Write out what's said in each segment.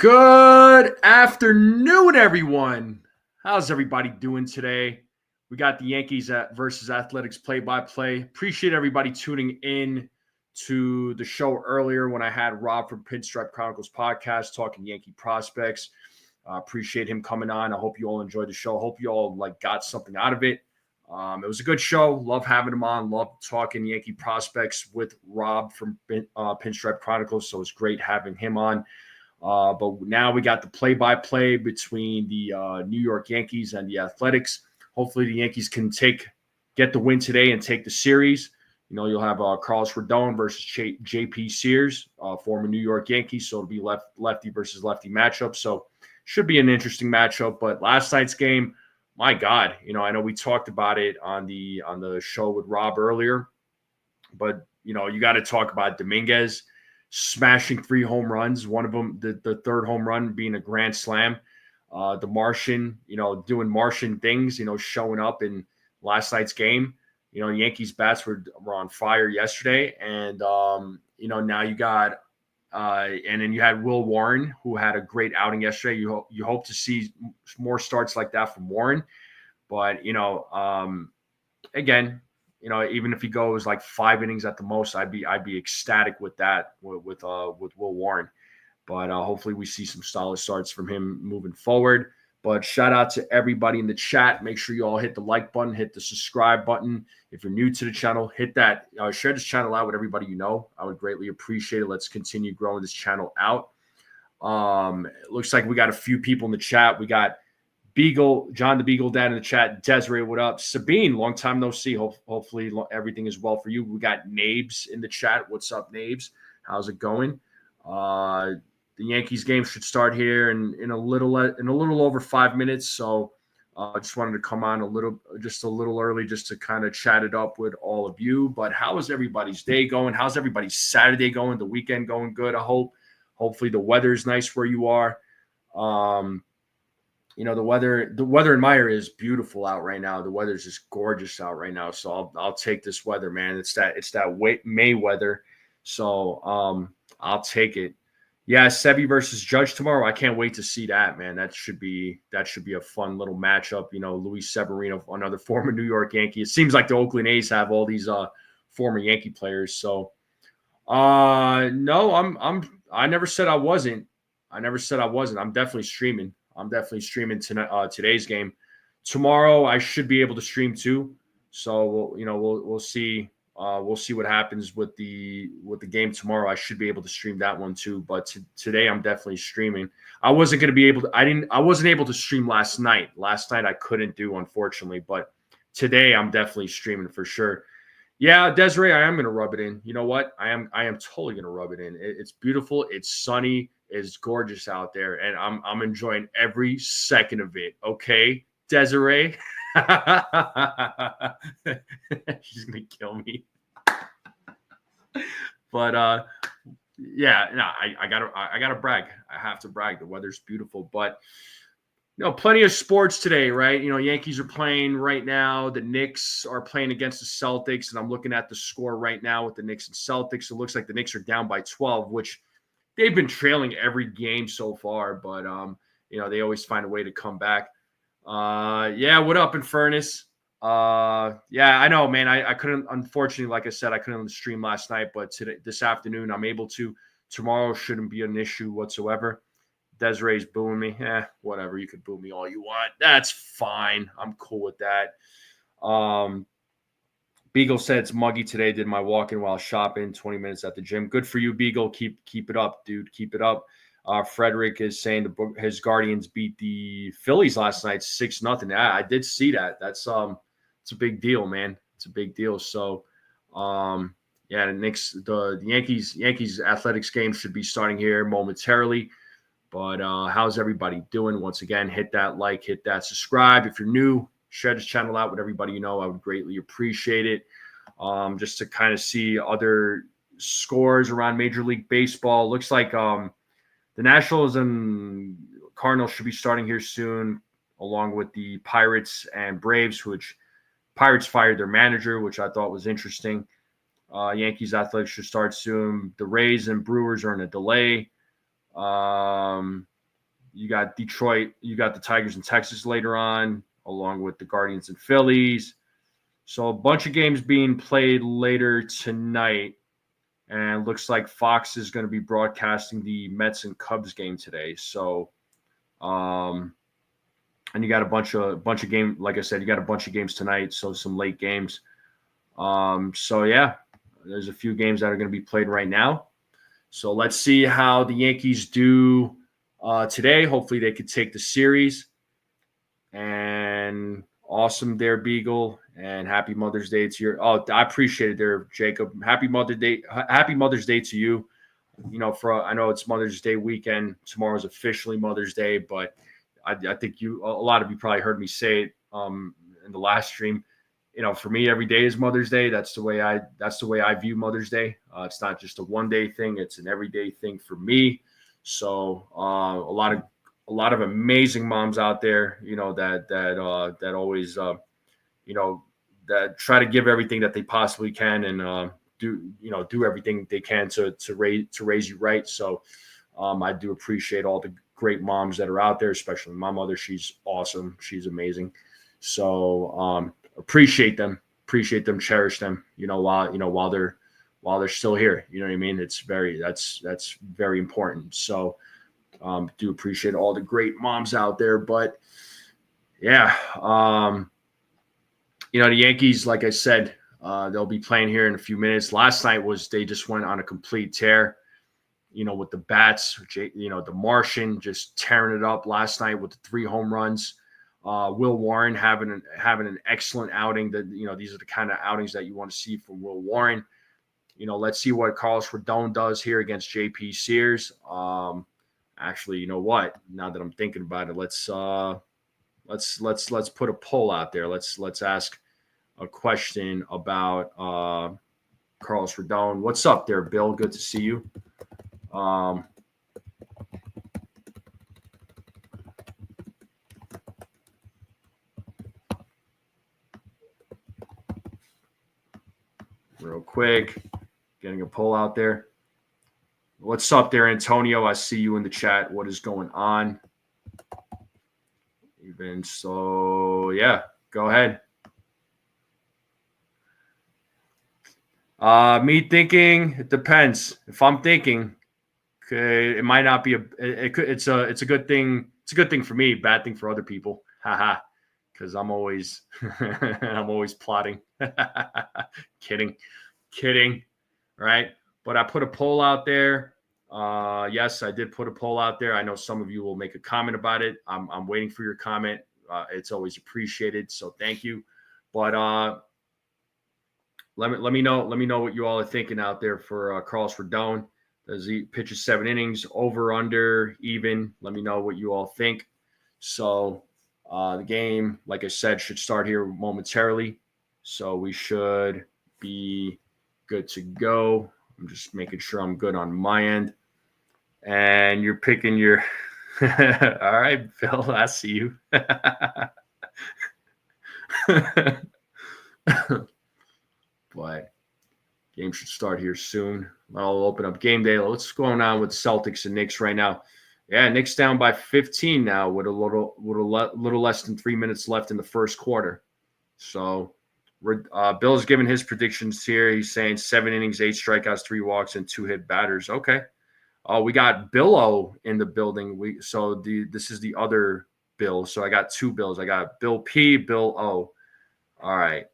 Good afternoon, everyone. How's everybody doing today? We got the Yankees versus Athletics play-by-play. Appreciate everybody tuning in to the show earlier when I had Rob from Pinstripe Chronicles podcast talking Yankee prospects. Appreciate him coming on. I hope you all enjoyed the show. Hope you all got something out of it. It was a good show. Love having him on. Love talking Yankee prospects with Rob from Pinstripe Chronicles. So it's great having him on. But now we got the play-by-play between the New York Yankees and the Athletics. Hopefully the Yankees can get the win today and take the series. You know, you'll have Carlos Rodon versus J.P. Sears, former New York Yankees. So it'll be lefty versus lefty matchup. So should be an interesting matchup. But last night's game, my God, you know, I know we talked about it on the show with Rob earlier. But, you know, you got to talk about Dominguez smashing 3 home runs, one of them, the third home run being a grand slam. The Martian, you know, doing Martian things, you know, showing up in last night's game. You know, Yankees bats were on fire yesterday. And, you know, now you got and then you had Will Warren, who had a great outing yesterday. You hope to see more starts like that from Warren. But, you know, again, you know, even if he goes like 5 innings at the most, I'd be ecstatic with that with Will Warren. But hopefully we see some solid starts from him moving forward. But shout out to everybody in the chat. Make sure you all hit the like button, hit the subscribe button. If you're new to the channel, hit that. Share this channel out with everybody you know. I would greatly appreciate it. Let's continue growing this channel out. It looks like we got a few people in the chat. We got Beagle, John the Beagle Dad in the chat. Desiree, what up? Sabine, long time no see. Hopefully everything is well for you. We got Nabes in the chat. What's up, Nabes? How's it going? The Yankees game should start here in a little over 5 minutes. So I just wanted to come on a little early just to kind of chat it up with all of you. But how is everybody's day going? How's everybody's Saturday going? The weekend going good, I hope. Hopefully the weather's nice where you are. You know, the weather in my area is beautiful out right now. The weather's just gorgeous out right now. So I'll take this weather, man. It's that May weather. So I'll take it. Yeah, Sebi versus Judge tomorrow. I can't wait to see that, man. That should be a fun little matchup. You know, Luis Severino, another former New York Yankee. It seems like the Oakland A's have all these former Yankee players. So no, I never said I wasn't. I'm definitely streaming. Today's game. Tomorrow I should be able to stream too. So we'll see. We'll see what happens with the game tomorrow. I should be able to stream that one too. But today I'm definitely streaming. I wasn't able to stream last night. Last night I couldn't do, unfortunately. But today I'm definitely streaming for sure. Yeah, Desiree, I am gonna rub it in. You know what? I am totally gonna rub it in. It's beautiful. It's sunny. It's gorgeous out there, and I'm enjoying every second of it. Okay, Desiree. She's gonna kill me. But yeah, no, I gotta brag. I have to brag. The weather's beautiful, but you know, plenty of sports today, right? You know, Yankees are playing right now. The Knicks are playing against the Celtics, and I'm looking at the score right now with the Knicks and Celtics. It looks like the Knicks are down by 12, which they've been trailing every game so far, but you know, they always find a way to come back. Yeah, what up, Infernus? Yeah, I know, man. I couldn't, unfortunately, like I said, I couldn't stream last night, but this afternoon I'm able to. Tomorrow shouldn't be an issue whatsoever. Desiree's booing me. Whatever. You could boo me all you want. That's fine. I'm cool with that. Beagle said it's muggy today. Did my walk-in while shopping. 20 minutes at the gym. Good for you, Beagle. Keep it up, dude. Keep it up. Frederick is saying his Guardians beat the Phillies last night 6-0. Yeah, I did see that. That's it's a big deal, man. It's a big deal. So yeah, the Yankees Athletics game should be starting here momentarily. But how's everybody doing? Once again, hit that like, hit that subscribe. If you're new, share this channel out with everybody you know. I would greatly appreciate it. Just to kind of see other scores around Major League Baseball. Looks like the Nationals and Cardinals should be starting here soon, along with the Pirates and Braves, which Pirates fired their manager, which I thought was interesting. Yankees Athletics should start soon. The Rays and Brewers are in a delay. You got Detroit. You got the Tigers in Texas later on, along with the Guardians and Phillies. So a bunch of games being played later tonight. And looks like Fox is going to be broadcasting the Mets and Cubs game today. So, and you got a bunch of games. Like I said, you got a bunch of games tonight. So some late games. So yeah, there's a few games that are going to be played right now. So let's see how the Yankees do today. Hopefully they could take the series. And awesome there, Beagle. And happy Mother's Day to your. Oh, I appreciate it there, Jacob. Happy Mother's Day. Happy Mother's Day to you. You know, I know it's Mother's Day weekend. Tomorrow's officially Mother's Day, but I think a lot of you probably heard me say it in the last stream. You know, for me, every day is Mother's Day. That's the way I view Mother's Day. It's not just a one-day thing; it's an everyday thing for me. So, a lot of amazing moms out there, you know, that always, you know, that try to give everything that they possibly can and do everything they can to raise you right. So, I do appreciate all the great moms that are out there, especially my mother. She's awesome. She's amazing. So, appreciate them, cherish them, you know, while they're still here, you know what I mean? That's very important. So, do appreciate all the great moms out there, but yeah, you know, the Yankees, like I said, they'll be playing here in a few minutes. Last night they just went on a complete tear, you know, with the bats, you know, the Martian just tearing it up last night with the 3 home runs. Will Warren having an excellent outing. That, you know, these are the kind of outings that you want to see from Will Warren. You know, let's see what Carlos Rodon does here against JP Sears. Actually, you know what? Now that I'm thinking about it, let's put a poll out there. Let's ask a question about Carlos Rodon. What's up there, Bill? Good to see you. Real quick, getting a poll out there. What's up there, Antonio? I see you in the chat. What is going on? Even so, yeah, go ahead. Me thinking, it depends. If I'm thinking, okay, it might not be it's a good thing. It's a good thing for me, bad thing for other people. Haha. Because I'm always plotting. Kidding. Right? But I put a poll out there. Yes, I did put a poll out there. I know some of you will make a comment about it. I'm waiting for your comment. It's always appreciated. So thank you. But let me know what you all are thinking out there for Carlos Rodon. Does he pitches 7 innings, over, under, even? Let me know what you all think. So the game, like I said, should start here momentarily. So we should be good to go. I'm just making sure I'm good on my end. And you're picking your – all right, Bill, I see you. But game should start here soon. I'll open up game day. What's going on with Celtics and Knicks right now? Yeah, Knicks down by 15 now with a little less than 3 minutes left in the first quarter. So Bill's giving his predictions here. He's saying 7 innings, 8 strikeouts, 3 walks, and 2 hit batters. Okay. We got Bill O in the building. This is the other Bill. So I got 2 Bills. I got Bill P, Bill O. All right.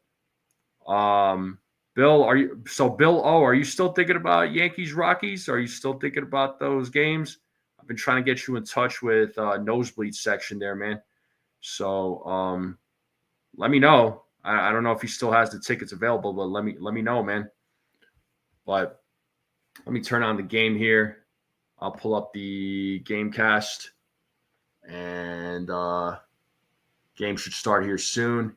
Bill, Bill O, are you still thinking about Yankees Rockies? Are you still thinking about those games? I've been trying to get you in touch with Nosebleed section there, man. So let me know. I don't know if he still has the tickets available, but let me know, man. But let me turn on the game here. I'll pull up the Gamecast, and game should start here soon.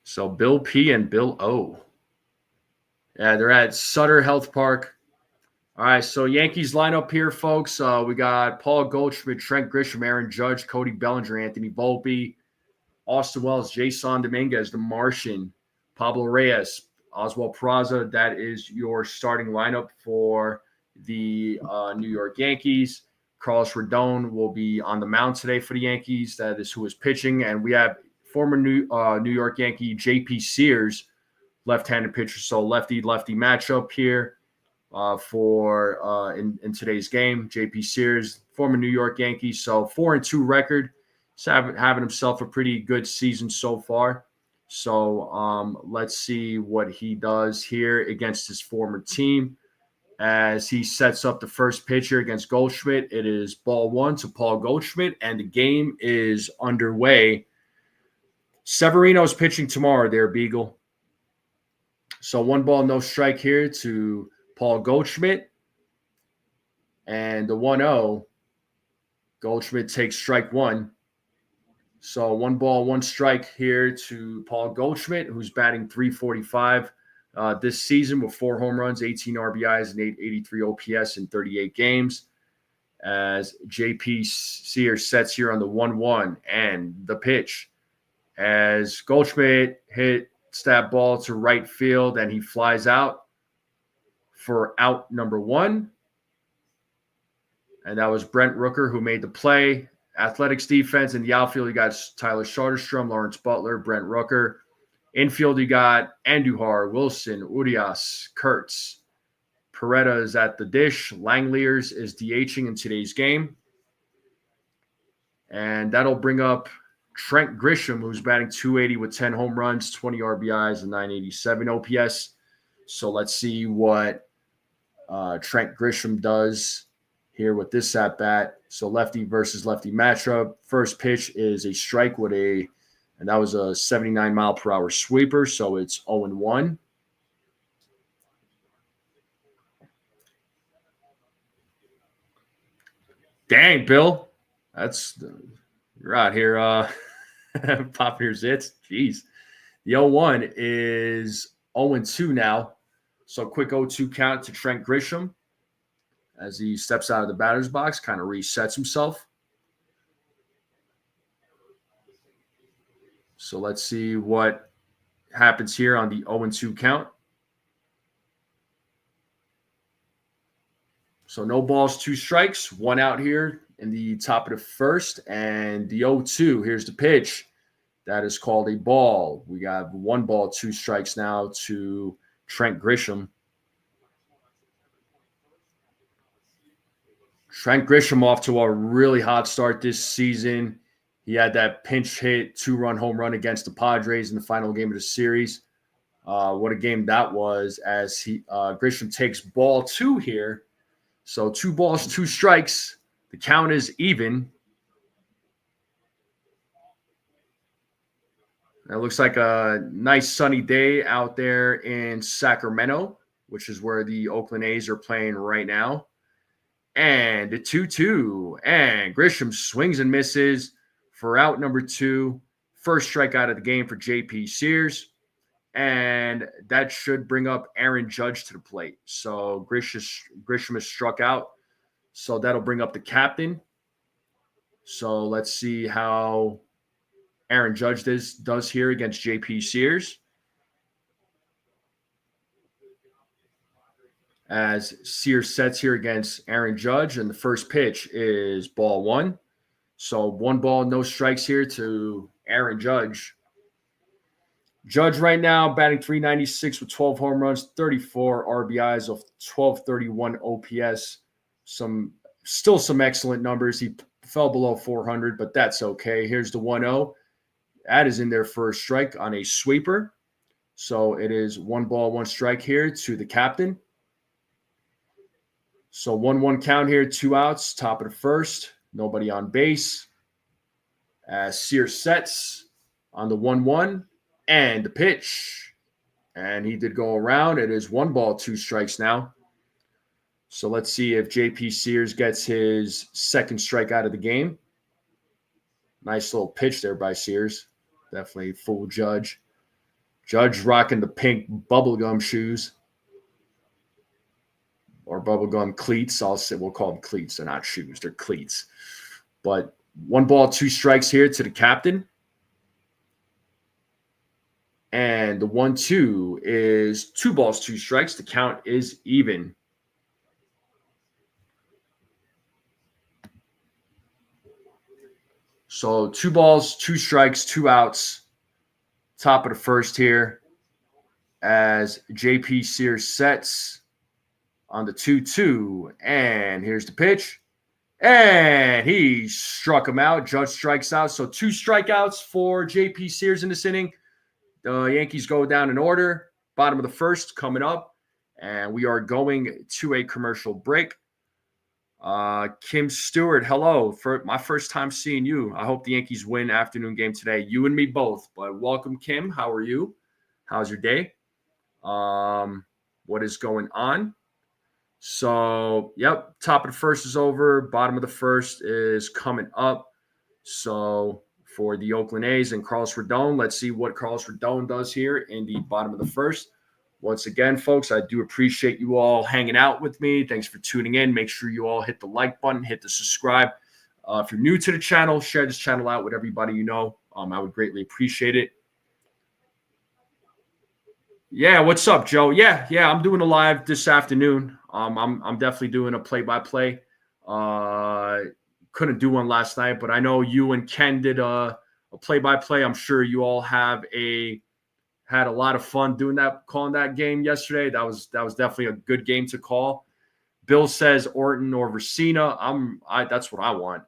So Bill P and Bill O. Yeah, they're at Sutter Health Park. All right, so Yankees lineup here, folks. We got Paul Goldschmidt, Trent Grisham, Aaron Judge, Cody Bellinger, Anthony Volpe, Austin Wells, Jasson Dominguez, The Martian, Pablo Reyes, Oswald Peraza, that is your starting lineup for the New York Yankees. Carlos Rodon will be on the mound today for the Yankees. That is who is pitching. And we have former New York Yankee J.P. Sears, left-handed pitcher. So lefty-lefty matchup here in today's game. J.P. Sears, former New York Yankee. So 4-2 record. He's having himself a pretty good season so far. So let's see what he does here against his former team. As he sets up the first pitcher against Goldschmidt, it is ball one to Paul Goldschmidt, and the game is underway. Severino's pitching tomorrow there, Beagle. So 1 ball, no strike here to Paul Goldschmidt. And the 1-0, Goldschmidt takes strike one. So 1 ball, 1 strike here to Paul Goldschmidt, who's batting .345 this season with 4 home runs, 18 RBIs, and 883 OPS in 38 games. As J.P. Sears sets here on the 1-1 and the pitch. As Goldschmidt hits that ball to right field and he flies out for out number 1. And that was Brent Rooker who made the play. Athletics defense in the outfield, you got Tyler Soderstrom, Lawrence Butler, Brent Rooker. Infield, you got Andujar, Wilson, Urias, Kurtz. Peraza is at the dish. Langeliers is DHing in today's game. And that'll bring up Trent Grisham, who's batting .280 with 10 home runs, 20 RBIs, and 987 OPS. So let's see what Trent Grisham does here with this at bat. So lefty versus lefty matchup. First pitch is a strike and that was a 79 mile per hour sweeper. So it's 0-1. Dang, Bill. You're out here popping your zits. Jeez. The 0-1 is 0-2 now. So quick 0-2 count to Trent Grisham as he steps out of the batter's box, kind of resets himself. So let's see what happens here on the 0-2 count. So no balls, 2 strikes, 1 out here in the top of the first. And the 0-2, here's the pitch. That is called a ball. We got 1 ball, 2 strikes now to Trent Grisham. Trent Grisham off to a really hot start this season. He had that pinch hit 2-run home run against the Padres in the final game of the series. What a game that was, as Grisham takes ball 2 here. So 2 balls, 2 strikes. The count is even. It looks like a nice sunny day out there in Sacramento, which is where the Oakland A's are playing right now. And the 2-2. And Grisham swings and misses for out number 2. First strikeout of the game for J.P. Sears. And that should bring up Aaron Judge to the plate. So Grisham is struck out. So that'll bring up the captain. So let's see how Aaron Judge does here against J.P. Sears. As Sears sets here against Aaron Judge, and the first pitch is ball 1. So 1 ball, no strikes here to Aaron Judge. Judge right now batting .396 with 12 home runs, 34 RBIs of 1231 OPS. Still some excellent numbers. He fell below 400, but that's okay. Here's the 1-0. That is in there for a strike on a sweeper. So it is 1 ball, 1 strike here to the captain. So 1-1 count here, 2 outs, top of the first, nobody on base. As Sears sets on the 1-1 and the pitch. And he did go around. It is 1 ball, 2 strikes now. So let's see if J.P. Sears gets his second strike out of the game. Nice little pitch there by Sears. Definitely fool Judge. Judge rocking the pink bubblegum shoes. Or bubblegum cleats. We'll call them cleats. They're not shoes. They're cleats. But 1 ball, 2 strikes here to the captain. And the 1-2 is 2 balls, 2 strikes. The count is even. So 2 balls, 2 strikes, 2 outs. Top of the first here as JP Sears sets on the 2-2. And here's the pitch. And he struck him out. Judge strikes out. So 2 strikeouts for JP Sears in this inning. The Yankees go down in order. Bottom of the first coming up. And we are going to a commercial break. Kim Stewart, hello. For my first time seeing you. I hope the Yankees win afternoon game today. You and me both. But welcome, Kim. How are you? How's your day? What is going on? So, yep, top of the first is over. Bottom of the first is coming up. So, for the Oakland A's and Carlos Rodon, let's see what Carlos Rodon does here in the bottom of the first. Once again, folks, I do appreciate you all hanging out with me. Thanks for tuning in. Make sure you all hit the like button, hit the subscribe. If you're new to the channel, share this channel out with everybody you know. I would greatly appreciate it. Yeah, what's up, Joe? Yeah, I'm doing a live this afternoon. I'm definitely doing a play-by-play. Couldn't do one last night, but I know you and Ken did a play-by-play. I'm sure you all had a lot of fun doing that, calling that game yesterday. That was definitely a good game to call. Bill says Orton or Racina. That's what I want.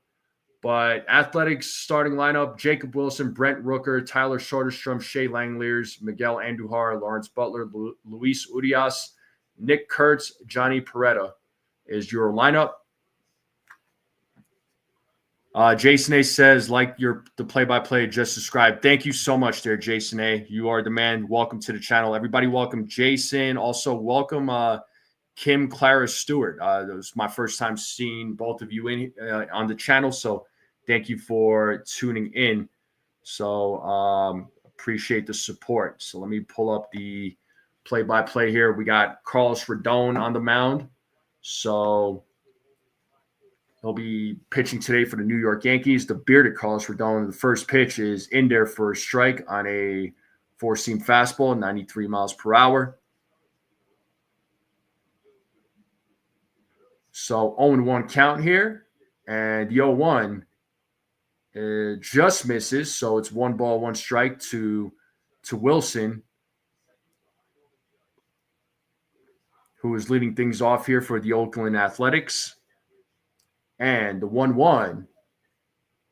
But Athletics starting lineup: Jacob Wilson, Brent Rooker, Tyler Soderstrom, Shea Langeliers, Miguel Andujar, Lawrence Butler, Luis Urias, Nick Kurtz, Johnny Peretta is your lineup. Jason A says, like the play-by-play just described. Thank you so much there, Jason A. You are the man. Welcome to the channel. Everybody welcome Jason. Also welcome Kim Clara Stewart. It was my first time seeing both of you on the channel, so thank you for tuning in. So appreciate the support. So let me pull up the play-by-play here. We got Carlos Rodon on the mound. So he'll be pitching today for the New York Yankees. The bearded Carlos Rodon, the first pitch is in there for a strike on a four-seam fastball, 93 miles per hour. So 0-1 count here. And the 0-1 just misses. So it's 1 ball, 1 strike to Wilson, who is leading things off here for the Oakland Athletics. And the 1-1,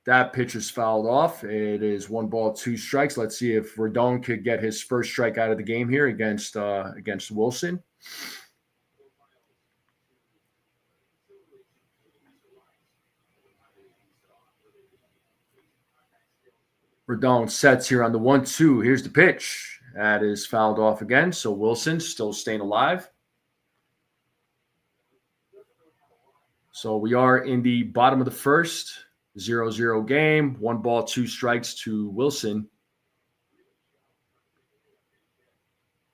that pitch is fouled off. It is 1 ball, 2 strikes. Let's see if Rodon could get his first strike out of the game here against Wilson. Rodon sets here on the 1-2. Here's the pitch. That is fouled off again. So Wilson still staying alive. So we are in the bottom of the first, 0-0 game. 1 ball, 2 strikes to Wilson.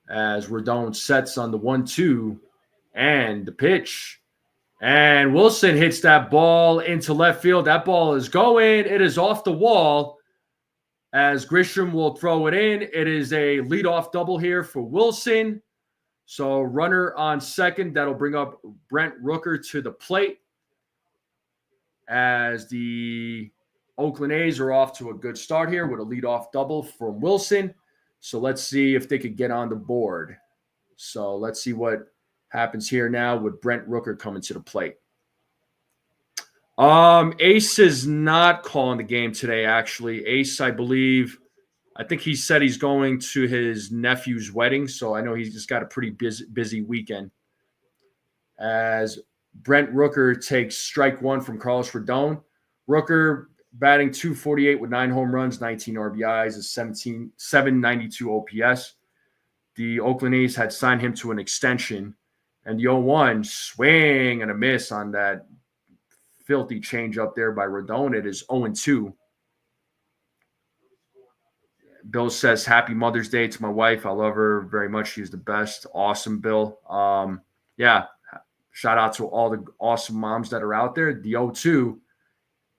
As Rodon sets on the 1-2 and the pitch. And Wilson hits that ball into left field. That ball is going. It is off the wall. As Grisham will throw it in. It is a leadoff double here for Wilson. So runner on second. That'll bring up Brent Rooker to the plate. As the Oakland A's are off to a good start here with a leadoff double from Wilson. So let's see if they could get on the board. So let's see what happens here now with Brent Rooker coming to the plate. Ace is not calling the game today, actually. Ace, I think he said he's going to his nephew's wedding, so I know he's just got a pretty busy weekend. As Brent Rooker takes strike 1 from Carlos Rodon. Rooker batting .248 with 9 home runs, 19 RBIs, is 792 OPS. The Oakland A's had signed him to an extension, and the 0-1 swing and a miss on that filthy change up there by Rodon. It is 0-2. Bill says, happy Mother's Day to my wife. I love her very much. She's the best. Awesome, Bill. Yeah. Shout out to all the awesome moms that are out there. The 0-2,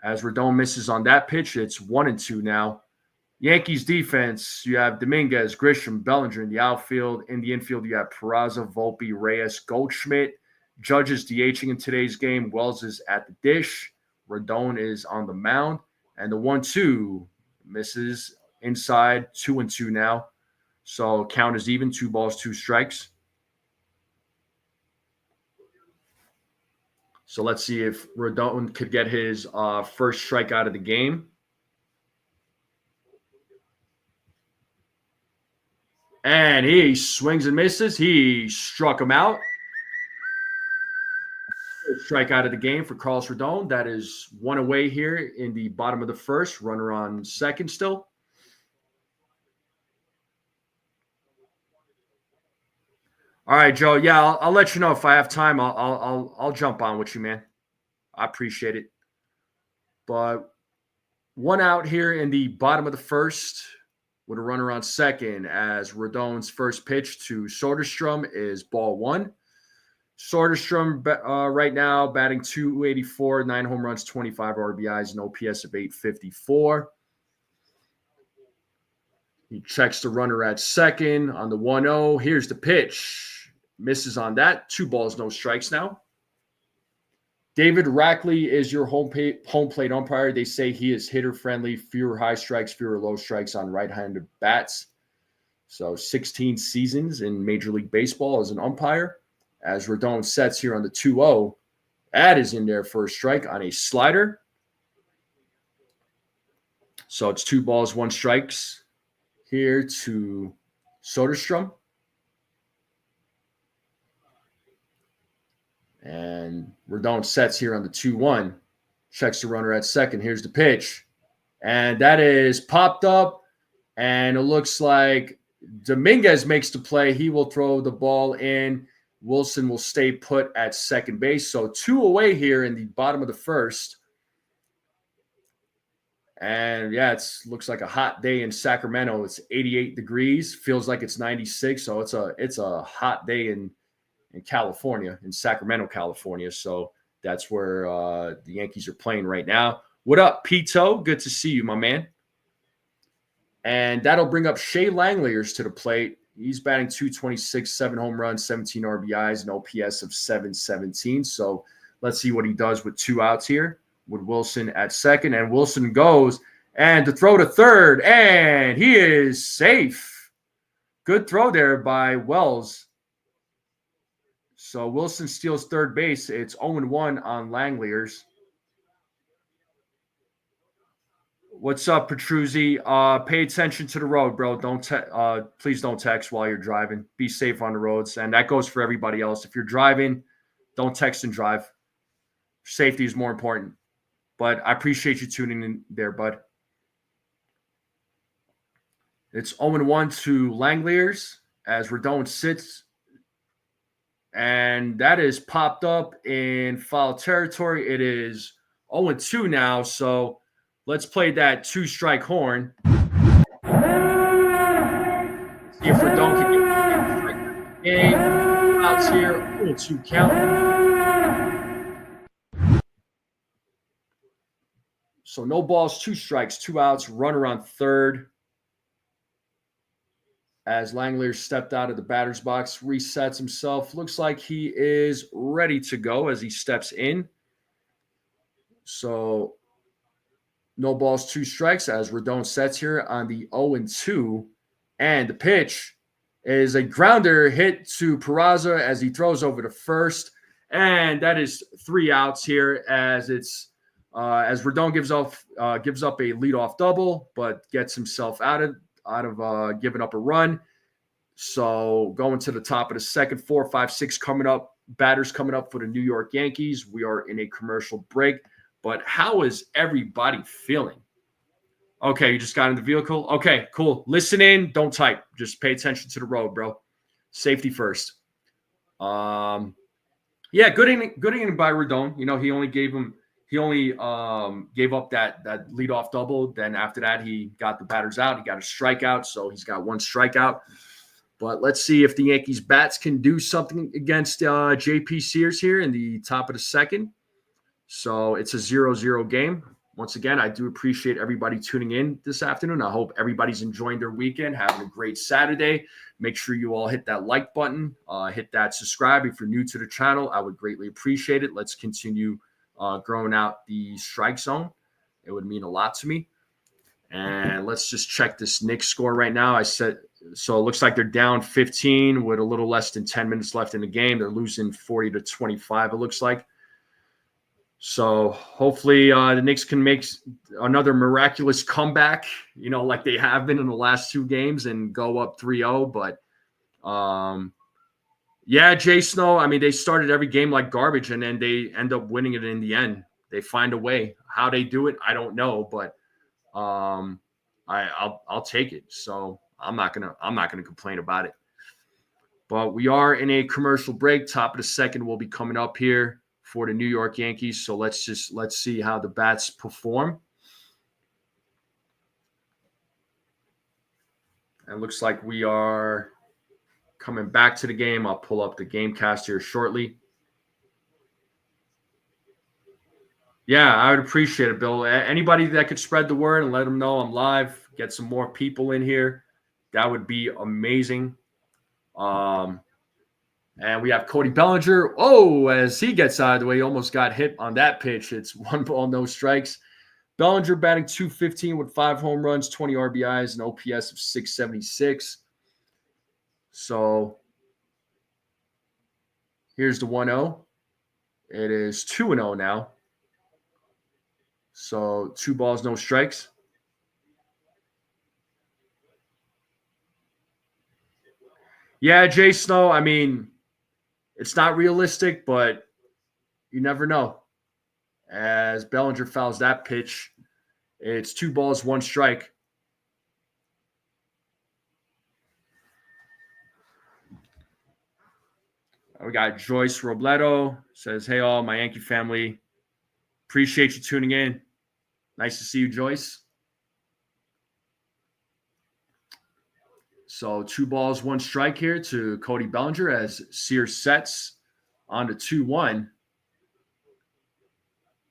as Rodon misses on that pitch, it's 1-2 now. Yankees defense, you have Dominguez, Grisham, Bellinger in the outfield. In the infield, you have Peraza, Volpe, Reyes, Goldschmidt. Judges DHing in today's game. Wells is at the dish. Rodon is on the mound. And the 1-2 misses inside, 2-2 now. So count is even, 2 balls, 2 strikes. So let's see if Rodon could get his first strike out of the game. And he swings and misses. He struck him out. Strike out of the game for Carlos Rodon. That is 1 away here in the bottom of the first. Runner on second still. All right, Joe. Yeah, I'll let you know if I have time. I'll jump on with you, man. I appreciate it. But 1 out here in the bottom of the first with a runner on second as Rodon's first pitch to Soderstrom is ball 1. Soderstrom right now batting .284, 9 home runs, 25 RBIs, an OPS of 854. He checks the runner at second on the 1-0. Here's the pitch. Misses on that. 2 balls, no strikes now. David Rackley is your home plate umpire. They say he is hitter-friendly, fewer high strikes, fewer low strikes on right-handed bats. So 16 seasons in Major League Baseball as an umpire. As Rodon sets here on the 2-0, that is in there for a strike on a slider. So it's 2 balls, 1 strikes here to Soderstrom. And Rodon sets here on the 2-1, checks the runner at second. Here's the pitch. And that is popped up, and it looks like Dominguez makes the play. He will throw the ball in. Wilson will stay put at second base. So 2 away here in the bottom of the first. And yeah, it looks like a hot day in Sacramento. It's 88 degrees. Feels like it's 96. So it's a hot day in California, in Sacramento, California. So that's where the Yankees are playing right now. What up, Pito? Good to see you, my man. And that'll bring up Shea Langeliers to the plate. He's batting .226, 7 home runs, 17 RBIs, an OPS of 717. So let's see what he does with 2 outs here with Wilson at second. And Wilson goes and to throw to third, and he is safe. Good throw there by Wells. So Wilson steals third base. It's 0-1 on Langeliers. What's up, Petruzzi? Pay attention to the road, bro. Please don't text while you're driving. Be safe on the roads, and that goes for everybody else. If you're driving, don't text and drive. Safety is more important. But I appreciate you tuning in there, bud. It's 0-1 to Langeliers as Rodon sits, and that is popped up in foul territory. It is 0-2 now, so let's play that 2-strike horn. See if Rodon can get the game. Outs here, 0-2 count. So no balls, 2 strikes, 2 outs, runner on third. As Langeliers stepped out of the batter's box, resets himself. Looks like he is ready to go as he steps in. So no balls, 2 strikes as Rodon sets here on the 0-2. And the pitch is a grounder hit to Peraza as he throws over to first. And that is 3 outs here as Rodon gives up a leadoff double, but gets himself out of giving up a run. So going to the top of the second, 4, 5, 6 coming up. Batters coming up for the New York Yankees. We are in a commercial break. But how is everybody feeling? Okay, you just got in the vehicle? Okay, cool. Listen in. Don't type. Just pay attention to the road, bro. Safety first. Yeah, good inning by Rodon. You know, he only gave up that leadoff double. Then after that, he got the batters out. He got a strikeout, so he's got 1 strikeout. But let's see if the Yankees bats can do something against JP Sears here in the top of the second. So it's a 0-0 game. once again, I do appreciate everybody tuning in this afternoon. I hope everybody's enjoying their weekend, having a great Saturday. Make sure you all hit that like button, hit that subscribe. If you're new to the channel, I would greatly appreciate it. Let's continue growing out the strike zone. It would mean a lot to me. And let's just check this Knicks score right now. So it looks like they're down 15 with a little less than 10 minutes left in the game. They're losing 40-25, it looks like. So hopefully the Knicks can make another miraculous comeback, like they have been in the last two games and go up 3-0. But, Jay Snow, I mean, they started every game like garbage, and then they end up winning it in the end. They find a way. How they do it, I don't know, but I'll take it. So I'm not gonna complain about it. But we are in a commercial break. Top of the second will be coming up here for the New York Yankees. So let's see how the bats perform. It looks like we are coming back to the game. I'll pull up the game cast here shortly. Yeah, I would appreciate it, Bill. Anybody that could spread the word and let them know I'm live, get some more people in here, that would be amazing. And we have Cody Bellinger. Oh, as he gets out of the way, he almost got hit on that pitch. It's 1 ball, no strikes. Bellinger batting .215 with 5 home runs, 20 RBIs, and OPS of .676. So here's the 1-0. It is 2-0 now. So 2 balls, no strikes. Yeah, Jay Snow, I mean, it's not realistic, but you never know. As Bellinger fouls that pitch, it's 2 balls, 1 strike. We got Joyce Robledo says, "Hey all, my Yankee family. Appreciate you tuning in. Nice to see you, Joyce." So 2 balls, 1 strike here to Cody Bellinger as Sears sets on to 2-1.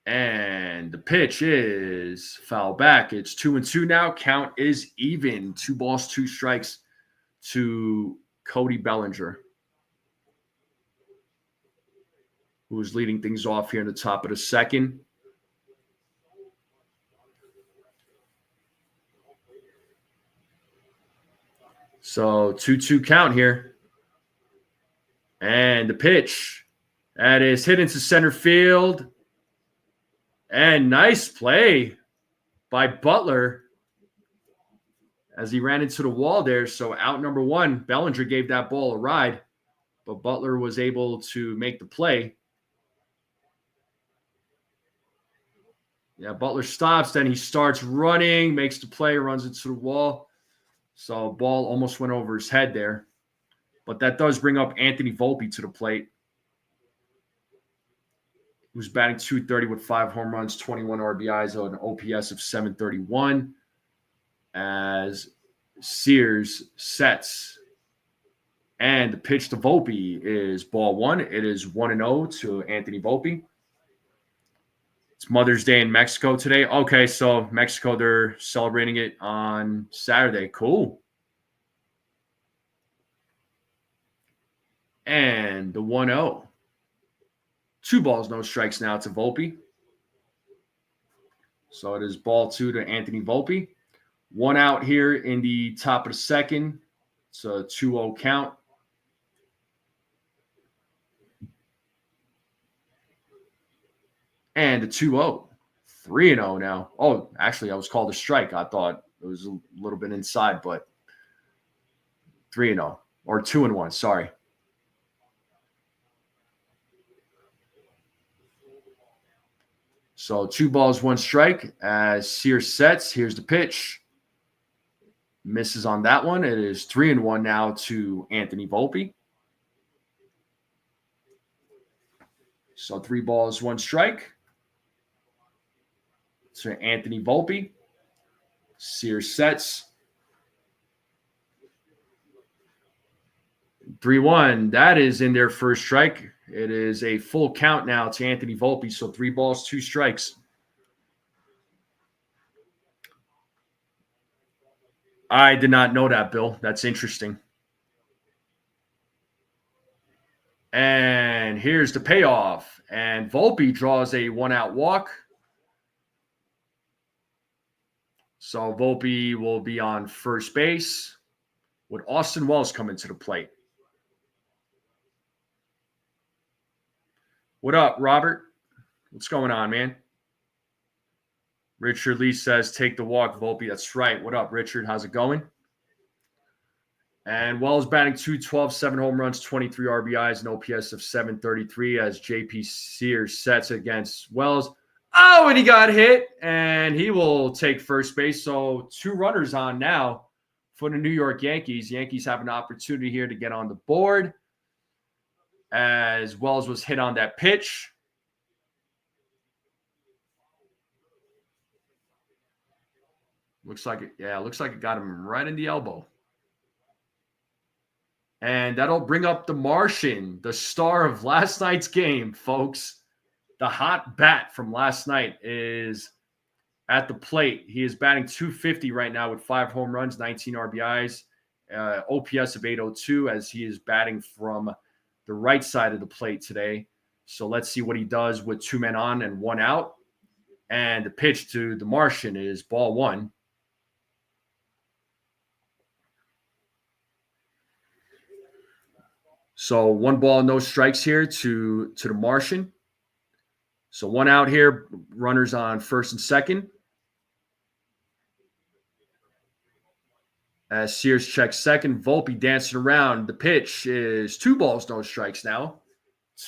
And the pitch is foul back. It's 2-2 now. Count is even. 2 balls, 2 strikes to Cody Bellinger, who is leading things off here in the top of the second. So 2-2 count here. And the pitch. That is hit into center field. And nice play by Butler as he ran into the wall there. So out number 1, Bellinger gave that ball a ride, but Butler was able to make the play. Yeah, Butler stops, then he starts running, makes the play, runs into the wall. So ball almost went over his head there. But that does bring up Anthony Volpe to the plate, who's batting .230 with 5 home runs, 21 RBIs, an OPS of .731. As Sears sets. And the pitch to Volpe is ball 1. It is 1-0 to Anthony Volpe. It's Mother's Day in Mexico today. Okay, so Mexico, they're celebrating it on Saturday. Cool. And the 1-0. 2 balls, no strikes now to Volpe. So it is ball 2 to Anthony Volpe. 1 out here in the top of the second. It's a 2-0 count. And a 2-0. 3-0 now. Oh, actually, I was called a strike. I thought it was a little bit inside, but 3-0. Or 2-1, sorry. So 2 balls, 1 strike as Sears sets. Here's the pitch. Misses on that one. It is 3-1 now to Anthony Volpe. So 3 balls, 1 strike to Anthony Volpe. Sears sets. 3-1. That is in their first strike. It is a full count now to Anthony Volpe. So 3 balls, 2 strikes. I did not know that, Bill. That's interesting. And here's the payoff. And Volpe draws a 1-out walk. So Volpe will be on first base with Austin Wells coming to the plate. What up, Robert? What's going on, man? Richard Lee says, take the walk, Volpe. That's right. What up, Richard? How's it going? And Wells batting 212, 7 home runs, 23 RBIs, an OPS of 733 as JP Sears sets against Wells. Oh, and he got hit, and he will take first base. So 2 runners on now for the New York Yankees. Yankees have an opportunity here to get on the board as Wells was hit on that pitch. Looks like it got him right in the elbow. And that'll bring up the Martian, the star of last night's game, folks. The hot bat from last night is at the plate. He is batting 250 right now with 5 home runs, 19 RBIs, OPS of 802 as he is batting from the right side of the plate today. So let's see what he does with 2 men on and 1 out. And the pitch to the Martian is ball 1. So 1 ball, no strikes here to the Martian. So 1 out here, runners on first and second. As Sears checks second, Volpe dancing around. The pitch is 2 balls, no strikes now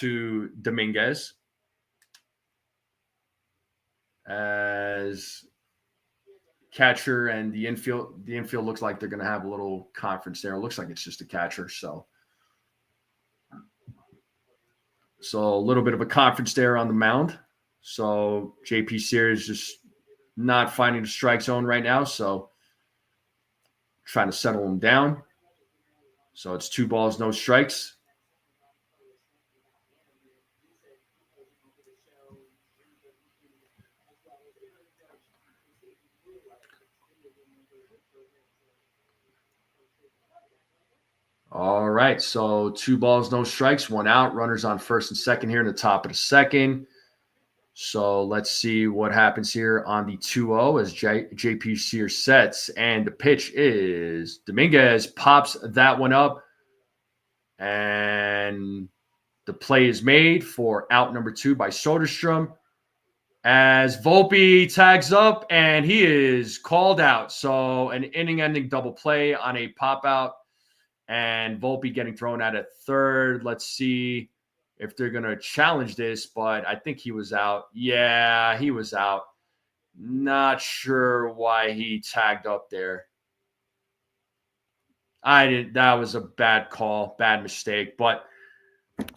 to Dominguez. As catcher and the infield looks like they're going to have a little conference there. It looks like it's just a catcher, so a little bit of a conference there on the mound. So JP Sears just not finding the strike zone right now, so trying to settle him down. So it's 2 balls, no strikes. All right, so 2 balls, no strikes, 1 out. Runners on first and second here in the top of the second. So let's see what happens here on the 2-0 as JP Sears sets. And the pitch is Dominguez pops that one up. And the play is made for out number 2 by Soderstrom. As Volpe tags up, and he is called out. So an inning-ending double play on a pop-out. And Volpe getting thrown out at third. Let's see if they're going to challenge this, but I think he was out. Yeah, he was out. Not sure why he tagged up there. That was a bad call, bad mistake, but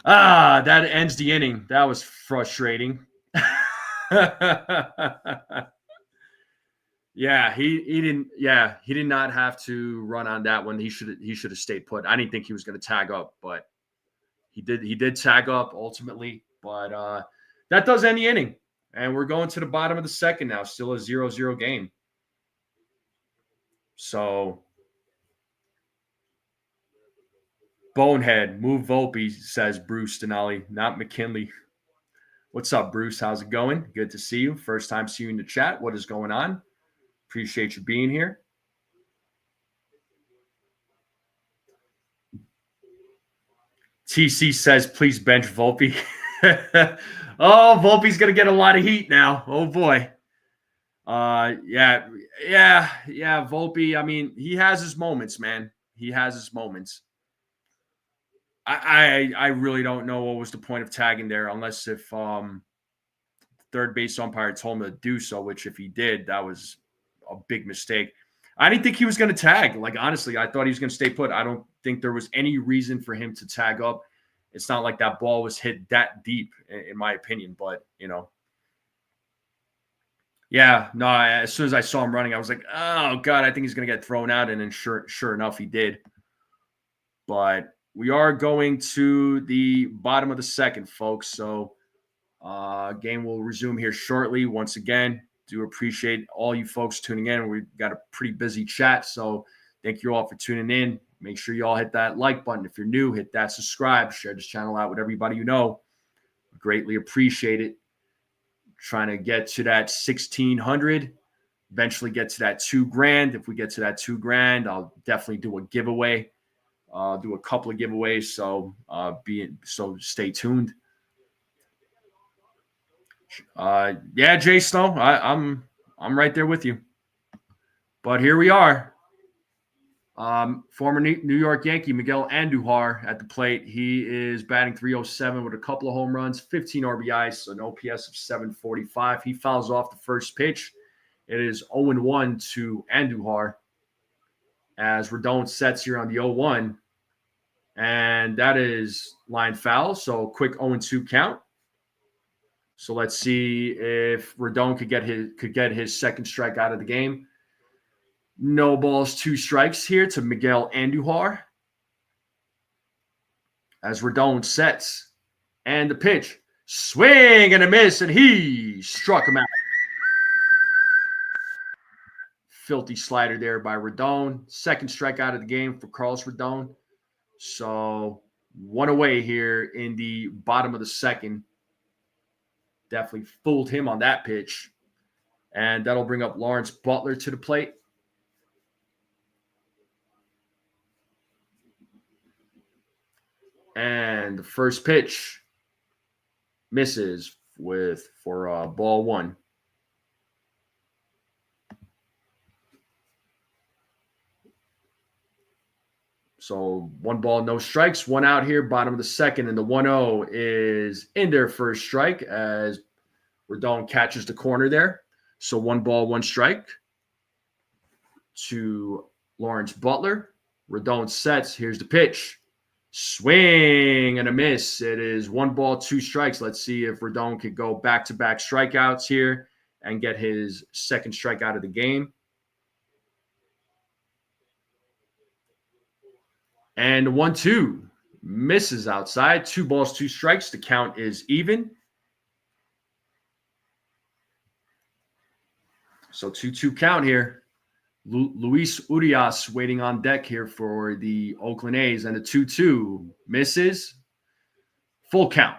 that ends the inning. That was frustrating. Yeah, he didn't. Yeah, he did not have to run on that one. He should have stayed put. I didn't think he was going to tag up, but he did. He did tag up ultimately. But that does end the inning, and we're going to the bottom of the second now. Still a 0-0 game. So bonehead move Volpe, says Bruce Denali, not McKinley. What's up, Bruce? How's it going? Good to see you. First time seeing you in the chat. What is going on? Appreciate you being here. TC says, please bench Volpe. Oh, Volpe's going to get a lot of heat now. Oh, boy. Yeah. Volpe, I mean, he has his moments, man. He has his moments. I really don't know what was the point of tagging there, unless if third base umpire told him to do so, which if he did, that was a big mistake. I didn't think he was going to tag. Like, honestly, I thought he was going to stay put. I don't think there was any reason for him to tag up. It's not like that ball was hit that deep, in my opinion. But, yeah, no, as soon as I saw him running, I was like, oh, God, I think he's going to get thrown out. And then sure enough, he did. But we are going to the bottom of the second, folks. So game will resume here shortly. Once again, Do appreciate all you folks tuning in. We've got a pretty busy chat, so thank you all for tuning in. Make sure you all hit that like button. If you're new, hit that subscribe. Share this channel out with everybody you know. Greatly appreciate it. Trying to get to that 1,600. Eventually get to that $2,000. If we get to that $2,000, I'll definitely do a giveaway. Do a couple of giveaways. So stay tuned. Yeah, Jay Snow, I'm right there with you. But here we are. Former New York Yankee Miguel Andujar at the plate. He is batting .307 with a couple of home runs, 15 RBIs, an OPS of 745. He fouls off the first pitch. It is 0-1 to Andujar as Rodon sets here on the 0-1. And that is line foul, so quick 0-2 count. So let's see if Rodon could get his second strike out of the game. No balls, 2 strikes here to Miguel Andujar as Rodon sets. And the pitch. Swing and a miss, and he struck him out. Filthy slider there by Rodon. Second strikeout of the game for Carlos Rodon. So 1 away here in the bottom of the second. Definitely fooled him on that pitch. And that'll bring up Lawrence Butler to the plate. And the first pitch misses for ball 1. So 1 ball, no strikes, 1 out here, bottom of the second, and the 1-0 is in there for a strike as Rodon catches the corner there. So 1 ball, 1 strike to Lawrence Butler. Rodon sets. Here's the pitch. Swing and a miss. It is 1 ball, 2 strikes. Let's see if Rodon could go back-to-back strikeouts here and get his second strikeout of the game. And 1-2 misses outside. 2 balls, 2 strikes. The count is even. So 2-2 count here. Luis Urias waiting on deck here for the Oakland A's. And the 2-2 misses. Full count.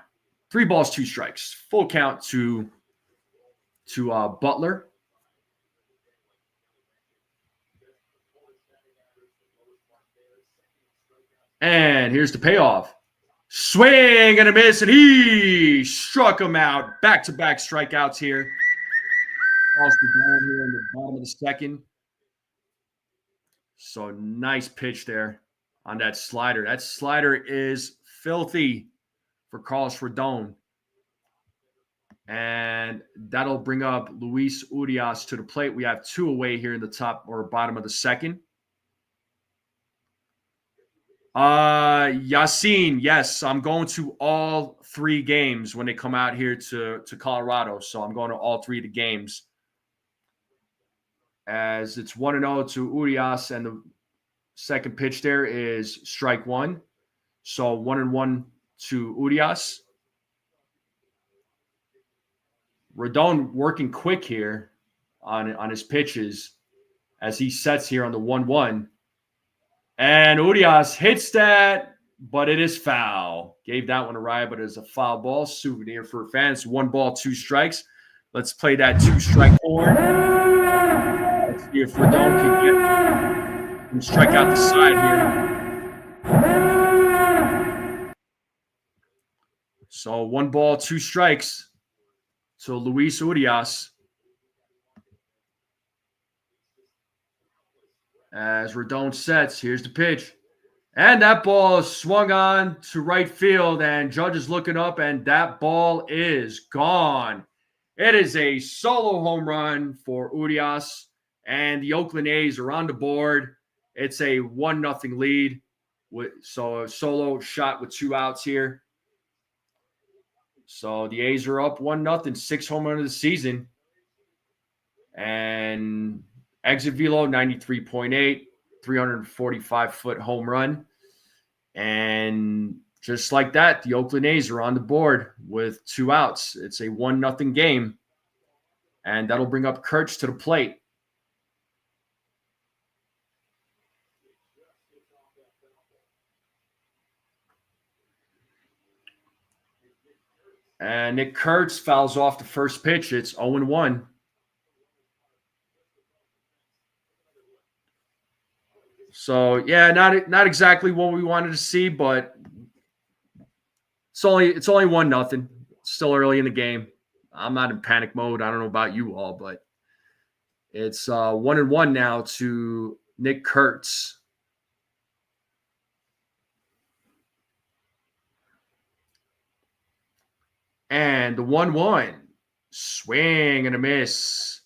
3 balls, 2 strikes. Full count to Butler. And here's the payoff. Swing and a miss, and he struck him out. Back-to-back strikeouts here. Calls the down here in the bottom of the second. So nice pitch there on that slider. That slider is filthy for Carlos Rodon. And that'll bring up Luis Urias to the plate. We have 2 away here in the top or bottom of the second. Yasin, yes, I'm going to all 3 games when they come out here to Colorado. So I'm going to all 3 of the games. As it's 1-0 to Urias, and the second pitch there is strike 1. So 1-1 to Urias. Rodon working quick here on his pitches as he sets here on the 1-1. And Urias hits that, but it is foul. Gave that one a ride, but it's a foul ball. Souvenir for fans. 1 ball, 2 strikes. Let's play that 2-strike board. Let's see if Rodon can strike out the side here. So 1 ball, 2 strikes. So Luis Urias. As Rodon sets, here's the pitch. And that ball is swung on to right field, and Judge is looking up, and that ball is gone. It is a solo home run for Urias, and the Oakland A's are on the board. It's a 1-0 lead. So a solo shot with 2 outs here. So the A's are up 1-0, 6 home run of the season. And exit velo, 93.8, 345-foot home run. And just like that, the Oakland A's are on the board with 2 outs. It's a 1-0 game. And that'll bring up Kurtz to the plate. And Nick Kurtz fouls off the first pitch. It's 0-1. So yeah, not exactly what we wanted to see, but it's only 1-0. Still early in the game. I'm not in panic mode. I don't know about you all, but it's 1-1 now to Nick Kurtz. And the 1-1 swing and a miss.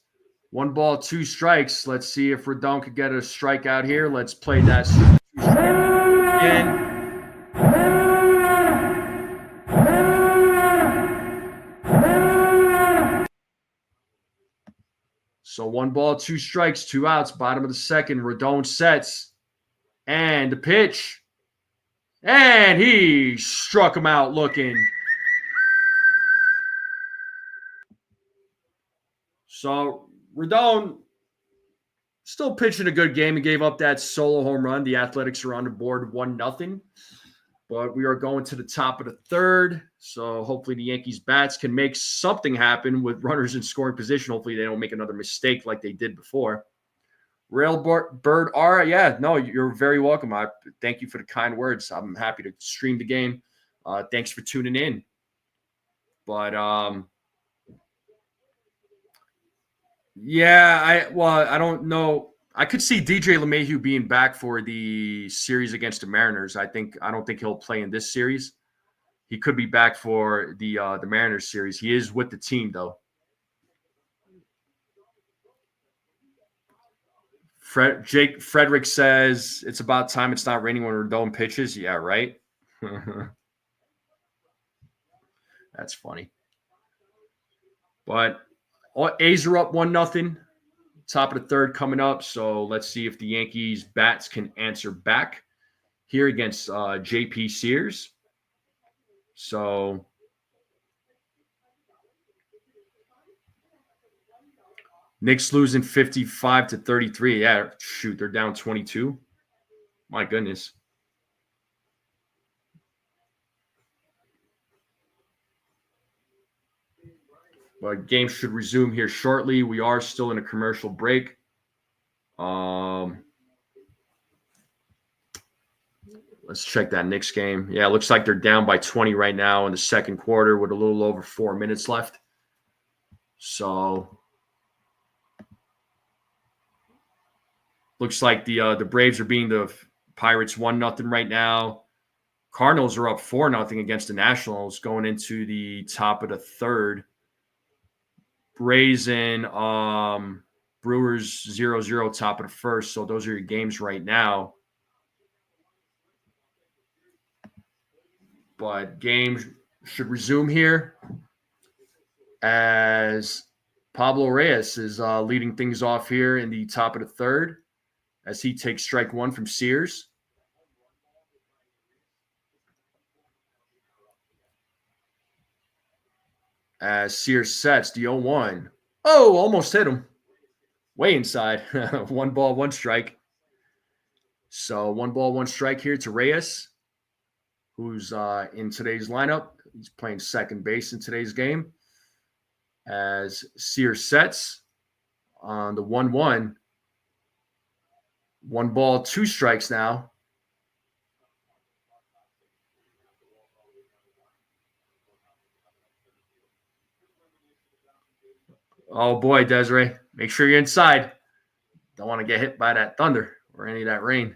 1 ball, 2 strikes. Let's see if Rodon could get a strikeout here. Let's play that again. So 1 ball, 2 strikes, 2 outs, bottom of the second. Rodon sets. And the pitch. And he struck him out looking. So Rodon still pitching a good game. He gave up that solo home run. The Athletics are on the board 1-0. But we are going to the top of the third. So hopefully the Yankees bats can make something happen with runners in scoring position. Hopefully they don't make another mistake like they did before. Railbird R, yeah, no, you're very welcome. I thank you for the kind words. I'm happy to stream the game. Thanks for tuning in. But yeah, I don't know. I could see DJ LeMahieu being back for the series against the Mariners. I don't think he'll play in this series. He could be back for the Mariners series. He is with the team though. Jake Frederick says it's about time it's not raining when Rodon pitches. Yeah, right. That's funny. But A's are up 1-0. Top of the third coming up. So let's see if the Yankees bats can answer back here against JP Sears. So Knicks losing 55-33. Yeah, shoot, they're down 22. My goodness. But game should resume here shortly. We are still in a commercial break. Let's check that Knicks game. Yeah, it looks like they're down by 20 right now in the second quarter with a little over 4 minutes left. So looks like the Braves are beating the Pirates 1-0 right now. Cardinals are up 4-0 against the Nationals going into the top of the third. Braves and Brewers 0-0 top of the first. So those are your games right now. But games should resume here as Pablo Reyes is leading things off here in the top of the third as he takes strike 1 from Sears. As Sears sets the 0-1. Oh, almost hit him. Way inside. 1 ball, 1 strike. So 1 ball, 1 strike here to Reyes, who's in today's lineup. He's playing second base in today's game. As Sears sets on the 1-1. 1 ball, 2 strikes now. Oh boy, Desiree, make sure you're inside. Don't want to get hit by that thunder or any of that rain.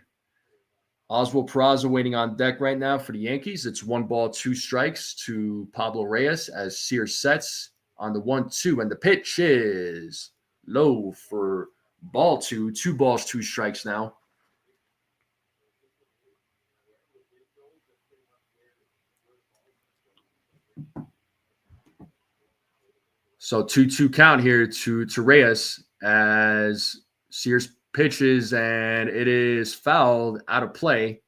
Oswald Peraza waiting on deck right now for the Yankees. It's 1 ball, 2 strikes to Pablo Reyes as Sears sets on the 1-2. And the pitch is low for ball 2. 2 balls, 2 strikes now. So 2-2 count here to Reyes as Sears pitches, and it is fouled out of play.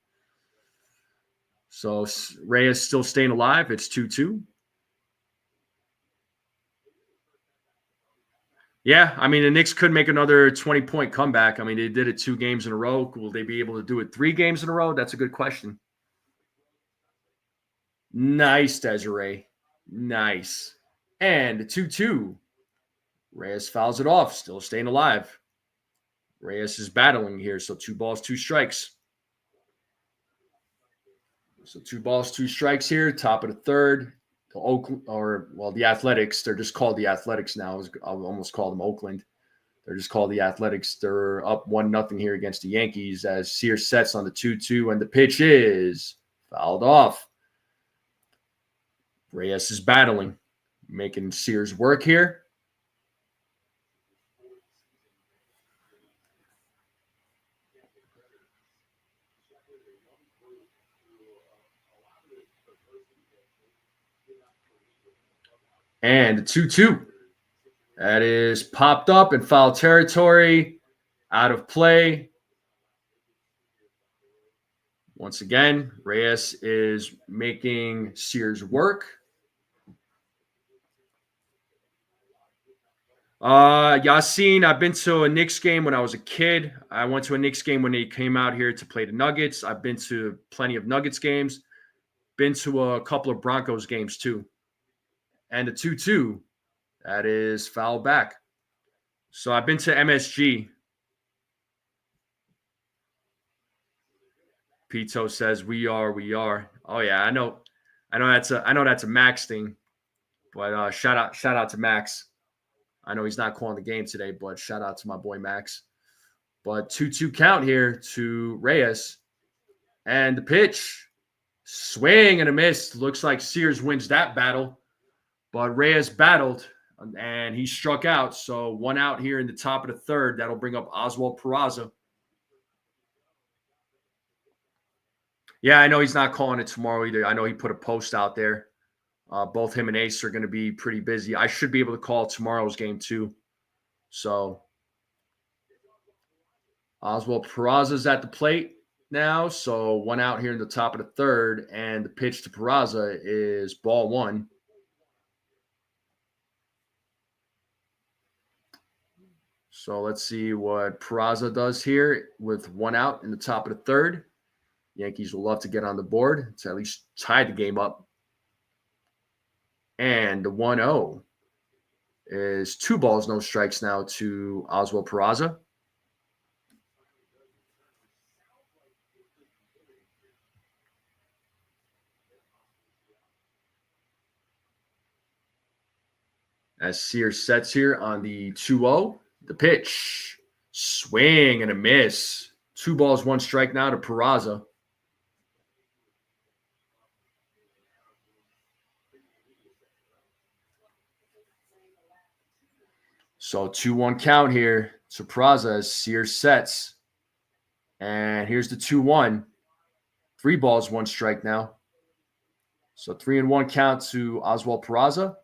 So Reyes still staying alive. It's 2-2. Yeah, I mean, the Knicks could make another 20-point comeback. I mean, they did it 2 games in a row. Will they be able to do it 3 games in a row? That's a good question. Nice, Desiree. Nice. And the 2-2. Reyes fouls it off, still staying alive. Reyes is battling here, so 2 balls, 2 strikes. So 2 balls, 2 strikes here, top of the third. The Oakland, the Athletics, they're just called the Athletics now. I almost called them Oakland. They're just called the Athletics. They're up 1-0 here against the Yankees as Sears sets on the 2-2, and the pitch is fouled off. Reyes is battling, making Sears work here. And the 2-2. That is popped up in foul territory, out of play. Once again, Reyes is making Sears work. Yassine, I've been to a Knicks game when I was a kid. I went to a Knicks game when they came out here to play the Nuggets. I've been to plenty of Nuggets games. Been to a couple of Broncos games too. And the 2-2, that is foul back. So I've been to MSG. Pito says we are. Oh yeah, I know that's a Max thing. But shout out to Max. I know he's not calling the game today, but shout out to my boy Max. But 2-2 count here to Reyes. And the pitch. Swing and a miss. Looks like Sears wins that battle. But Reyes battled, and he struck out. So 1 out here in the top of the third. That'll bring up Oswald Peraza. Yeah, I know he's not calling it tomorrow either. I know he put a post out there. Both him and Ace are going to be pretty busy. I should be able to call tomorrow's game too. So Oswald Peraza's at the plate now. So 1 out here in the top of the third, and the pitch to Peraza is ball 1. So let's see what Peraza does here with 1 out in the top of the third. Yankees will love to get on the board to at least tie the game up. And the 1-0 is 2 balls, no strikes now to Oswald Peraza. As Sears sets here on the 2-0, the pitch, swing and a miss. 2 balls, 1 strike now to Peraza. So 2-1 count here to Peraza as Sears sets. And here's the 2-1. 3 balls, 1 strike now. So 3-1 count to Oswald Peraza.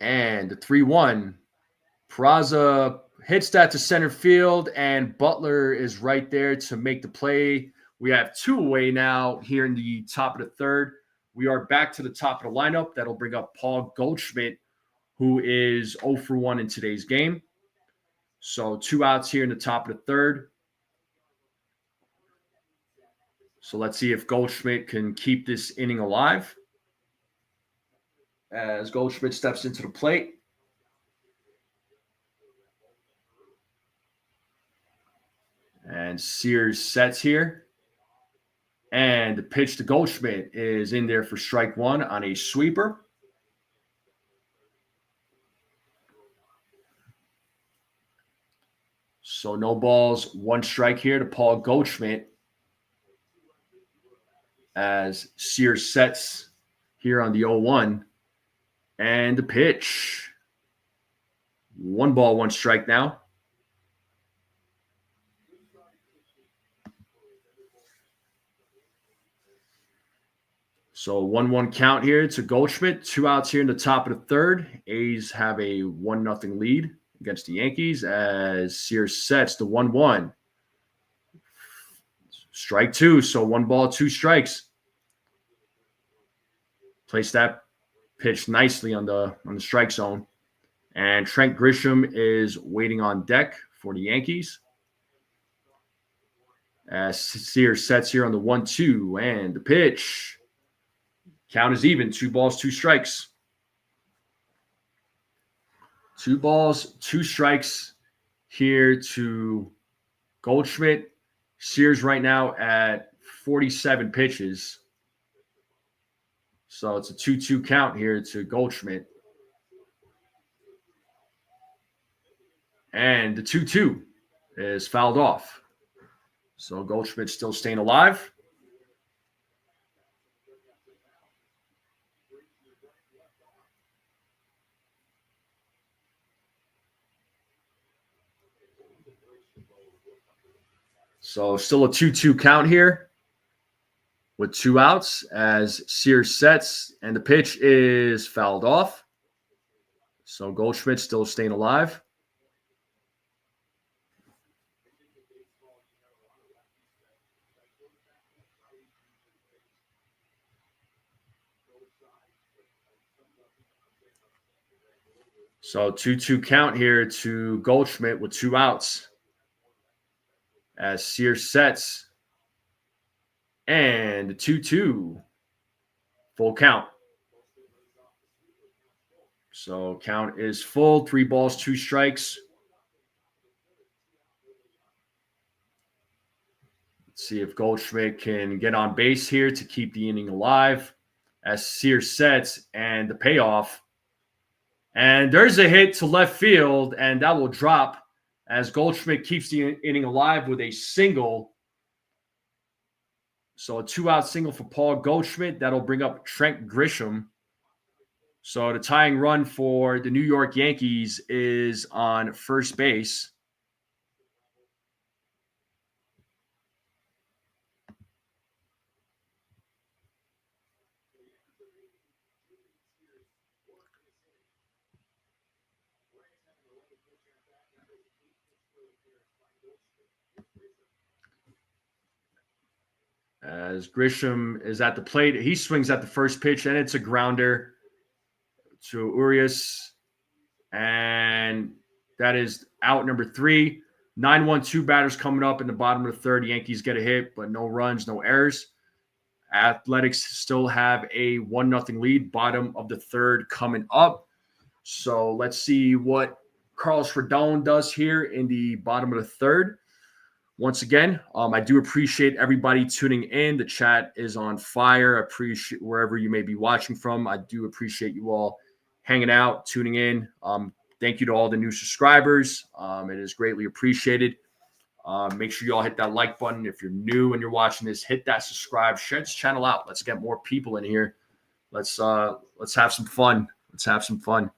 And the 3-1. Peraza hits that to center field, and Butler is right there to make the play. We have 2 away now here in the top of the third. We are back to the top of the lineup. That'll bring up Paul Goldschmidt, who is 0 for 1 in today's game. So 2 outs here in the top of the third. So let's see if Goldschmidt can keep this inning alive. As Goldschmidt steps into the plate. And Sears sets here. And the pitch to Goldschmidt is in there for strike 1 on a sweeper. So no balls, 1 strike here to Paul Goldschmidt. As Sears sets here on the 0-1. And the pitch. 1 ball, 1 strike now. So 1-1 count here to Goldschmidt. 2 outs here in the top of the third. A's have a 1-0 lead against the Yankees as Sears sets the 1-1. Strike two. So 1 ball, 2 strikes. Place that pitch nicely on the strike zone. And Trent Grisham is waiting on deck for the Yankees. As Sears sets here on the 1-2, and the pitch. Count is even. 2 balls, 2 strikes. 2 balls, 2 strikes here to Goldschmidt. Sears right now at 47 pitches. So it's a 2-2 count here to Goldschmidt. And the 2-2 is fouled off. So Goldschmidt still staying alive. So still a 2-2 count here with 2 outs as Sears sets, and the pitch is fouled off. So Goldschmidt still staying alive. So 2-2 count here to Goldschmidt with 2 outs as Sears sets, and 2-2 full count. So count is full, 3 balls, 2 strikes. Let's see if Goldschmidt can get on base here to keep the inning alive as Sears sets, and the payoff. And there's a hit to left field, and that will drop as Goldschmidt keeps the inning alive with a single. So a 2-out single for Paul Goldschmidt. That'll bring up Trent Grisham. So the tying run for the New York Yankees is on first base. As Grisham is at the plate, he swings at the first pitch, and it's a grounder to Urias. And that is out number 3. 9-1-2 batters coming up in the bottom of the third. Yankees get a hit, but no runs, no errors. Athletics still have a 1-0 lead, bottom of the third coming up. So let's see what Carlos Rodon does here in the bottom of the third. Once again, I do appreciate everybody tuning in. The chat is on fire. I appreciate wherever you may be watching from. I do appreciate you all hanging out, tuning in. Thank you to all the new subscribers. It is greatly appreciated. Make sure you all hit that like button. If you're new and you're watching this, hit that subscribe. Share this channel out. Let's get more people in here. Let's have some fun. Let's have some fun.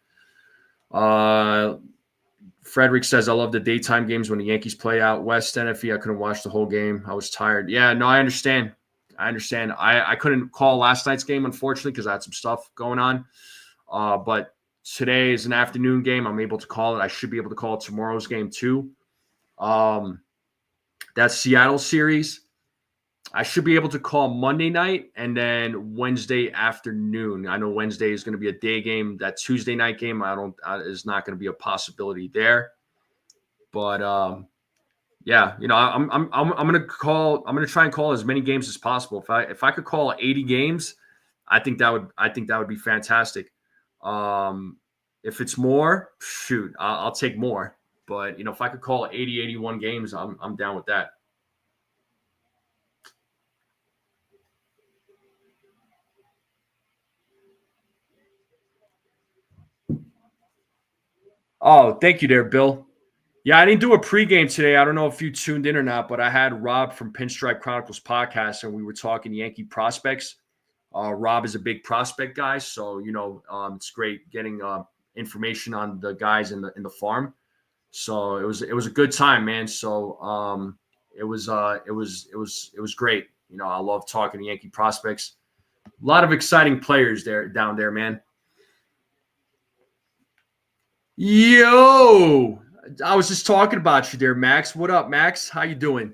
Frederick says, I love the daytime games when the Yankees play out west. NFE, I couldn't watch the whole game. I was tired. Yeah, no, I understand. I couldn't call last night's game, unfortunately, because I had some stuff going on. But today is an afternoon game. I'm able to call it. I should be able to call tomorrow's game too. That Seattle series, I should be able to call Monday night and then Wednesday afternoon. I know Wednesday is going to be a day game. That Tuesday night game, is not going to be a possibility there. But yeah, I'm going to call. I'm going to try and call as many games as possible. If I could call 80 games, I think that would be fantastic. If it's more, shoot, I'll take more. But if I could call 80, 81 games, I'm down with that. Oh, thank you there, Bill. Yeah, I didn't do a pregame today. I don't know if you tuned in or not, but I had Rob from Pinstripe Chronicles podcast, and we were talking Yankee prospects. Rob is a big prospect guy, so it's great getting information on the guys in the farm. So it was a good time, man. So it was great. I love talking to Yankee prospects. A lot of exciting players down there, man. Yo, I was just talking about you there, Max. What up, Max? How you doing?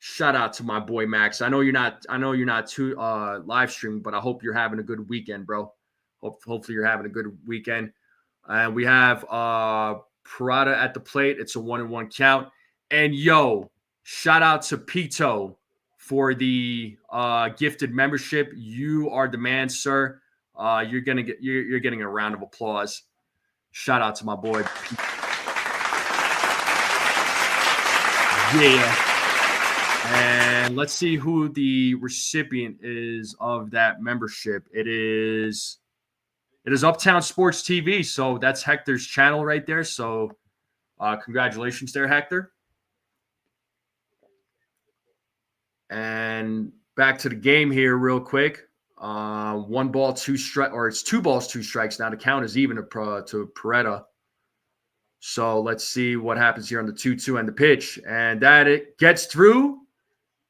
Shout out to my boy Max. I know you're not too live streaming, but I hope you're having a good weekend, bro. Hopefully you're having a good weekend. And we have Peraza at the plate. It's a 1-1 count. And yo, shout out to Pito for the gifted membership. You are the man, sir. You're getting a round of applause. Shout out to my boy. Yeah. And let's see who the recipient is of that membership. It is Uptown Sports TV. So that's Hector's channel right there. So congratulations there, Hector. And back to the game here real quick. 1 ball, 2 strike, or it's 2 balls, 2 strikes. Now the count is even to Peraza. So let's see what happens here on the 2-2 and the pitch. And that it gets through.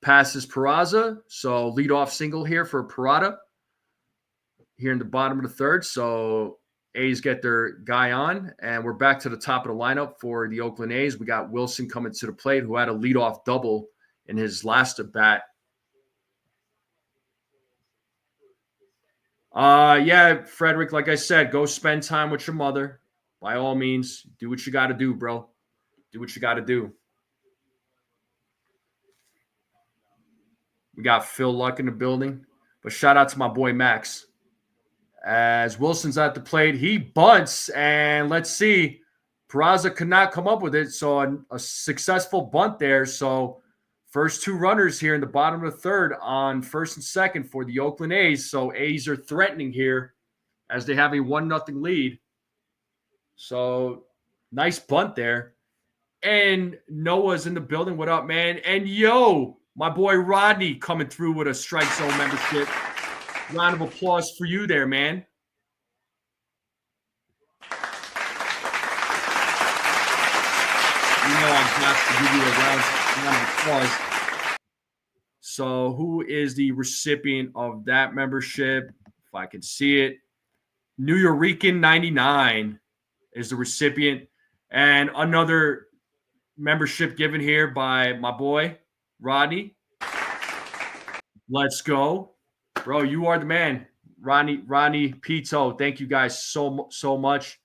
Passes Peraza, so leadoff single here for Peraza here in the bottom of the third. So A's get their guy on, and we're back to the top of the lineup for the Oakland A's. We got Wilson coming to the plate, who had a leadoff double in his last at bat. Yeah, Frederick, like I said, go spend time with your mother. By all means, do what you got to do, bro. Do what you got to do. We got Phil Luck in the building. But shout out to my boy Max. As Wilson's at the plate, he bunts. And let's see. Peraza could not come up with it. So a successful bunt there. So first 2 runners here in the bottom of the third on first and second for the Oakland A's. So A's are threatening here as they have a 1-0 lead. So nice bunt there. And Noah's in the building. What up, man? And yo, my boy Rodney coming through with a strike zone membership. Round of applause for you there, man. You know I'm got to give you a round of applause. So who is the recipient of that membership? If I can see it. New Yorican 99 is the recipient. And another membership given here by my boy, Rodney. Let's go. Bro, you are the man. Ronnie Pito, thank you guys so much.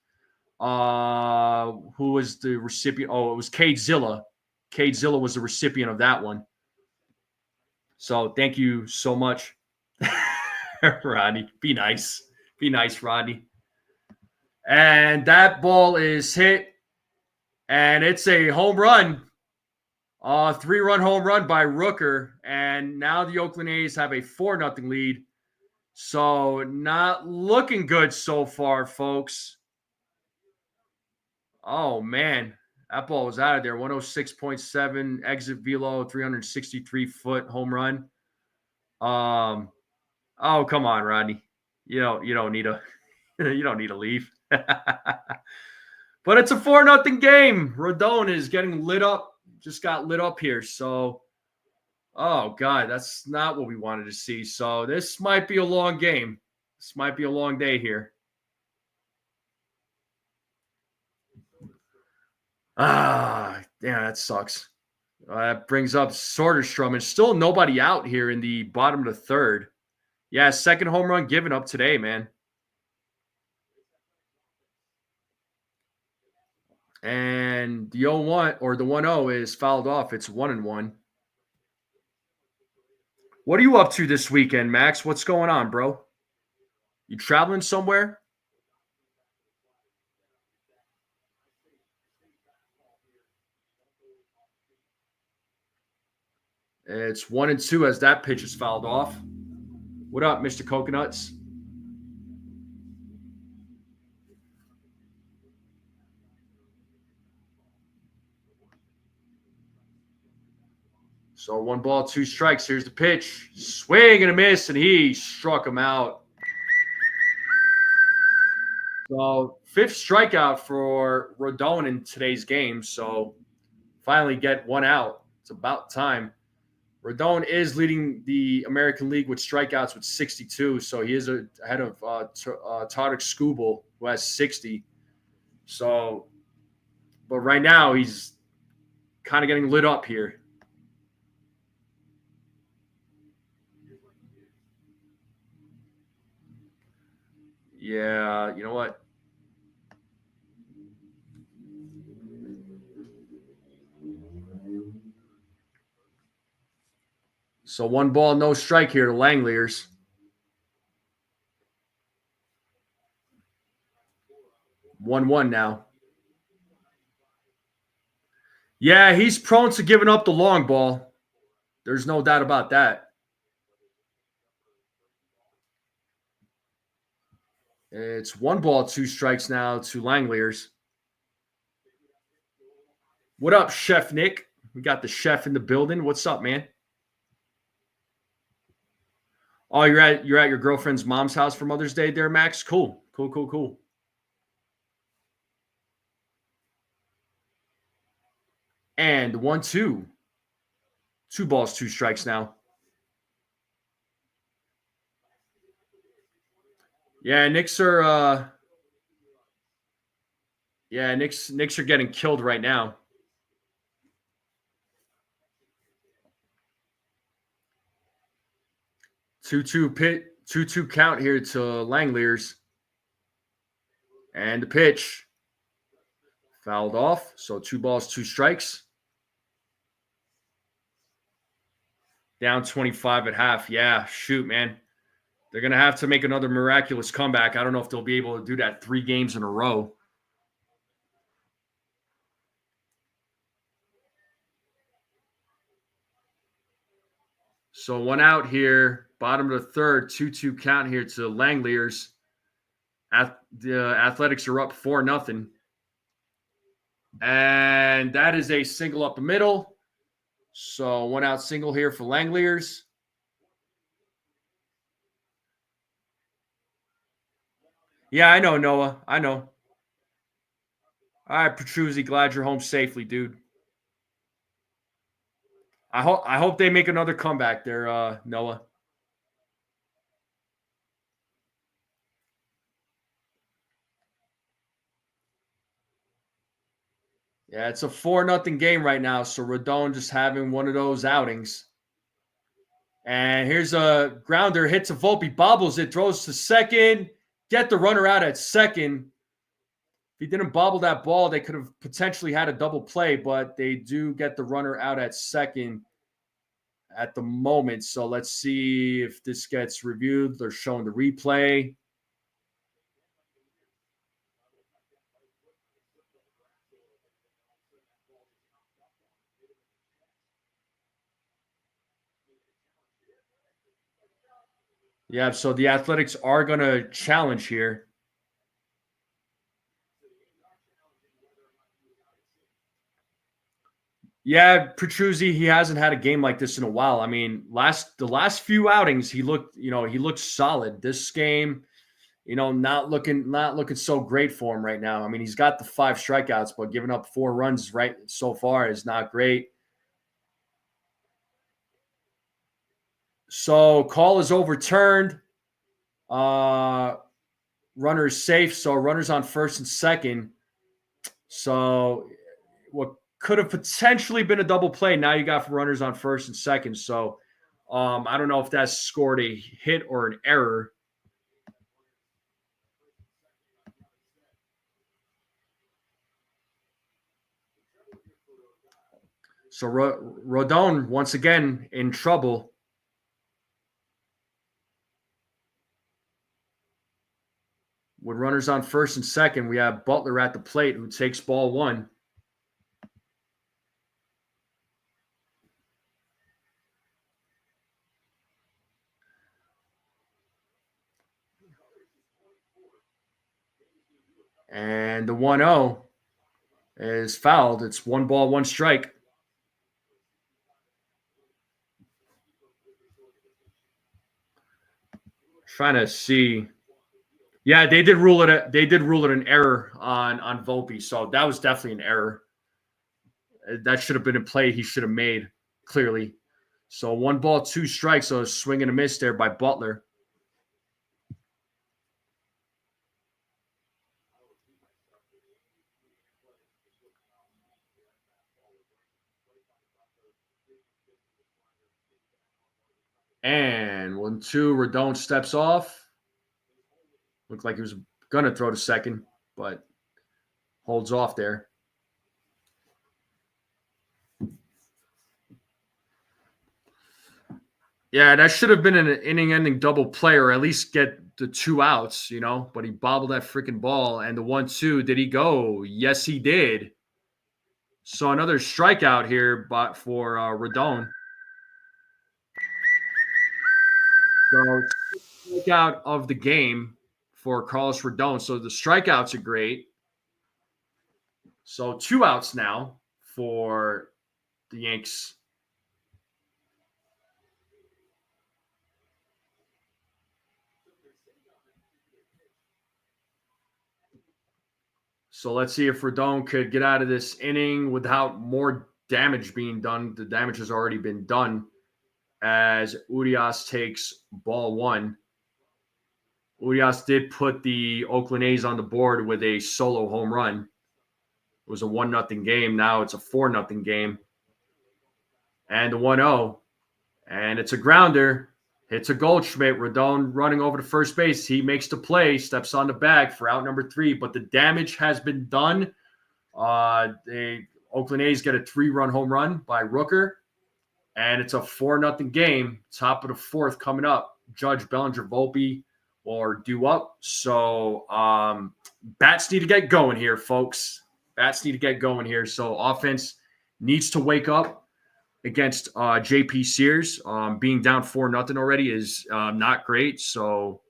Who was the recipient? Oh, it was Cade Zilla. Cade Zilla was the recipient of that one. So thank you so much, Rodney. Be nice. Be nice, Rodney. And that ball is hit. And it's a home run. 3-run home run by Rooker. And now the Oakland A's have a 4-0 lead. So not looking good so far, folks. Oh, man. That ball was out of there. 106.7 exit velo, 363-foot home run. Oh, come on, Rodney. You don't need to leave. But it's a 4-0 game. Rodon is getting lit up. Just got lit up here. So, oh, God, that's not what we wanted to see. So this might be a long game. This might be a long day here. Damn, that sucks. That brings up Soderstrom. And still nobody out here in the bottom of the third. Yeah, second home run given up today, man. And the 0-1 or the 1-0 is fouled off. It's 1-1. What are you up to this weekend, Max? What's going on, bro? You traveling somewhere? It's 1-2 as that pitch is fouled off. What up, Mr. Coconuts? So 1 ball, 2 strikes. Here's the pitch. Swing and a miss, and he struck him out. So 5th strikeout for Rodon in today's game. So finally get 1 out. It's about time. Rodon is leading the American League with strikeouts with 62. So he is ahead of Tarek Skubal, who has 60. So, but right now he's kind of getting lit up here. Yeah, you know what? So 1 ball, no strike here to Langliers. One now. Yeah, he's prone to giving up the long ball. There's no doubt about that. It's 1 ball, 2 strikes now to Langliers. What up, Chef Nick? We got the chef in the building. What's up, man? Oh, you're at your girlfriend's mom's house for Mother's Day there, Max? Cool. Cool, cool, cool. And 1-2. 2 balls, 2 strikes now. Yeah, Knicks are Knicks are getting killed right now. 2-2 count here to Langliers. And the pitch. Fouled off. So 2 balls, 2 strikes. Down 25 at half. Yeah, shoot, man. They're going to have to make another miraculous comeback. I don't know if they'll be able to do that 3 games in a row. So 1 out here. Bottom of the third. 2-2 count here to Langliers. The Athletics are up 4-0. And that is a single up the middle. So 1 out single here for Langliers. Yeah, I know, Noah. I know. All right, Petruzzi, glad you're home safely, dude. I hope they make another comeback there, Noah. Yeah, it's a 4-0 game right now. So Rodon just having one of those outings. And here's a grounder hit to Volpe, bobbles it, throws to second. Get the runner out at second. If he didn't bobble that ball, they could have potentially had a double play, but they do get the runner out at second at the moment. So let's see if this gets reviewed. They're showing the replay. Yeah, so the Athletics are going to challenge here. Yeah, Petruzzi, he hasn't had a game like this in a while. I mean, the last few outings, he looked solid. This game, not looking so great for him right now. I mean, he's got the 5 strikeouts, but giving up 4 runs right so far is not great. So call is overturned. Runner is safe. So runners on first and second. So what could have potentially been a double play, now you got runners on first and second. So I don't know if that scored a hit or an error. So Rodon once again in trouble. With runners on first and second, we have Butler at the plate who takes ball 1. And the 1-0 is fouled. It's 1 ball, 1 strike. Trying to see. Yeah, they did rule it. They did rule it an error on Volpe. So that was definitely an error. That should have been a play he should have made clearly. So 1 ball, 2 strikes. So a swing and a miss there by Butler. And 1-2, Rodon steps off. Looked like he was going to throw to second, but holds off there. Yeah, that should have been an inning-ending double play, or at least get the 2 outs, But he bobbled that freaking ball, and the 1-2, did he go? Yes, he did. So another strikeout here, but for Rodon. So strikeout of the game for Carlos Rodon. So the strikeouts are great. So 2 outs now for the Yanks. So let's see if Rodon could get out of this inning without more damage being done. The damage has already been done as Urias takes ball 1. Urias did put the Oakland A's on the board with a solo home run. It was a 1-0 game. Now it's a 4-0 game. And the 1-0. And it's a grounder. Hits a Goldschmidt. Rodon running over to first base. He makes the play, steps on the bag for out number 3, but the damage has been done. The Oakland A's get a 3-run home run by Rooker, and it's a 4-0 game. Top of the 4th coming up. Judge, Bellinger, Volpe or due up. So bats need to get going here, folks. Bats need to get going here. So offense needs to wake up against J.P. Sears. Being down 4-0 already is not great. So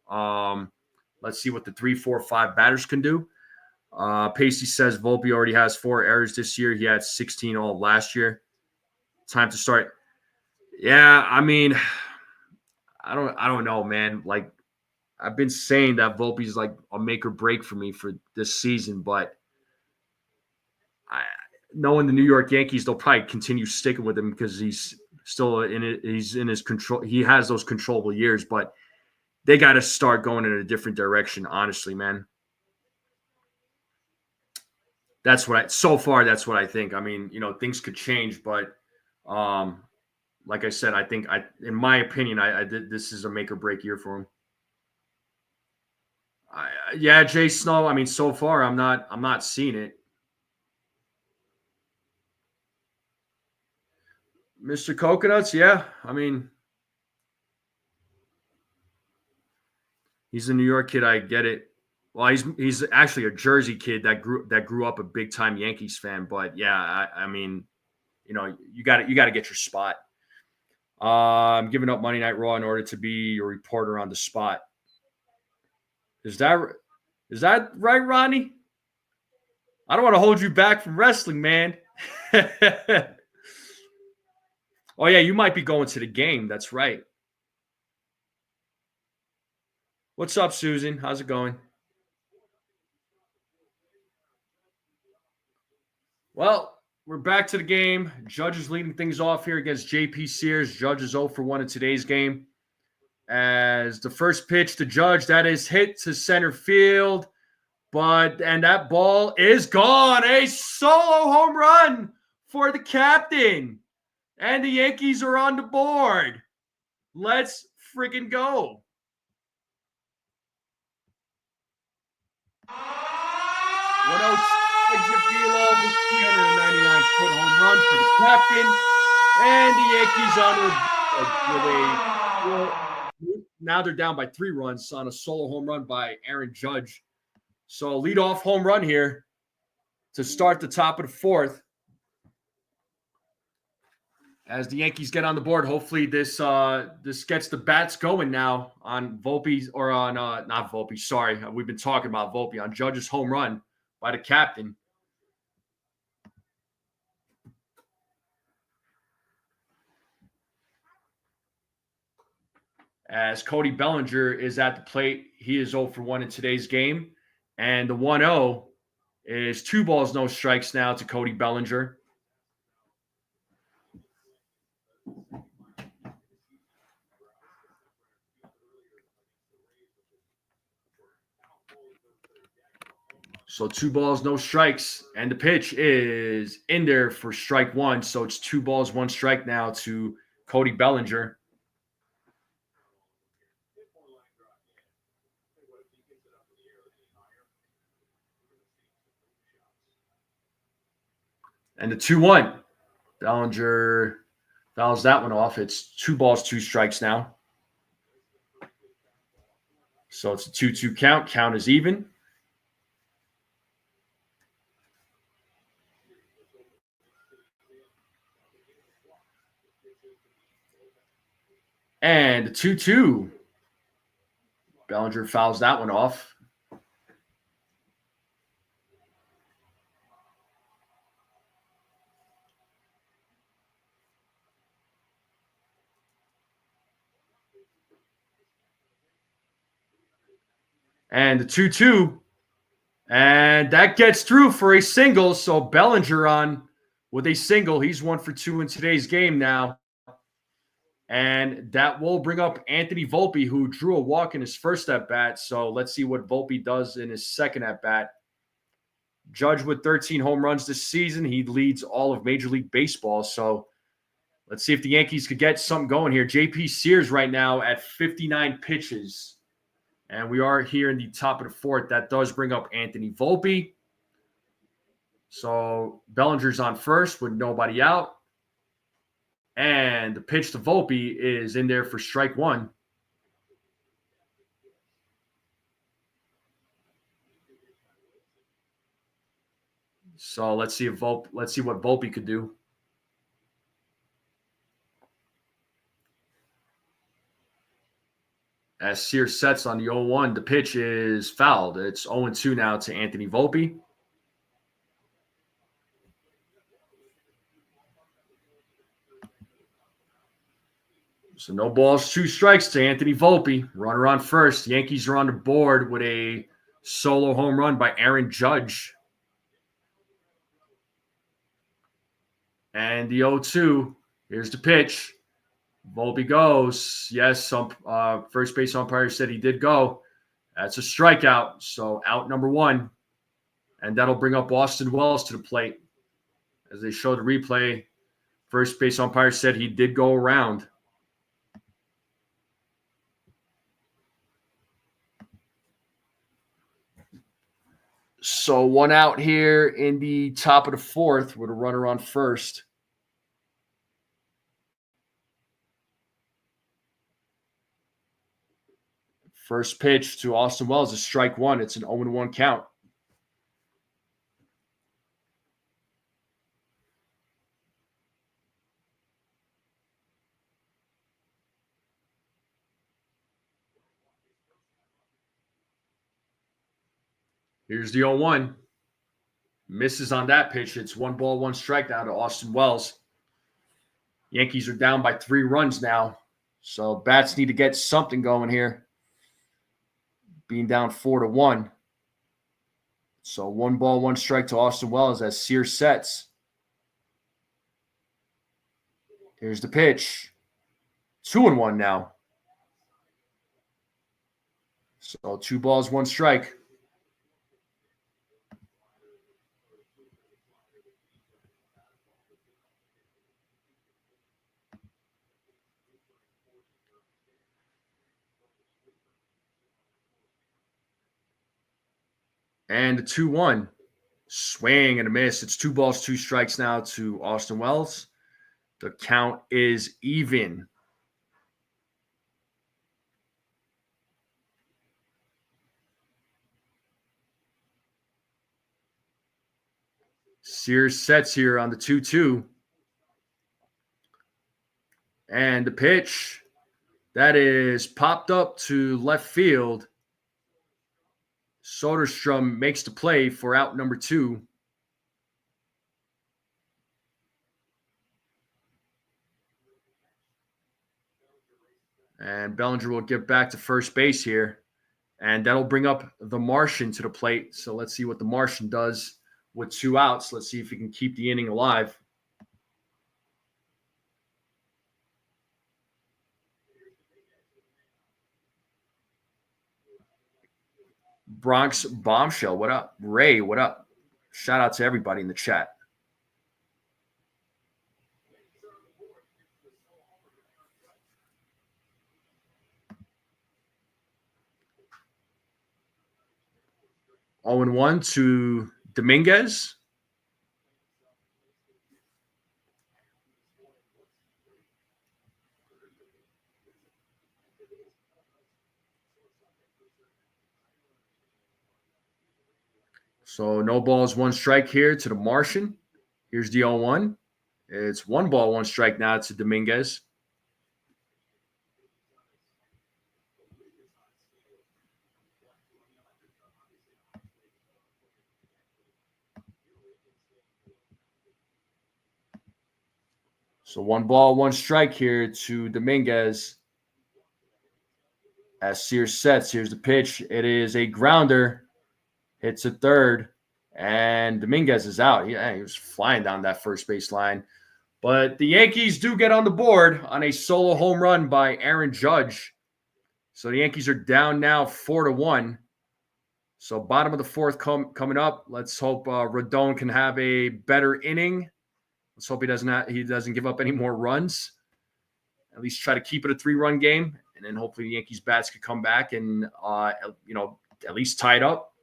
let's see what the 3, 4, 5 batters can do. Pacey says Volpe already has 4 errors this year. He had 16 all last year. Time to start. Yeah, I mean, I don't know, man. Like, I've been saying that Volpe's like a make or break for me for this season, but knowing the New York Yankees, they'll probably continue sticking with him because he's still in it. He's in his control. He has those controllable years, but they got to start going in a different direction. Honestly, man, that's what that's what I think. I mean, things could change, but like I said, I think in my opinion, this is a make or break year for him. Yeah, Jay Snow. I mean, so far, I'm not seeing it. Mr. Coconuts, yeah. I mean, he's a New York kid. I get it. Well, he's actually a Jersey kid that grew up a big time Yankees fan. But yeah, I mean, you got to get your spot. I'm giving up Monday Night Raw in order to be a reporter on the spot. Is that right, Ronnie? I don't want to hold you back from wrestling, man. Oh, yeah, you might be going to the game. That's right. What's up, Susan? How's it going? Well, we're back to the game. Judge is leading things off here against J.P. Sears. Judge is 0 for 1 in today's game. As the first pitch to Judge, that is hit to center field. And that ball is gone. A solo home run for the captain. And the Yankees are on the board. Let's friggin' go. Exit velo, 399-foot home run for the captain. And the Yankees on now they're down by 3 runs on a solo home run by Aaron Judge. So leadoff home run here to start the top of the 4th. As the Yankees get on the board, hopefully this gets the bats going now on Volpe's or on not Volpe. Sorry, we've been talking about Volpe on Judge's home run by the captain. As Cody Bellinger is at the plate, he is 0 for 1 in today's game, and the 1-0 is 2 balls, no strikes now to Cody Bellinger. So 2 balls, no strikes. And the pitch is in there for strike 1. So it's 2 balls, 1 strike now to Cody Bellinger. And the 2-1. Bellinger fouls that one off. It's 2 balls, 2 strikes now. So it's a 2-2 count. Count is even. And 2-2. Bellinger fouls that one off. And the 2-2. And that gets through for a single. So Bellinger on with a single. He's 1-for-2 in today's game now. And that will bring up Anthony Volpe, who drew a walk in his first at-bat. So let's see what Volpe does in his second at-bat. Judge with 13 home runs this season. He leads all of Major League Baseball. So let's see if the Yankees could get something going here. JP Sears right now at 59 pitches. And we are here in the top of the fourth. That does bring up Anthony Volpe. So Bellinger's on first with nobody out. And the pitch to Volpe is in there for strike one. So let's see what Volpe could do. As Sears sets on the 0-1, the pitch is fouled. It's 0-2 now to Anthony Volpe. So no balls, 2 strikes to Anthony Volpe. Runner on first. Yankees are on the board with a solo home run by Aaron Judge. And the 0-2. Here's the pitch. Volpe goes. Yes, some first base umpire said he did go. That's a strikeout. So out number 1. And that'll bring up Austin Wells to the plate. As they show the replay, first base umpire said he did go around. So 1 out here in the top of the fourth with a runner on first. First pitch to Austin Wells is strike 1. It's an 0-1 count. Here's the 0-1. Misses on that pitch. It's 1 ball, 1 strike now to Austin Wells. Yankees are down by 3 runs now. So bats need to get something going here. Being down 4-1. So 1 ball, 1 strike to Austin Wells as Sears sets. Here's the pitch. 2-1 now. So 2 balls, 1 strike. And the 2-1. Swing and a miss. It's 2 balls, 2 strikes now to Austin Wells. The count is even. Sears sets here on the 2-2. And the pitch, that is popped up to left field. Soderstrom makes the play for out number 2. And Bellinger will get back to first base here. And that'll bring up the Martian to the plate. So let's see what the Martian does with 2 outs. Let's see if he can keep the inning alive. Bronx Bombshell, what up? Ray, what up? Shout out to everybody in the chat. Oh, 0-1 to Dominguez. So no balls, one strike here to the Martian. Here's the 0-1. It's 1 ball, 1 strike now to Dominguez. So 1 ball, 1 strike here to Dominguez. As Sears sets, here's the pitch. It is a grounder. Hits a third. And Dominguez is out. He was flying down that first base line. But the Yankees do get on the board on a solo home run by Aaron Judge. So the Yankees are down now 4-1. So bottom of the fourth coming up. Let's hope Rodon can have a better inning. Let's hope he doesn't give up any more runs. At least try to keep it a 3-run game, and then hopefully the Yankees bats could come back and at least tie it up.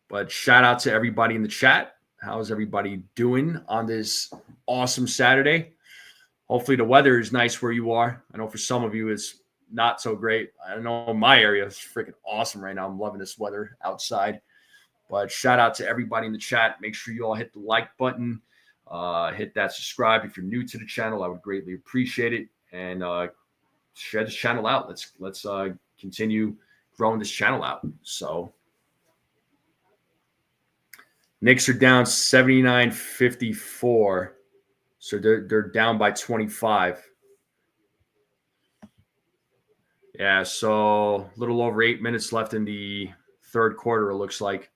But shout out to everybody in the chat. How's everybody doing on this awesome Saturday? Hopefully the weather is nice where you are. I know for some of you it's not so great. I know my area is freaking awesome right now. I'm loving this weather outside. But shout out to everybody in the chat. Make sure you all hit the like button. Hit that subscribe if you're new to the channel. I would greatly appreciate it. And share this channel out. Let's continue growing this channel out. So Knicks are down 79-54. So they're down by 25. Yeah, so a little over 8 minutes left in the third quarter, it looks like.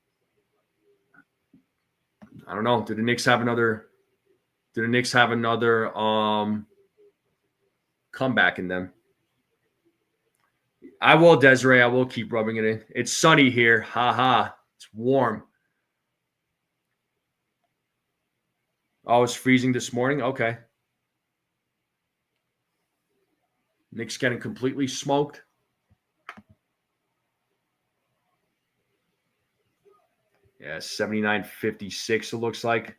I don't know. Do the Knicks have another comeback in them? I will, Desiree. I will keep rubbing it in. It's sunny here. Ha ha. It's warm. Oh, it's freezing this morning? Okay. Knicks getting completely smoked. Yeah, 79-56 it looks like.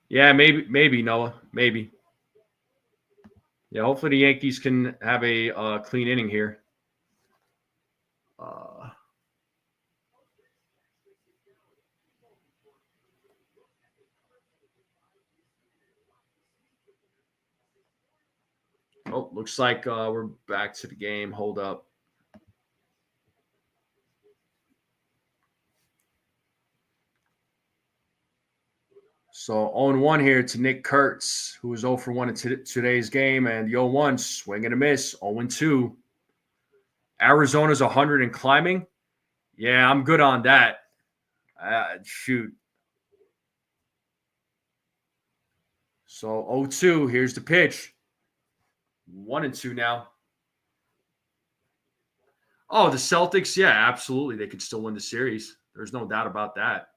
Yeah, maybe, Noah. Maybe. Yeah, hopefully the Yankees can have a clean inning here. Looks like we're back to the game. Hold up. So 0-1 here to Nick Kurtz, who was 0 for 1 in today's game, and the 0-1 swing and a miss. 0-2. Arizona's 100 and climbing. Yeah, I'm good on that. Shoot. So 0-2. Here's the pitch. 1-2 now. Oh, the Celtics. Yeah, absolutely. They could still win the series. There's no doubt about that.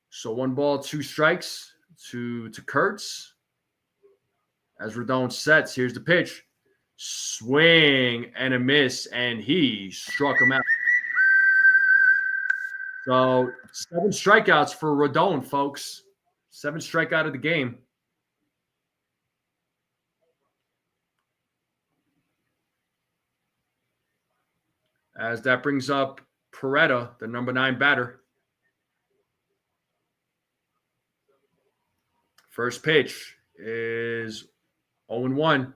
So 1 ball, 2 strikes to Kurtz. As Rodon sets, here's the pitch. Swing and a miss, and he struck him out. So 7 strikeouts for Rodon, folks. 7 strikeout of the game. As that brings up Peraza, the number 9 batter. First pitch is 0-1.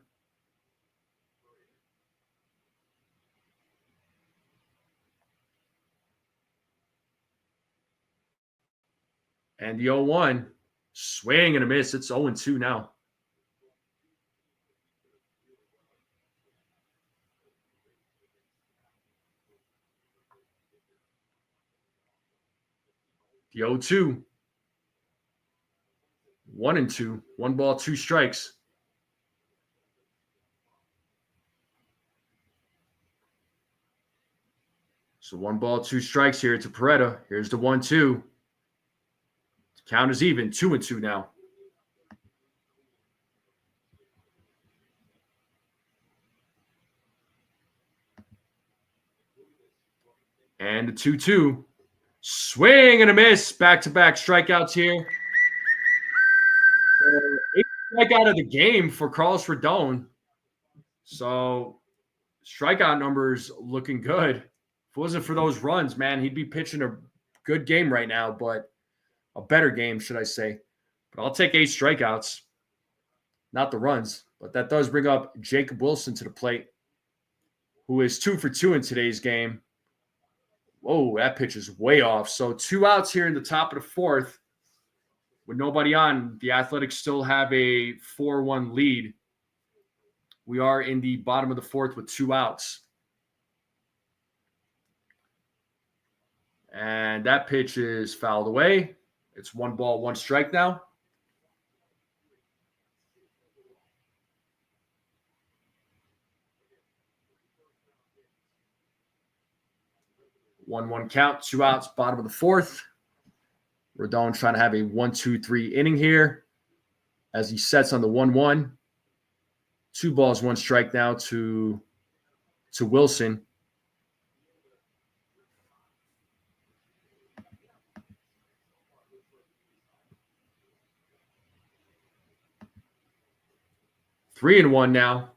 And the 0-1, swing and a miss. It's 0-2 now. The 0-2. 1-2. 1 ball, 2 strikes. So 1 ball, 2 strikes here to Peraza. Here's the 1-2. Count is even. 2-2 now. And the 2-2. Swing and a miss. Back-to-back strikeouts here. Eighth strikeout of the game for Carlos Rodon. So strikeout numbers looking good. If it wasn't for those runs, man, he'd be pitching a good game right now, but a better game, should I say. But I'll take 8 strikeouts, not the runs. But that does bring up Jacob Wilson to the plate, who is 2 for 2 in today's game. Whoa, that pitch is way off. So 2 outs here in the top of the 4th. With nobody on, the Athletics still have a 4-1 lead. We are in the bottom of the 4th with 2 outs. And that pitch is fouled away. It's 1 ball, 1 strike now. One count, 2 outs, bottom of the 4th. Rodon trying to have a 1-2-3 inning here as he sets on the 1-1. 2 balls, 1 strike now to Wilson. Three and 1 now.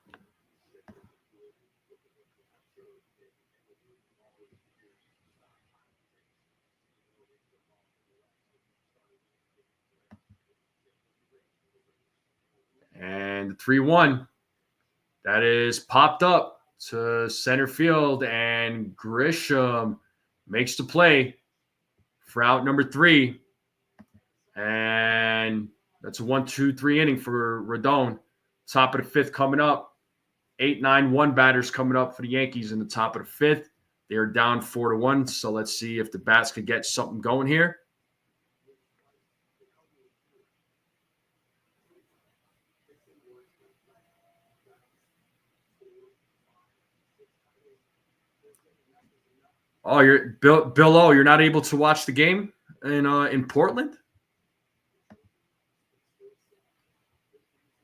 And 3-1. That is popped up to center field, and Grisham makes the play for out number 3. And that's a 1-2-3 inning for Rodon. Top of the 5th coming up. 8-9-1 batters coming up for the Yankees in the top of the 5th. They are down 4-1. So let's see if the bats can get something going here. Oh, you're Bill O, you're not able to watch the game in Portland?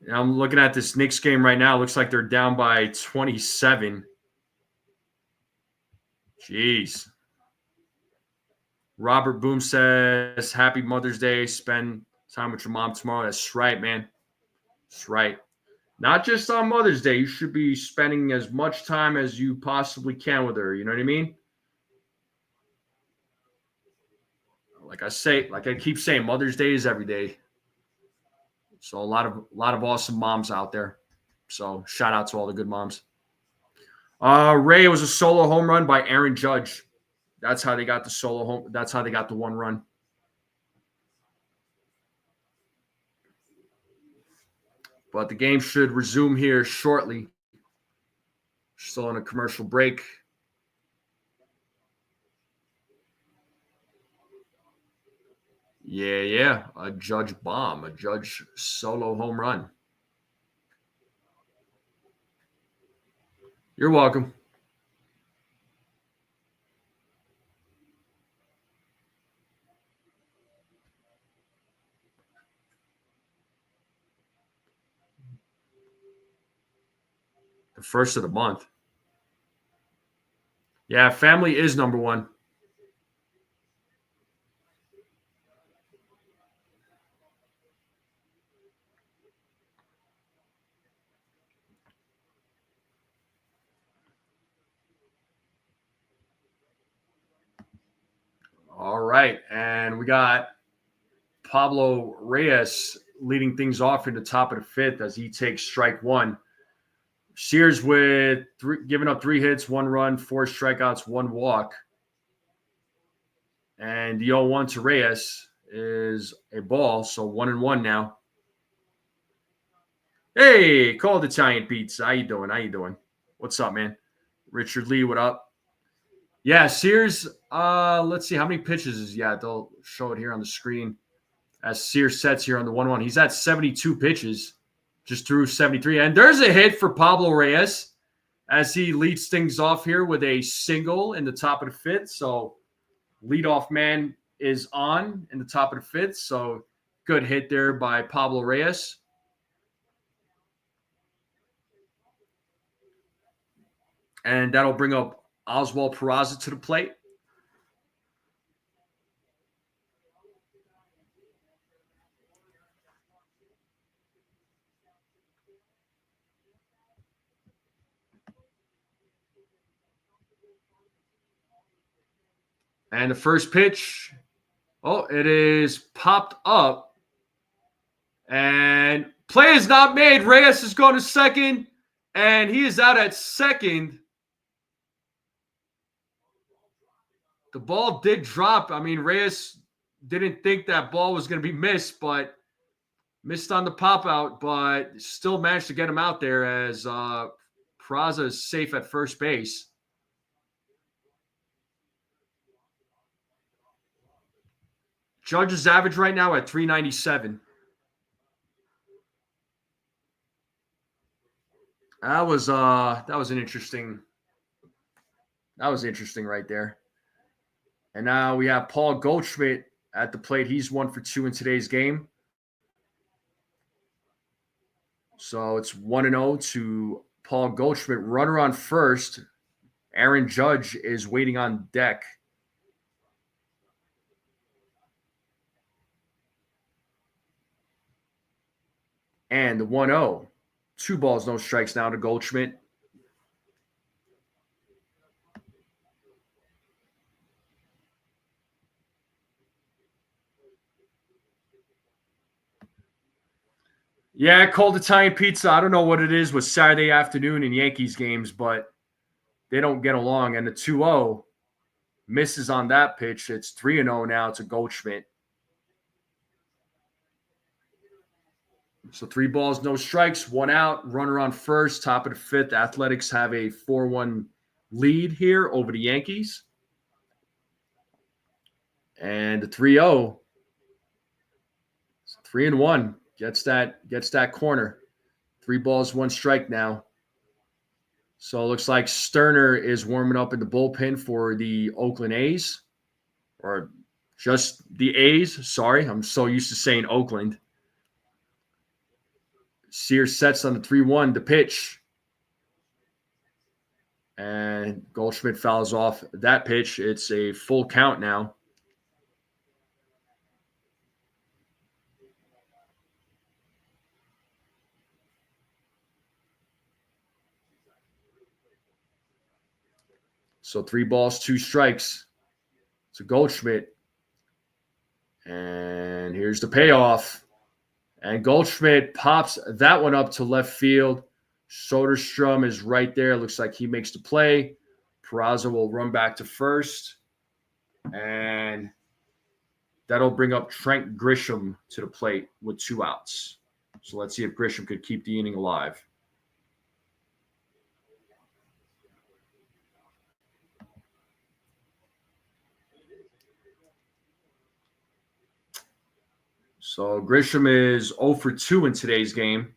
I'm looking at this Knicks game right now. It looks like they're down by 27. Jeez. Robert Boom says, Happy Mother's Day. Spend time with your mom tomorrow. That's right, man. That's right. Not just on Mother's Day. You should be spending as much time as you possibly can with her. You know what I mean? Like I keep saying, Mother's Day is every day. So a lot of awesome moms out there. So shout out to all the good moms. Ray, was a solo home run by Aaron Judge. That's how they got the solo home. That's how they got the 1 run. But the game should resume here shortly. Still on a commercial break. Yeah. A Judge bomb. A Judge solo home run. You're welcome. The first of the month. Yeah, family is number 1. All right. And we got Pablo Reyes leading things off in the top of the 5th as he takes strike 1. Sears with giving up 3 hits, 1 run, 4 strikeouts, 1 walk. And the 0-1 to Reyes is a ball, so 1-1 now. Hey, called Italian Pizza. How you doing? What's up, man? Richard Lee, what up? Yeah, Sears, let's see how many pitches is. Yeah, they'll show it here on the screen as Sears sets here on the 1-1. He's at 72 pitches, just threw 73. And there's a hit for Pablo Reyes as he leads things off here with a single in the top of the 5th. So leadoff man is on in the top of the 5th. So good hit there by Pablo Reyes. And that'll bring up Oswald Peraza to the plate. And the first pitch, it is popped up. And play is not made. Reyes is going to second, and he is out at second. The ball did drop. I mean, Reyes didn't think that ball was going to be missed, but missed on the pop out, but still managed to get him out there as Peraza is safe at first base. Judge's average right now at 397. That was an interesting. That was interesting right there. And now we have Paul Goldschmidt at the plate. He's 1 for 2 in today's game. So it's 1-0 to Paul Goldschmidt. Runner on first. Aaron Judge is waiting on deck. And the 1-0. 2 balls, no strikes now to Goldschmidt. Yeah, cold Italian pizza. I don't know what it is with Saturday afternoon in Yankees games, but they don't get along. And the 2-0 misses on that pitch. It's 3-0 now to Goldschmidt. So 3 balls, no strikes, 1 out, runner on first, top of the 5th. Athletics have a 4-1 lead here over the Yankees. And the 3-0, 3-1, gets that corner. 3 balls, 1 strike now. So it looks like Sterner is warming up in the bullpen for the Oakland A's, or just the A's. Sorry, I'm so used to saying Oakland. Sears sets on the 3-1, the pitch. And Goldschmidt fouls off that pitch. It's a full count now. So 3 balls, 2 strikes to Goldschmidt. And here's the payoff. And Goldschmidt pops that one up to left field. Soderstrom is right there. Looks like he makes the play. Peraza will run back to first. And that'll bring up Trent Grisham to the plate with 2 outs. So let's see if Grisham could keep the inning alive. So Grisham is 0 for 2 in today's game.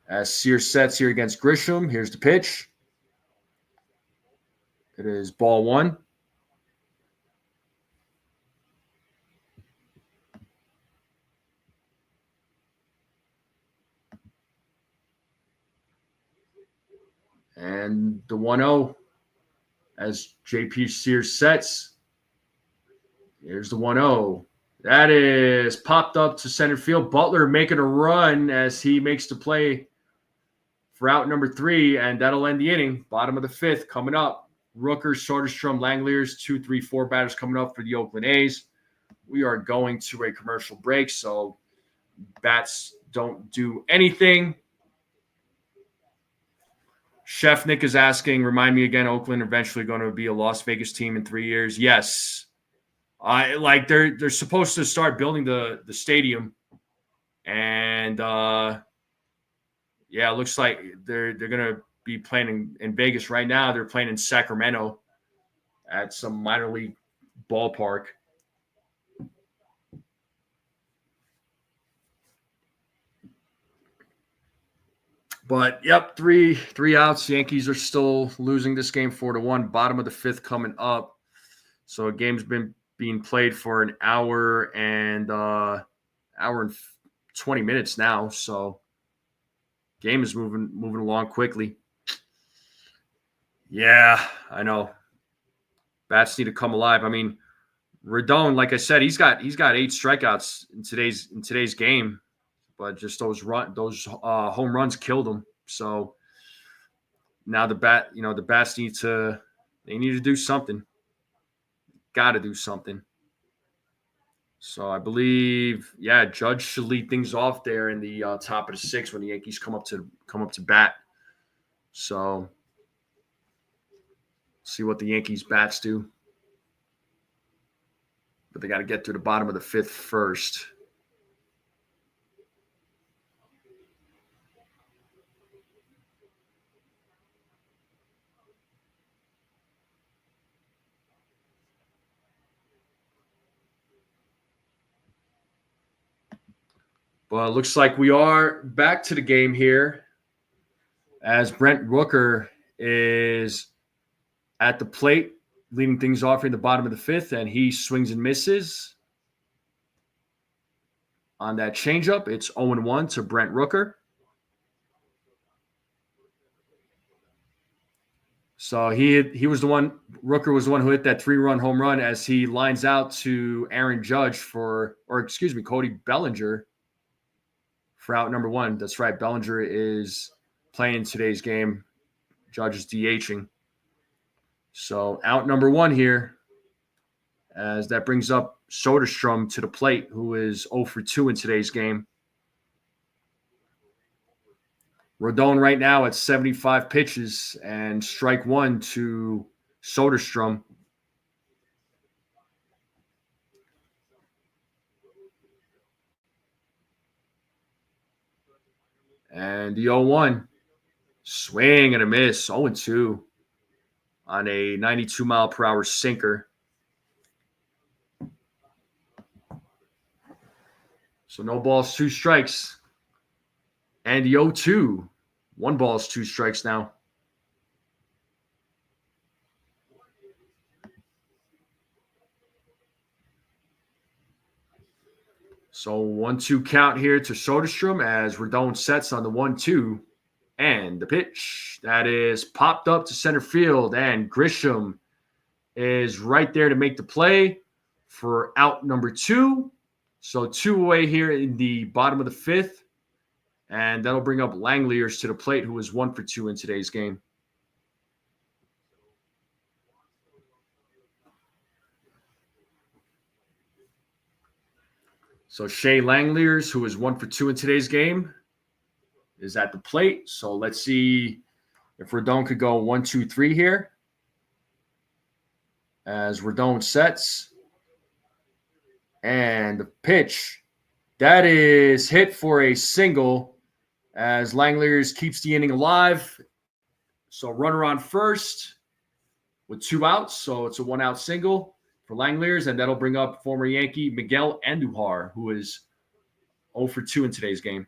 As Sears sets here against Grisham, here's the pitch. It is ball 1. And the 1-0 as JP Sears sets. Here's the 1-0. That is popped up to center field. Butler making a run as he makes the play for out number 3, and that'll end the inning. Bottom of the 5th coming up. Rooker, Soderstrom, Langeliers, 2, 3, 4 batters coming up for the Oakland A's. We are going to a commercial break, so bats don't do anything. Chef Nick is asking, remind me again, Oakland eventually going to be a Las Vegas team in 3 years? Yes. They're supposed to start building the stadium, and it looks like they're going to be playing in Vegas right now. They're playing in Sacramento at some minor league ballpark. But yep, three outs. Yankees are still losing this game 4-1. Bottom of the 5th coming up. So a game's been being played for an hour and 20 minutes now. So game is moving along quickly. Yeah, I know. Bats need to come alive. I mean, Rodon, like I said, he's got 8 strikeouts in today's game, but just those home runs killed him. So now the bats need to do something. Got to do something. So I believe, Judge should lead things off there in the top of the sixth when the Yankees come up to bat. So see what the Yankees bats do. But they got to get through the bottom of the fifth first. Well, it looks like we are back to the game here as Brent Rooker is at the plate, leading things off in the bottom of the fifth, and he swings and misses. On that changeup, it's 0-1 to Brent Rooker. So he was the one. Rooker was the one who hit that 3-run home run as he lines out to Cody Bellinger for out number 1. That's right. Bellinger is playing today's game. Judge is DHing. So out number 1 here, as that brings up Soderstrom to the plate, who is 0 for 2 in today's game. Rodon right now at 75 pitches and strike 1 to Soderstrom. And the 0-1, swing and a miss, 0-2 on a 92-mile-per-hour sinker. So no balls, 2 strikes. And the 0-2, 1 ball is 2 strikes now. So 1-2 count here to Soderstrom as Rodon sets on the 1-2. And the pitch that is popped up to center field, and Grisham is right there to make the play for out number 2. So 2 away here in the bottom of the fifth, and that'll bring up Langeliers to the plate, who is 1 for 2 in today's game. So Shea Langeliers, who is 1 for 2 in today's game, is at the plate. So let's see if Rodon could go 1-2-3 here. As Rodon sets. And the pitch, that is hit for a single as Langeliers keeps the inning alive. So runner on first with 2 outs. So it's a 1-out single for Langeliers, and that'll bring up former Yankee Miguel Andujar, who is 0 for 2 in today's game.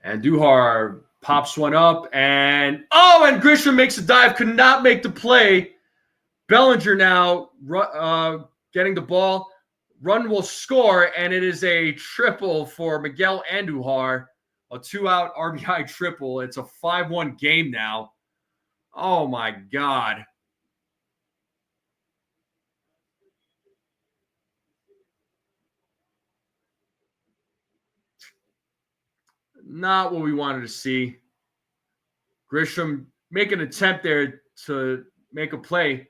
And Duhar pops one up, and Grisham makes a dive, could not make the play. Bellinger now getting the ball. Run will score, and it is a triple for Miguel Andujar, a 2-out RBI triple. It's a 5-1 game now. Oh, my God. Not what we wanted to see. Grisham make an attempt there to make a play.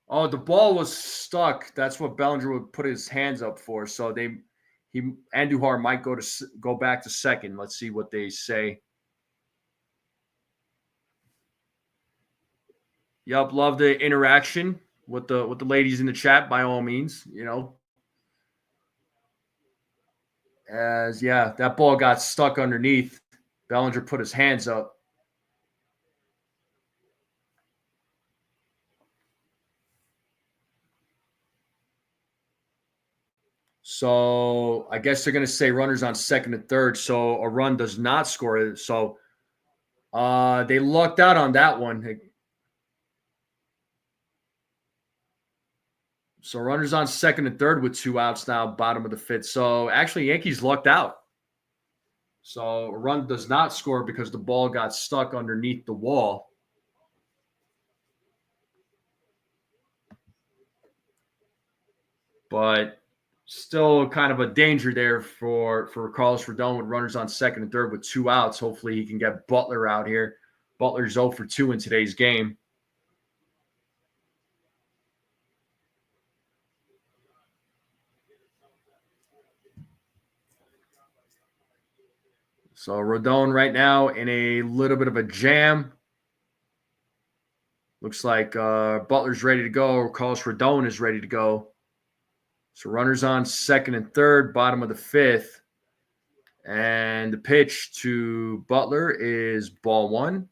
Oh, the ball was stuck. That's what Bellinger would put his hands up for. So Andujar might go back to second. Let's see what they say. Yep, love the interaction with the ladies in the chat by all means, As that ball got stuck underneath. Bellinger put his hands up. So I guess they're going to say runners on second and third. So a run does not score. So they lucked out on that one. So runners on second and third with 2 outs now, bottom of the fifth. So actually, Yankees lucked out. So a run does not score because the ball got stuck underneath the wall. But still kind of a danger there for Carlos Rodon with runners on second and third with 2 outs. Hopefully he can get Butler out here. Butler's 0 for 2 in today's game. So Rodon right now in a little bit of a jam. Looks like Butler's ready to go. Carlos Rodon is ready to go. So runners on second and third, bottom of the fifth. And the pitch to Butler is ball 1.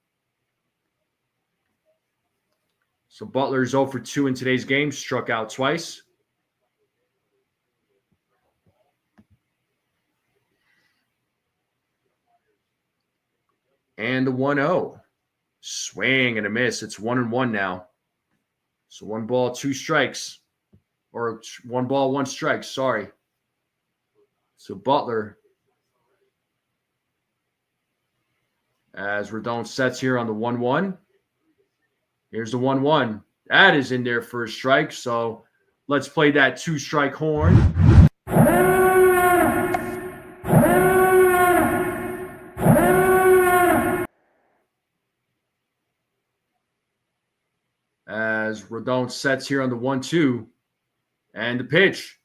So Butler's 0 for 2 in today's game, struck out twice. And the 1-0. Swing and a miss. It's 1-1 now. So 1 ball, 2 strikes. Or 1 ball, 1 strike. Sorry. So Butler, as Rodon sets here on the 1-1. Here's the 1-1. That is in there for a strike. So let's play that 2-strike horn. As Rodon sets here on the 1-2. And the pitch.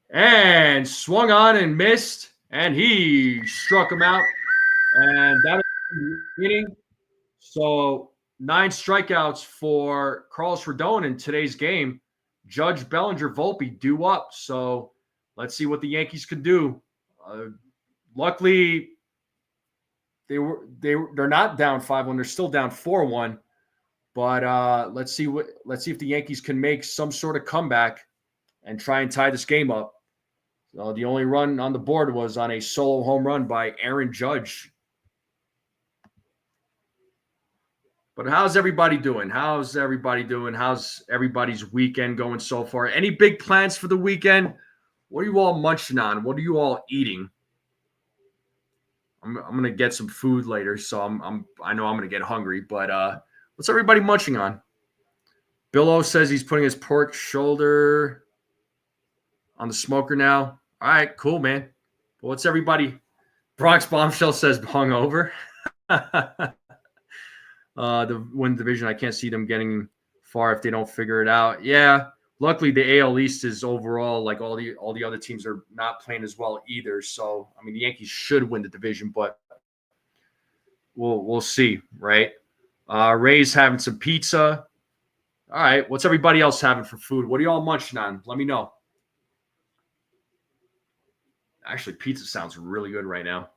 And swung on and missed. And he struck him out. And that was the inning. So 9 strikeouts for Carlos Rodon in today's game. Judge, Bellinger, Volpe due up. So let's see what the Yankees can do. Luckily, they're not down 5-1. They're still down 4-1. But let's see if the Yankees can make some sort of comeback and try and tie this game up. So the only run on the board was on a solo home run by Aaron Judge. But how's everybody doing? How's everybody's weekend going so far? Any big plans for the weekend? What are you all munching on? What are you all eating? I'm gonna get some food later, so I know I'm gonna get hungry. But what's everybody munching on? Billo says he's putting his pork shoulder on the smoker now. All right, cool, man. Well, what's everybody? Bronx Bombshell says hungover. The win division, I can't see them getting far if they don't figure it out. Yeah, luckily the AL East is overall like all the other teams are not playing as well either. So I mean the Yankees should win the division, but we'll see, right? Ray's having some pizza. All right, what's everybody else having for food? What are y'all munching on? Let me know. Actually, pizza sounds really good right now.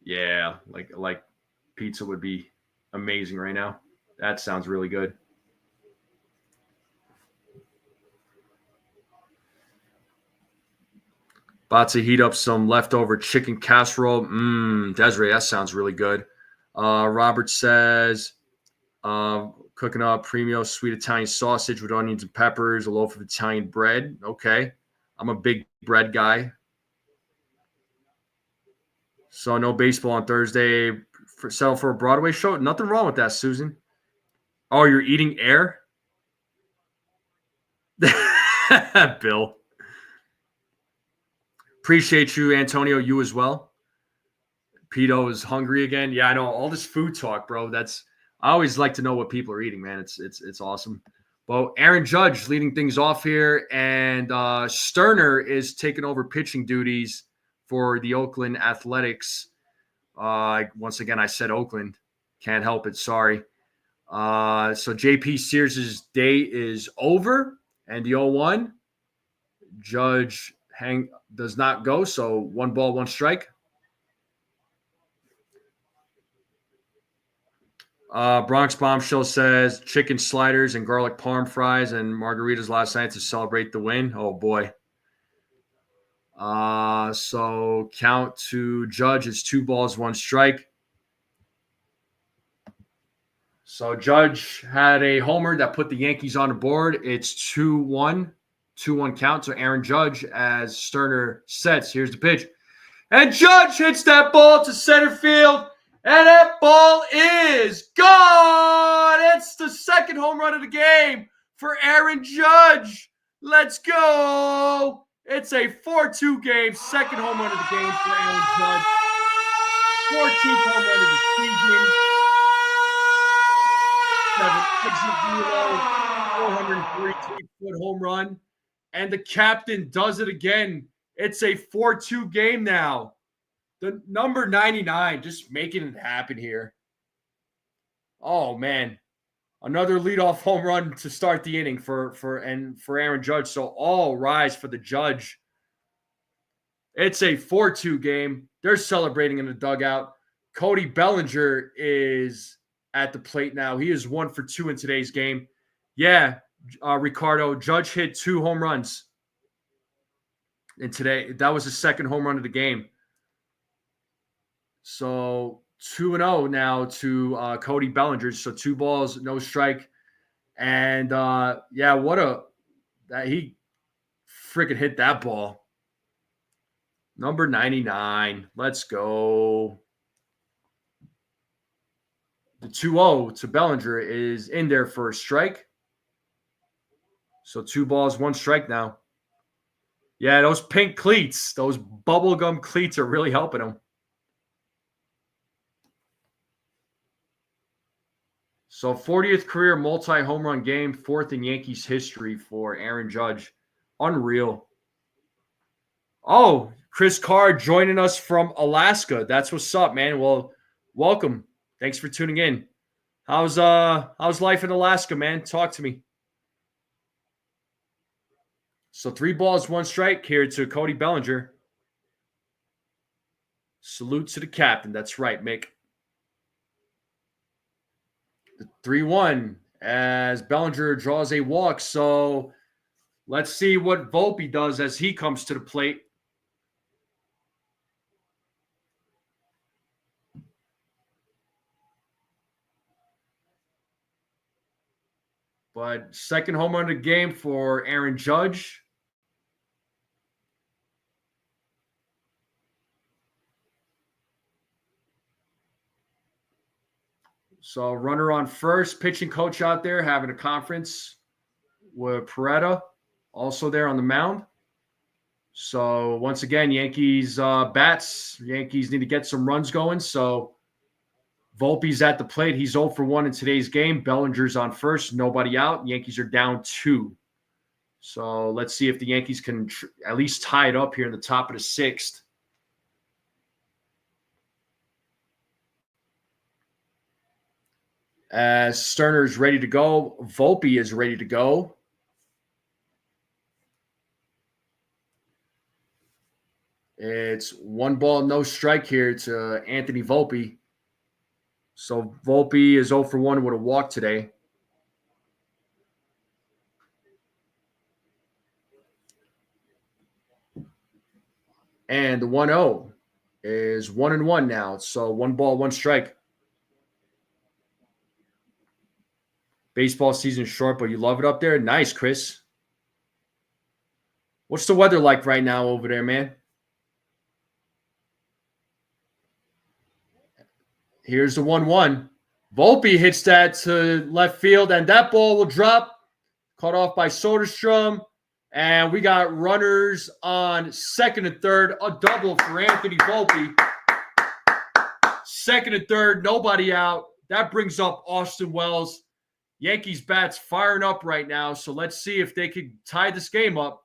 Yeah, like pizza would be amazing right now. That sounds really good. About to heat up some leftover chicken casserole. Desiree, that sounds really good. Robert says, cooking up premium sweet Italian sausage with onions and peppers, a loaf of Italian bread. Okay. I'm a big bread guy. So no baseball on Thursday. Settle for a Broadway show? Nothing wrong with that, Susan. Oh, you're eating air? Bill. Appreciate you, Antonio. You as well. Pito is hungry again. Yeah, I know. All this food talk, bro. I always like to know what people are eating, man. It's awesome. Well, Aaron Judge leading things off here, and Sterner is taking over pitching duties for the Oakland Athletics. Once again, I said Oakland. Can't help it. Sorry. So JP Sears' day is over, and the 0-1. Judge does not go, so 1 ball, 1 strike. Bronx Bombshell says chicken sliders and garlic parm fries and margaritas last night to celebrate the win. Oh, boy. So count to Judge is 2 balls, 1 strike. So Judge had a homer that put the Yankees on the board. It's 2-1 count to Aaron Judge as Sterner sets. Here's the pitch. And Judge hits that ball to center field. And that ball is gone. It's the second home run of the game for Aaron Judge. Let's go. It's a 4-2 game, second home run of the game for Aaron Judge. 14th home run of the season. 443-foot home run. And the captain does it again. It's a 4-2 game now. The number 99 just making it happen here. Oh, man. Another leadoff home run to start the inning for Aaron Judge. So all rise for the Judge. It's a 4-2 game. They're celebrating in the dugout. Cody Bellinger is at the plate now. He is 1 for 2 in today's game. Yeah, Ricardo, Judge hit 2 home runs. And today, that was the second home run of the game. So 2-0 now to Cody Bellinger. So 2 balls, no strike. And yeah, he freaking hit that ball. Number 99. Let's go. The 2-0 to Bellinger is in there for a strike. So 2 balls, 1 strike now. Yeah, those pink cleats, those bubblegum cleats are really helping him. So 40th career multi-home run game, 4th in Yankees history for Aaron Judge. Unreal. Oh, Chris Carr joining us from Alaska. That's what's up, man. Well, welcome. Thanks for tuning in. How's life in Alaska, man? Talk to me. So 3 balls, 1 strike here to Cody Bellinger. Salute to the captain. That's right, Mick. The 3-1 as Bellinger draws a walk. So let's see what Volpe does as he comes to the plate. But second home run of the game for Aaron Judge. So runner on first, pitching coach out there having a conference with Peraza, also there on the mound. So once again, Yankees bats. Yankees need to get some runs going. So Volpe's at the plate. He's 0 for 1 in today's game. Bellinger's on first, nobody out. Yankees are down 2. So let's see if the Yankees can at least tie it up here in the top of the 6th. As Sterner is ready to go, Volpe is ready to go. It's 1 ball, no strike here to Anthony Volpe. So Volpe is 0 for 1 with a walk today. And the 1-0 is 1-1 now. So 1 ball, 1 strike. Baseball season short, but you love it up there. Nice, Chris. What's the weather like right now over there, man? Here's the 1-1. Volpe hits that to left field, and that ball will drop. Caught off by Soderstrom. And we got runners on second and third. A double for Anthony Volpe. Second and third, nobody out. That brings up Austin Wells. Yankees bats firing up right now, so let's see if they can tie this game up.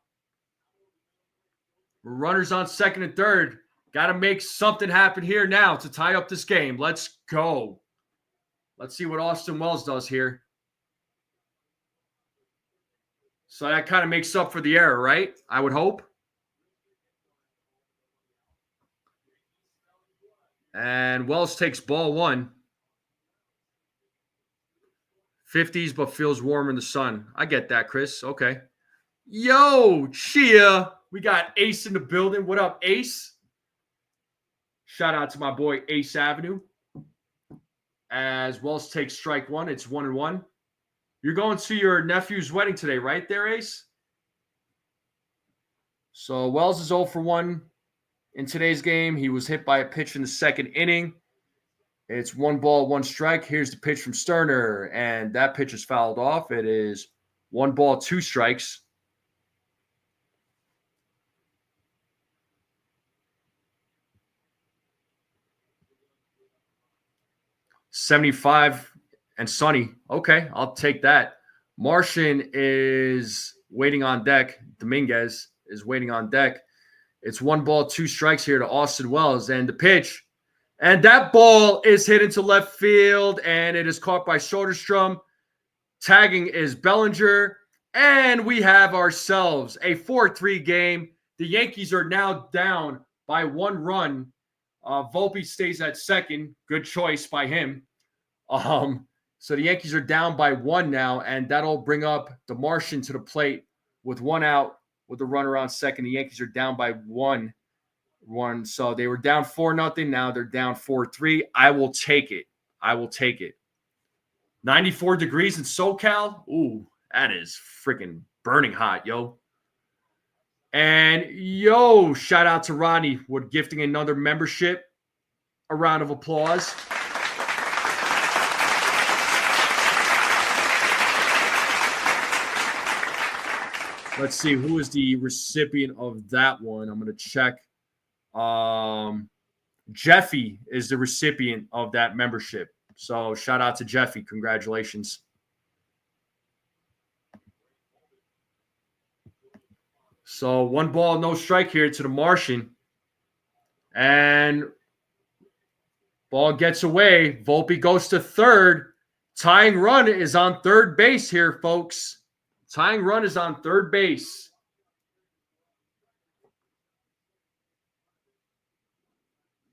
Runners on second and third. Got to make something happen here now to tie up this game. Let's go. Let's see what Austin Wells does here. So that kind of makes up for the error, right? I would hope. And Wells takes ball 1. 50s, but feels warm in the sun. I get that, Chris. Okay. Yo, Chia. We got Ace in the building. What up, Ace? Shout out to my boy, Ace Avenue. As Wells takes strike 1. It's 1-1. You're going to your nephew's wedding today, right there, Ace? So Wells is 0 for 1 in today's game. He was hit by a pitch in the second inning. It's 1 ball, 1 strike. Here's the pitch from Sterner, and that pitch is fouled off. It is 1 ball, 2 strikes. $75 and sunny. Okay, I'll take that. Martian is waiting on deck. Dominguez is waiting on deck. It's 1 ball, 2 strikes here to Austin Wells, and the pitch. And that ball is hit into left field, and it is caught by Soderstrom. Tagging is Bellinger, and we have ourselves a 4-3 game. The Yankees are now down by 1 run. Volpe stays at second. Good choice by him. So the Yankees are down by 1 now, and that'll bring up the Martian to the plate with 1 out with a runner on second. The Yankees are down by 1. So they were down 4-0. Now they're down 4-3. I will take it. 94 degrees in SoCal. Ooh, that is freaking burning hot, yo. And yo, shout out to Ronnie with gifting another membership. A round of applause. Let's see who is the recipient of that one. I'm going to check. Jeffy is the recipient of that membership. So shout out to Jeffy. Congratulations. So 1 ball, no strike here to the Martian. And ball gets away. Volpe goes to third. Tying run is on third base here, folks. Tying run is on third base.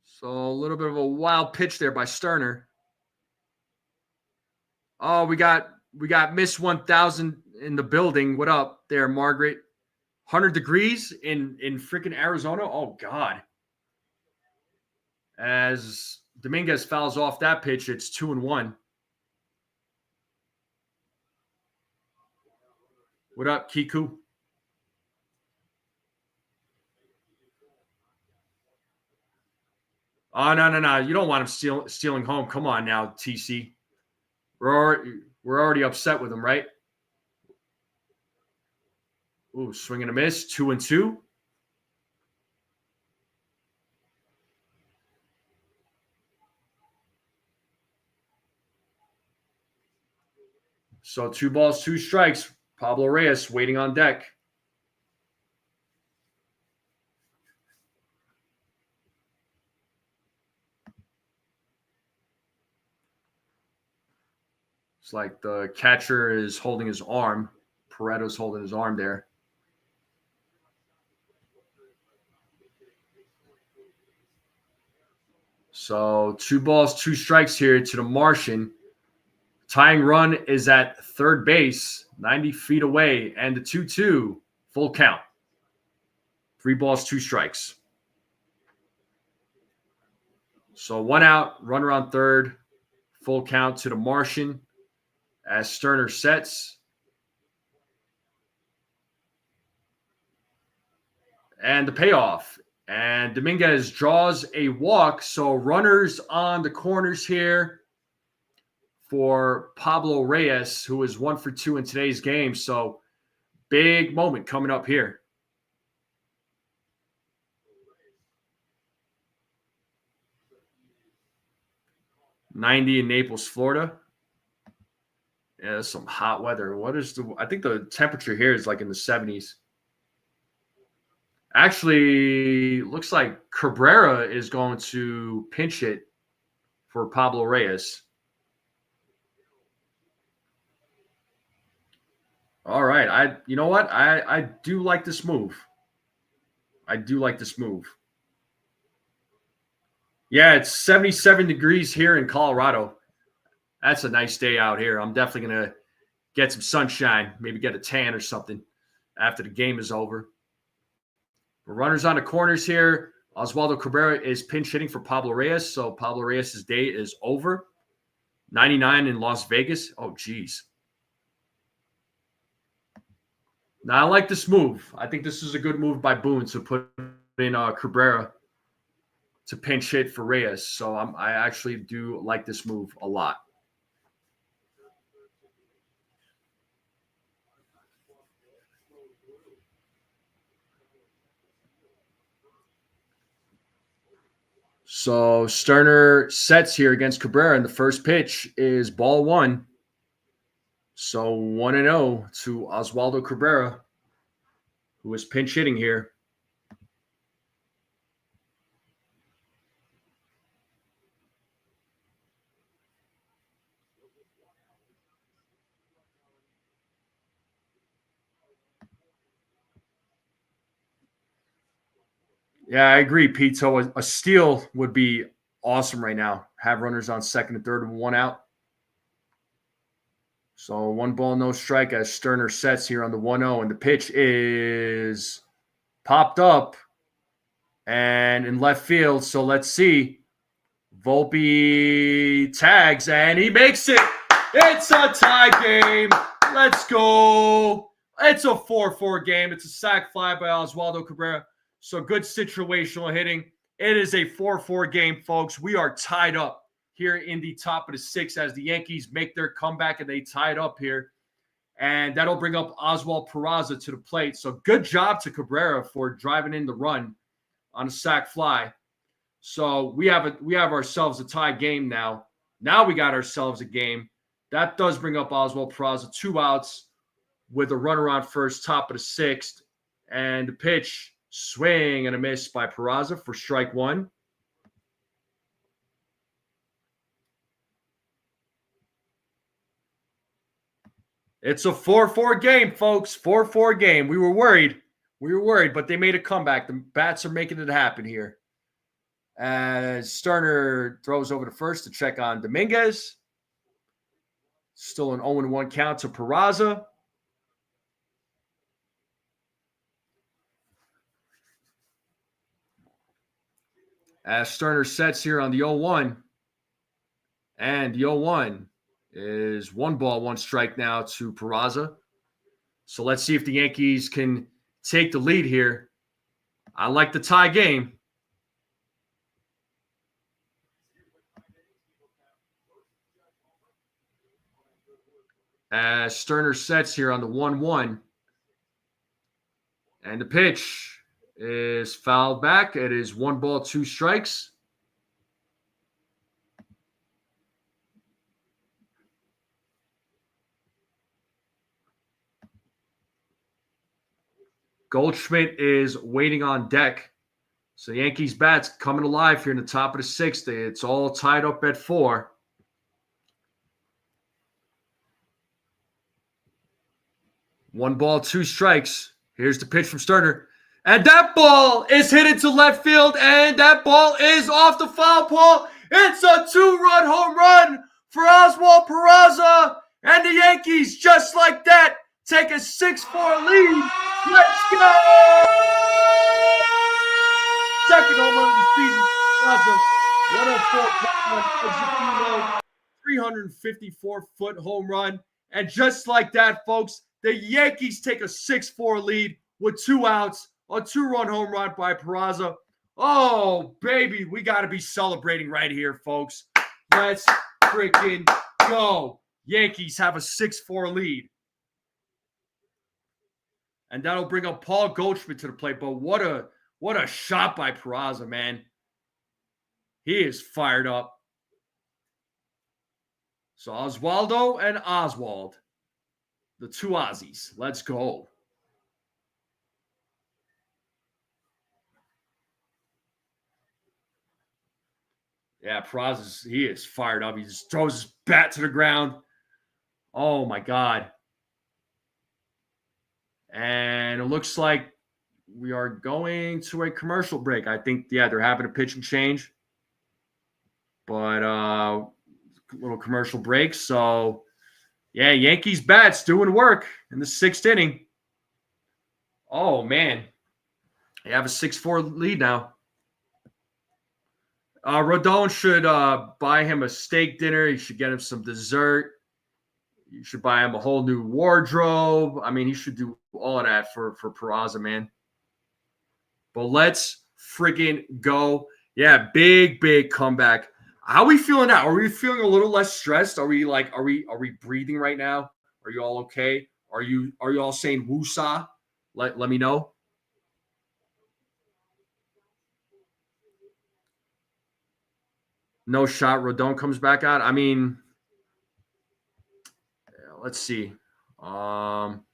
So a little bit of a wild pitch there by Sterner. Oh, we got Miss 1000 in the building. What up there, Margaret? 100 degrees in freaking Arizona? Oh, God. As Dominguez fouls off that pitch, it's 2-1. What up, Kiku? Oh, no. You don't want him stealing home. Come on now, TC. We're already upset with him, right? Ooh, swing and a miss. 2-2. So 2 balls, 2 strikes. Pablo Reyes waiting on deck. It's like the catcher is holding his arm. Paredo's holding his arm there. So 2 balls, 2 strikes here to the Martian. Tying run is at third base, 90 feet away, and the 2-2, full count. 3 balls, 2 strikes. So 1 out, runner on third, full count to the Martian as Sterner sets. And the payoff. And Dominguez draws a walk. So runners on the corners here for Pablo Reyes, who is 1 for 2 in today's game. So big moment coming up here. $90 in Naples, Florida. Yeah, that's some hot weather. I think the temperature here is like in the 70s. Actually, looks like Cabrera is going to pinch hit for Pablo Reyes. All right. You know what? I do like this move. Yeah, it's 77 degrees here in Colorado. That's a nice day out here. I'm definitely going to get some sunshine, maybe get a tan or something after the game is over. The runners on the corners here. Oswaldo Cabrera is pinch hitting for Pablo Reyes, so Pablo Reyes' day is over. 99 in Las Vegas. Oh, geez. Now, I like this move. I think this is a good move by Boone to put in Cabrera to pinch hit for Reyes. So I actually do like this move a lot. So Sterner sets here against Cabrera, and the first pitch is ball one. So 1-0 to Oswaldo Cabrera, who is pinch hitting here. Yeah, I agree, Pete. So a steal would be awesome right now. Have runners on second and third and one out. So 1 ball, no strike as Sterner sets here on the 1-0. And the pitch is popped up and in left field. So let's see. Volpe tags and he makes it. It's a tie game. Let's go. It's a 4-4 game. It's a sac fly by Oswaldo Cabrera. So good situational hitting. It is a 4-4 game, folks. We are tied up here in the top of the sixth as the Yankees make their comeback and they tie it up here. And that'll bring up Oswald Peraza to the plate. So good job to Cabrera for driving in the run on a sac fly. So we have ourselves a tie game now. Now we got ourselves a game. That does bring up Oswald Peraza, 2 outs with a runner on first, top of the sixth. And the pitch, swing and a miss by Peraza for strike one. It's a 4-4 game, folks. 4-4 game. We were worried, but they made a comeback. The bats are making it happen here. As Sterner throws over to first to check on Dominguez. Still an 0-1 count to Peraza. As Sterner sets here on the 0-1. And the 0-1 is 1 ball, 1 strike now to Peraza. So let's see if the Yankees can take the lead here. I like the tie game. As Sterner sets here on the 1-1. And the pitch is fouled back. It is 1 ball, 2 strikes. Goldschmidt is waiting on deck. So Yankees bats coming alive here in the top of the sixth. It's all tied up at 4. One ball, 2 strikes. Here's the pitch from Sterner. And that ball is hit into left field, and that ball is off the foul pole. It's a 2-run home run for Oswald Peraza. And the Yankees, just like that, take a 6-4 lead. Let's go! Second home run of the season. Peraza, 354-foot home run. And just like that, folks, the Yankees take a 6-4 lead with 2 outs. A 2-run home run by Peraza. Oh, baby, we got to be celebrating right here, folks. Let's freaking go. Yankees have a 6-4 lead. And that'll bring up Paul Goldschmidt to the plate. But what a shot by Peraza, man. He is fired up. So Oswaldo and Oswald, the 2 Aussies. Let's go. Yeah, Peraza, he is fired up. He just throws his bat to the ground. Oh, my God. And it looks like we are going to a commercial break. I think, yeah, they're having a pitch and change. But little commercial break. So, yeah, Yankees bats doing work in the 6th inning. Oh, man. They have a 6-4 lead now. Rodon should buy him a steak dinner. He should get him some dessert. You should buy him a whole new wardrobe. I mean, he should do all of that for Peraza, man. But let's friggin' go. Yeah, big comeback. How are we feeling now? Are we feeling a little less stressed? Are we breathing right now? Are you all okay? Are you all saying woosah? Let me know. No shot. Rodon comes back out. I mean, let's see. Um,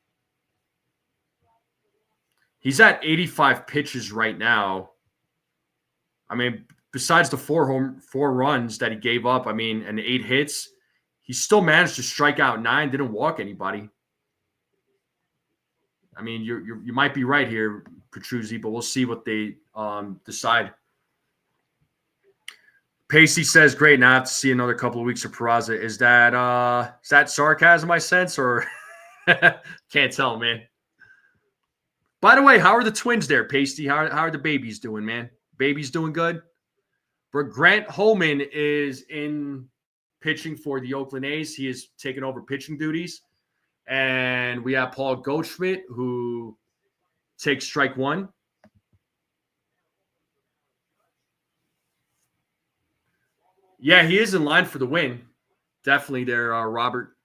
he's at 85 pitches right now. I mean, besides the four runs that he gave up, I mean, and 8 hits, he still managed to strike out 9. Didn't walk anybody. I mean, you might be right here, Petruzzi, but we'll see what they decide. Pacey says, "Great, now I have to see another couple of weeks of Peraza." Is that sarcasm I sense, or can't tell, man? By the way, how are the twins there, Pasty? How are the babies doing, man? Babies doing good. But Grant Holman is in pitching for the Oakland A's. He is taking over pitching duties, and we have Paul Goldschmidt who takes strike one. Yeah, he is in line for the win. Definitely there, Robert.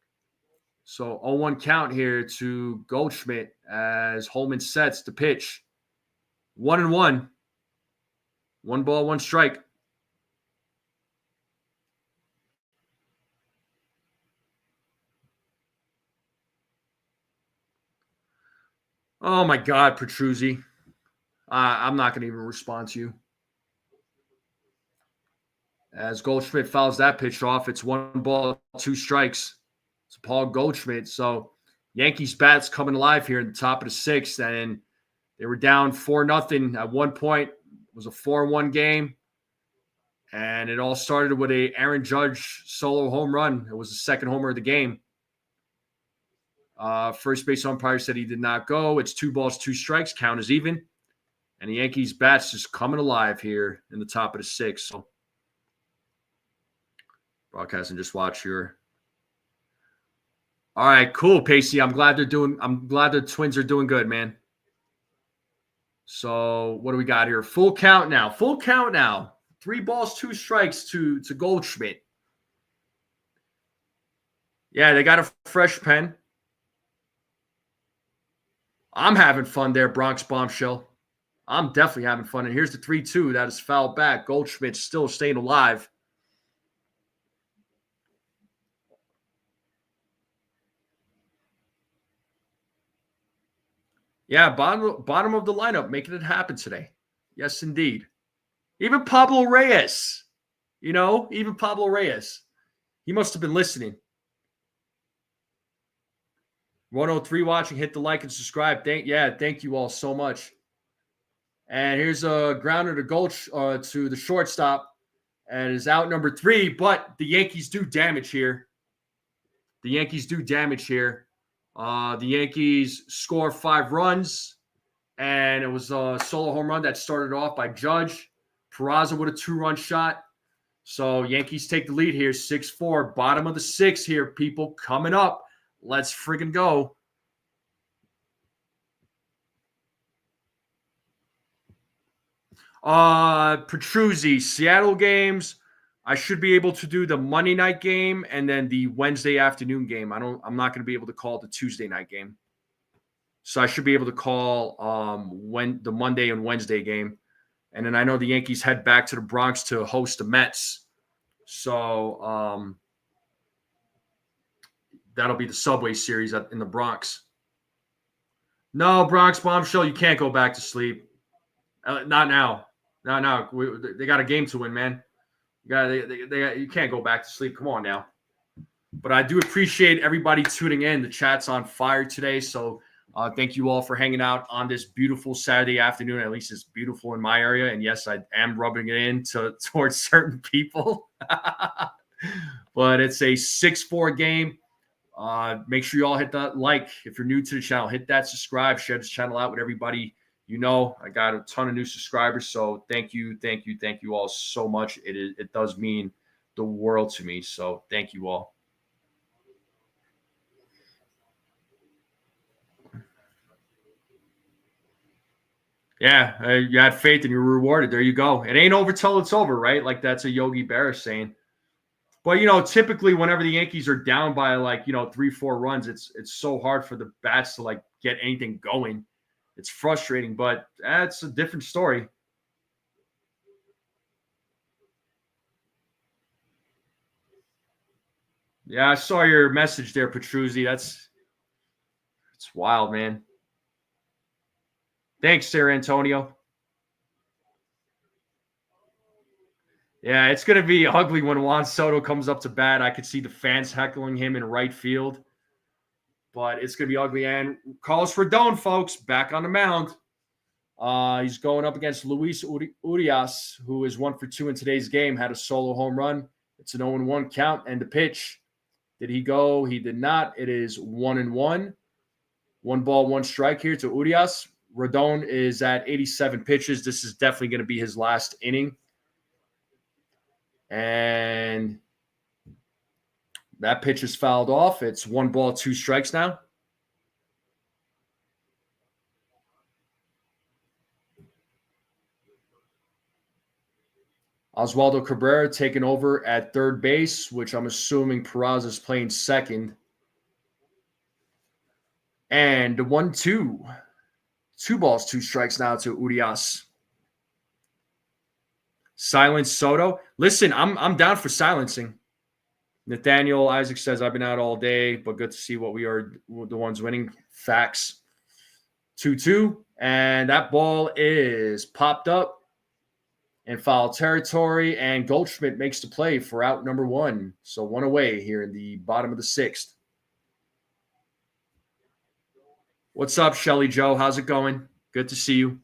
So 0-1 count here to Goldschmidt as Holman sets the pitch. 1-1. 1 ball, 1 strike. Oh my God, Petruzzi. I'm not going to even respond to you. As Goldschmidt fouls that pitch off, it's 1 ball, 2 strikes. It's Paul Goldschmidt. So Yankees bats coming alive here in the top of the 6th, and they were down 4-0 at one point. It was a 4-1 game, and it all started with a Aaron Judge solo home run. It was the second homer of the game. First base umpire said he did not go. It's 2 balls, 2 strikes. Count is even. And the Yankees bats just coming alive here in the top of the 6th. So broadcast and just watch here. All right, cool, Pacey. I'm glad the Twins are doing good, man. So what do we got here? Full count now. 3 balls, 2 strikes to Goldschmidt. Yeah, they got a fresh pen. I'm having fun there, Bronx Bombshell. I'm definitely having fun. And here's the 3-2 that is fouled back. Goldschmidt's still staying alive. Yeah, bottom of the lineup, making it happen today. Yes, indeed. Even Pablo Reyes. Even Pablo Reyes. He must have been listening. 103 watching. Hit the like and subscribe. Thank you all so much. And here's a grounder to the shortstop. And is out number 3, but the Yankees do damage here. The Yankees score 5 runs, and it was a solo home run that started off by Judge. Peraza with a 2-run shot. So Yankees take the lead here, 6-4. Bottom of the 6th here, people coming up. Let's friggin' go. Petruzzi, Seattle games. I should be able to do the Monday night game and then the Wednesday afternoon game. I'm not going to be able to call the Tuesday night game. So I should be able to call when the Monday and Wednesday game. And then I know the Yankees head back to the Bronx to host the Mets. So that'll be the Subway Series in the Bronx. No, Bronx Bombshell, you can't go back to sleep. Not now. No. They got a game to win, man. You can't go back to sleep. Come on now. But I do appreciate everybody tuning in. The chat's on fire today. So thank you all for hanging out on this beautiful Saturday afternoon. At least it's beautiful in my area. And yes, I am rubbing it in towards certain people. But it's a 6-4 game. Make sure you all hit that like. If you're new to the channel, hit that subscribe. Share this channel out with everybody. I got a ton of new subscribers. So thank you all so much. It does mean the world to me. So thank you all. Yeah, you had faith and you were rewarded. There you go. It ain't over till it's over, right? Like that's a Yogi Berra saying. But typically whenever the Yankees are down by like 3-4 runs, it's so hard for the bats to like get anything going. It's frustrating, but that's a different story. Yeah, I saw your message there, Petruzzi. It's wild, man. Thanks, Sir Antonio. Yeah, it's gonna be ugly when Juan Soto comes up to bat. I could see the fans heckling him in right field, but it's gonna be ugly. And Carlos Rodon, folks, back on the mound. He's going up against Luis Urias, who is 1 for 2 in today's game. Had a solo home run. It's an 0-1 count. And the pitch. Did he go? He did not. It is 1-1. 1-1 here to Urias. Rodon is at 87 pitches. This is definitely going to be his last inning. And that pitch is fouled off. It's 1-2 now. Oswaldo Cabrera taking over at third base, which I'm assuming Peraza is playing second. And 1-2. 2-2 now to Urias. Silence Soto. Listen, I'm down for silencing. Nathaniel Isaac says, I've been out all day, but good to see what we are the ones winning. Facts. 2-2. And that ball is popped up in foul territory, and Goldschmidt makes the play for out number 1. So 1 away here in the bottom of the 6th. What's up, Shelly Joe? How's it going? Good to see you.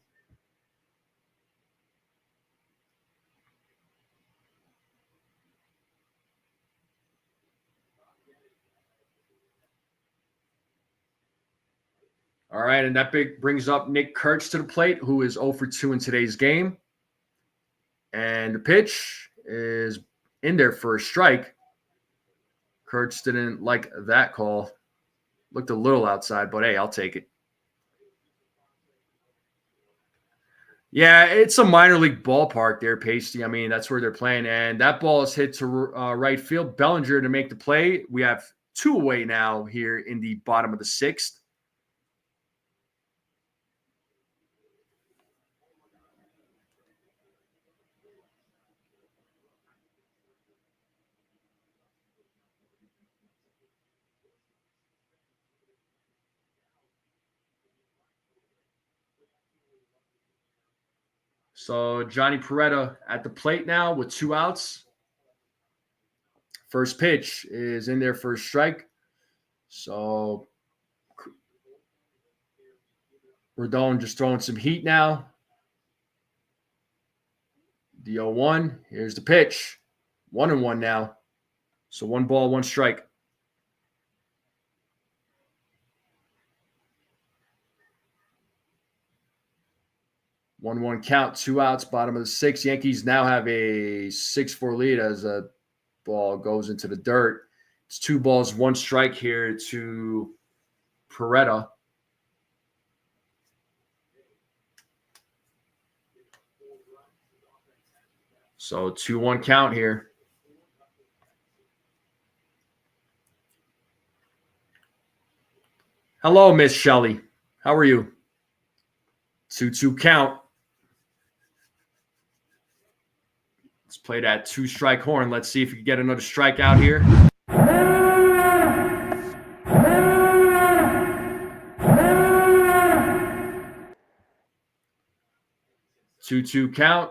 All right, and that brings up Nick Kurtz to the plate, who is 0 for 2 in today's game. And the pitch is in there for a strike. Kurtz didn't like that call. Looked a little outside, but hey, I'll take it. Yeah, it's a minor league ballpark there, Pasty. I mean, that's where they're playing. And that ball is hit to right field. Bellinger to make the play. We have 2 away now here in the bottom of the 6th. So Johnny Peretta at the plate now with 2 outs. First pitch is in there for a strike. So Rodon just throwing some heat now. The 0-1. Here's the pitch. 1-1 now. So 1 strike. 1-1 count, 2 outs, bottom of the 6th. Yankees now have a 6-4 lead as a ball goes into the dirt. It's 2 strike here to Peretta. So 2-1 count here. Hello, Miss Shelley. How are you? 2-2 count. Let's play that 2-strike horn. Let's see if we can get another strikeout here. Two count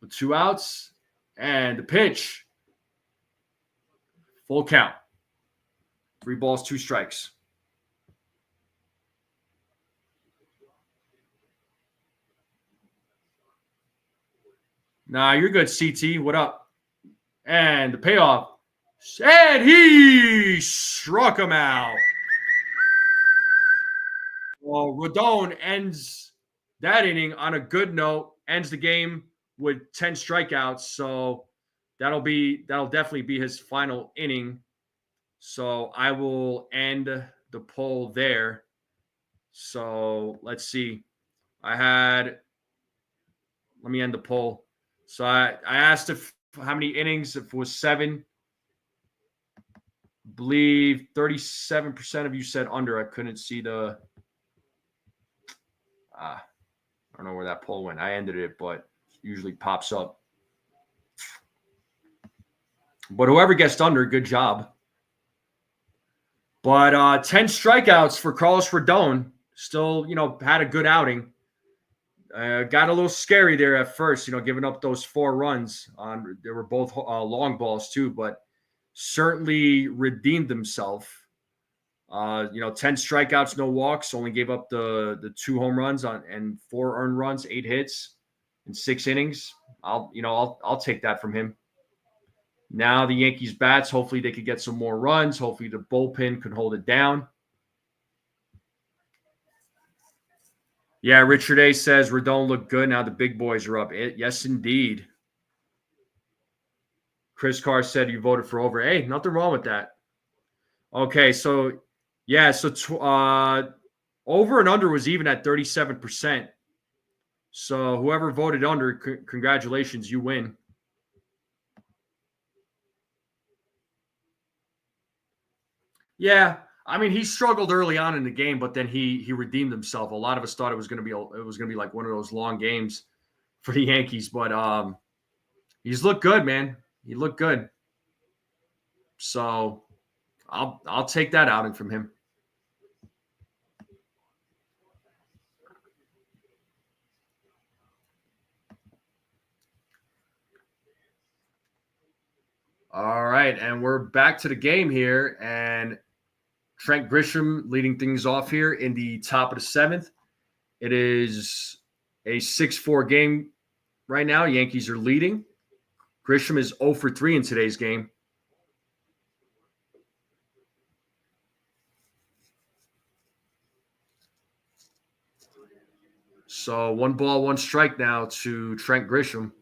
with 2 outs. And the pitch. Full count. 3 balls, 2 strikes. Nah, you're good, CT. What up? And the payoff. And he struck him out. Well, Rodon ends that inning on a good note, ends the game with 10 strikeouts. So that'll definitely be his final inning. So I will end the poll there. So let's see. I had, let me end the poll. So I asked if how many innings, if it was 7. I believe 37% of you said under. I couldn't see the, I don't know where that poll went. I ended it, but it usually pops up. But whoever gets under, good job. But 10 strikeouts for Carlos Rodon. Still, had a good outing. Got a little scary there at first, giving up those 4 runs. They were both long balls too, but certainly redeemed himself. 10 strikeouts, no walks. Only gave up the 2 home runs and 4 earned runs, 8 hits in 6 innings. I'll take that from him. Now the Yankees bats. Hopefully they could get some more runs. Hopefully the bullpen could hold it down. Yeah, Richard A says Rodon looked good. Now the big boys are up. Yes, indeed. Chris Carr said you voted for over. Hey, nothing wrong with that. Okay, so yeah, so over and under was even at 37%. So whoever voted under, congratulations, you win. Yeah, I mean he struggled early on in the game, but then he redeemed himself. A lot of us thought it was going to be like one of those long games for the Yankees, but he's looked good, man. He looked good. So I'll take that outing from him. All right, and we're back to the game here, and Trent Grisham leading things off here in the top of the 7th. It is a 6-4 game right now. Yankees are leading. Grisham is 0 for 3 in today's game. So 1 ball, 1 strike now to Trent Grisham.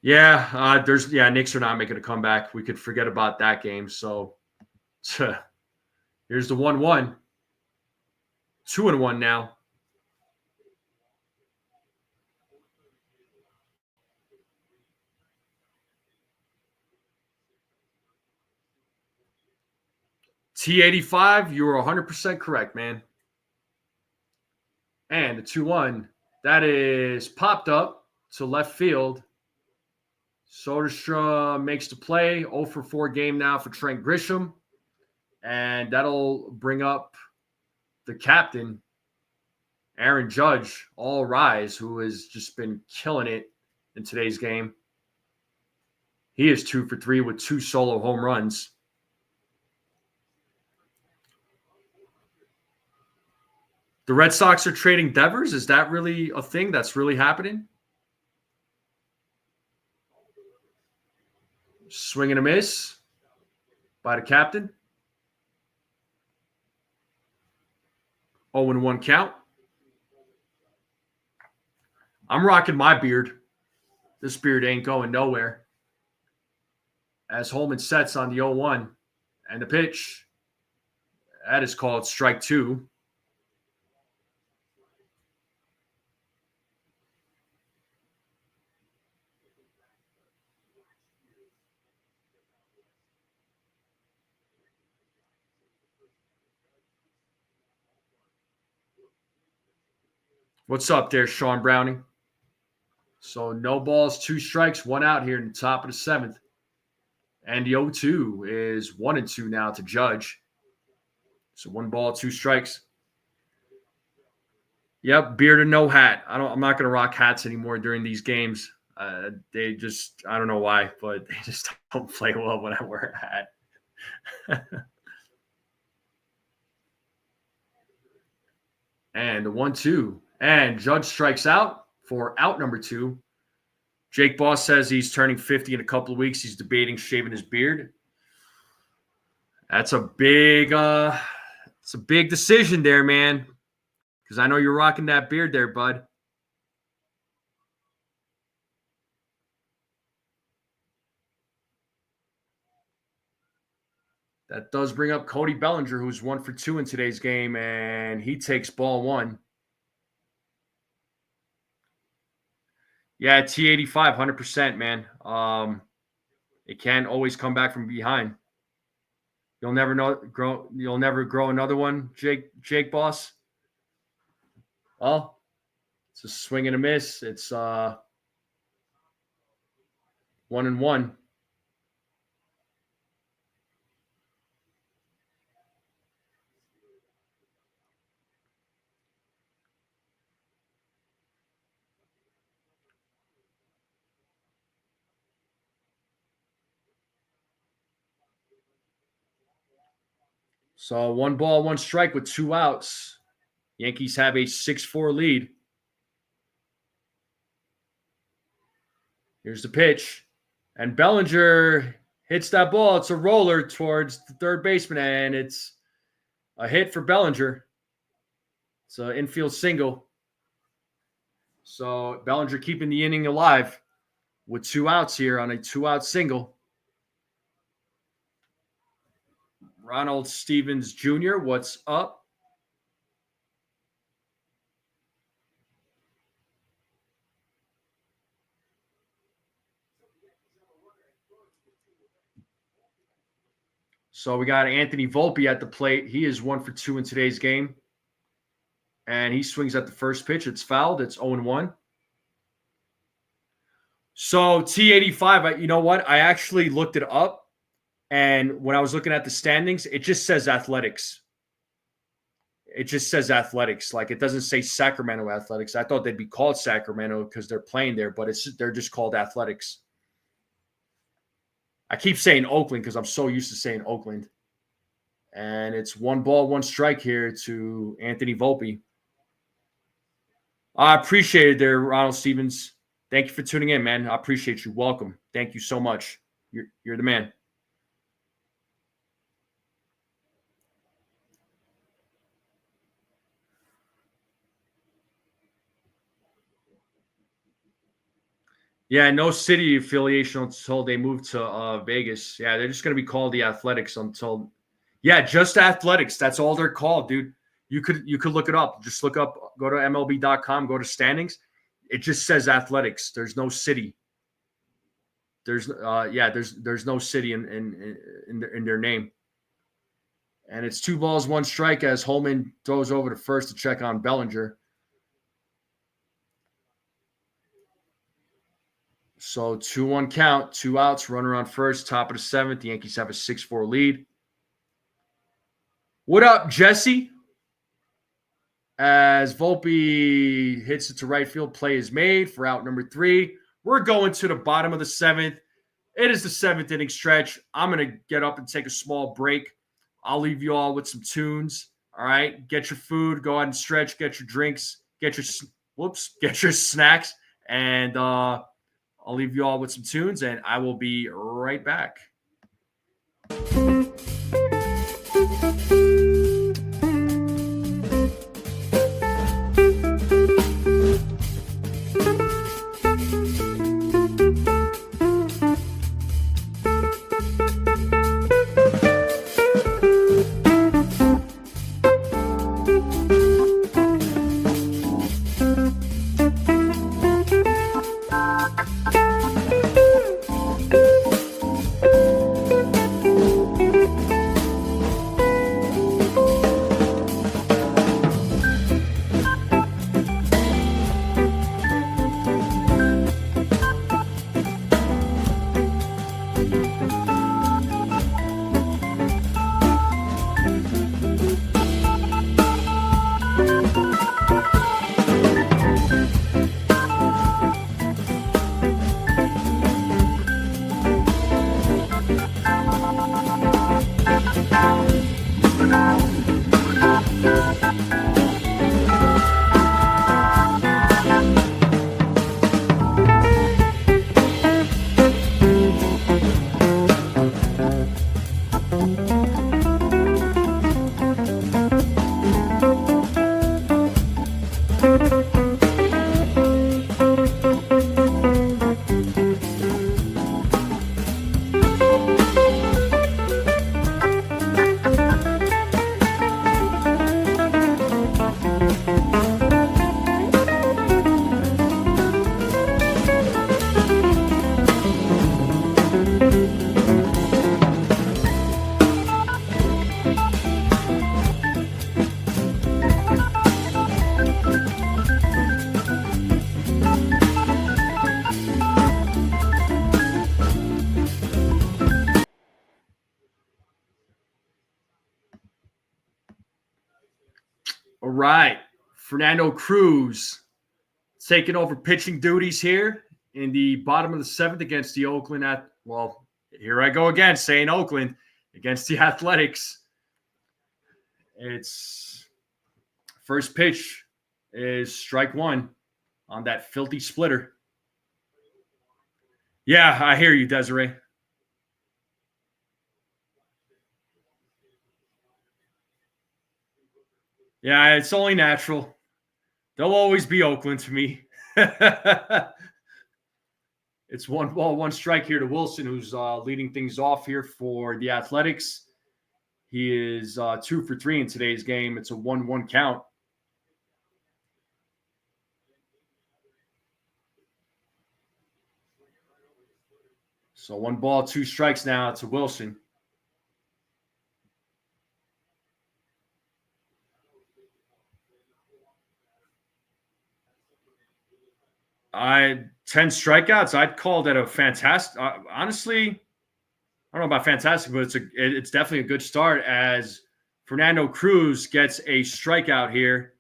Yeah, Knicks are not making a comeback. We could forget about that game. So here's the 1-1. 2-1 now. T85, you were 100% correct, man. And the 2-1, that is popped up to left field. Soderstrom makes the play. 0 for 4 game now for Trent Grisham. And that'll bring up the captain, Aaron Judge, all rise, who has just been killing it in today's game. He is 2 for 3 with 2 solo home runs. The Red Sox are trading Devers. Is that really a thing that's really happening? Swing and a miss by the captain. 0-1 count. I'm rocking my beard. This beard ain't going nowhere. As Holman sets on the 0-1. And the pitch. That is called strike 2. What's up there, Sean Browning? So no balls, 2 strikes, 1 out here in the top of the 7th. And the 0-2 is 1-2 now to Judge. So 1 ball, 2 strikes. Yep, beard and no hat. I'm not going to rock hats anymore during these games. They just, I don't know why, but they just don't play well when I wear a hat. And the 1-2. And Judge strikes out for out number 2. Jake Boss says he's turning 50 in a couple of weeks. He's debating shaving his beard. That's a big decision there, man. Because I know you're rocking that beard there, bud. That does bring up Cody Bellinger, who's 1 for 2 in today's game, and he takes ball 1. Yeah, T85, 100%, man. It can always come back from behind. You'll never grow another one, Jake Boss. Well, it's a swing and a miss. It's 1-1. So 1 ball, 1 strike with 2 outs. Yankees have a 6-4 lead. Here's the pitch. And Bellinger hits that ball. It's a roller towards the third baseman, and it's a hit for Bellinger. It's an infield single. So Bellinger keeping the inning alive with 2 outs here on a 2-out single. Ronald Stevens Jr., what's up? So we got Anthony Volpe at the plate. He is 1 for 2 in today's game. And he swings at the first pitch. It's fouled. It's 0-1. So T85, you know what? I actually looked it up. And when I was looking at the standings, it just says Athletics. It just says Athletics. Like, it doesn't say Sacramento Athletics. I thought they'd be called Sacramento because they're playing there, but they're just called Athletics. I keep saying Oakland because I'm so used to saying Oakland. And it's 1 ball, 1 strike here to Anthony Volpe. I appreciate it there, Ronald Stevens. Thank you for tuning in, man. I appreciate you. Welcome. Thank you so much. You're the man. Yeah, no city affiliation until they move to Vegas. Yeah, they're just going to be called the Athletics until – yeah, just Athletics. That's all they're called, dude. You could look it up. Just look up, go to MLB.com, go to standings. It just says Athletics. There's no city. There's no city in their name. And it's 2 balls, 1 strike as Holman throws over to first to check on Bellinger. So 2-1 count, 2 outs, runner on first, top of the 7th. The Yankees have a 6-4 lead. What up, Jesse? As Volpe hits it to right field, play is made for out number 3. We're going to the bottom of the 7th. It is the 7th inning stretch. I'm going to get up and take a small break. I'll leave you all with some tunes. All right, get your food, go out and stretch, get your drinks, get your snacks, and I'll leave you all with some tunes, and I will be right back. right. Fernando Cruz taking over pitching duties here in the bottom of the 7th against the Oakland here I go again saying Oakland against the Athletics. It's first pitch is strike one on that filthy splitter. Yeah, I hear you, Desiree. Yeah, it's only natural. They'll always be Oakland to me. It's 1 ball, 1 strike here to Wilson, who's leading things off here for the Athletics. He is 2 for 3 in today's game. It's a 1-1 count. So 1 ball, 2 strikes now to Wilson. I 10 strikeouts. I'd call that a fantastic. Honestly, I don't know about fantastic, but it's definitely a good start as Fernando Cruz gets a strikeout here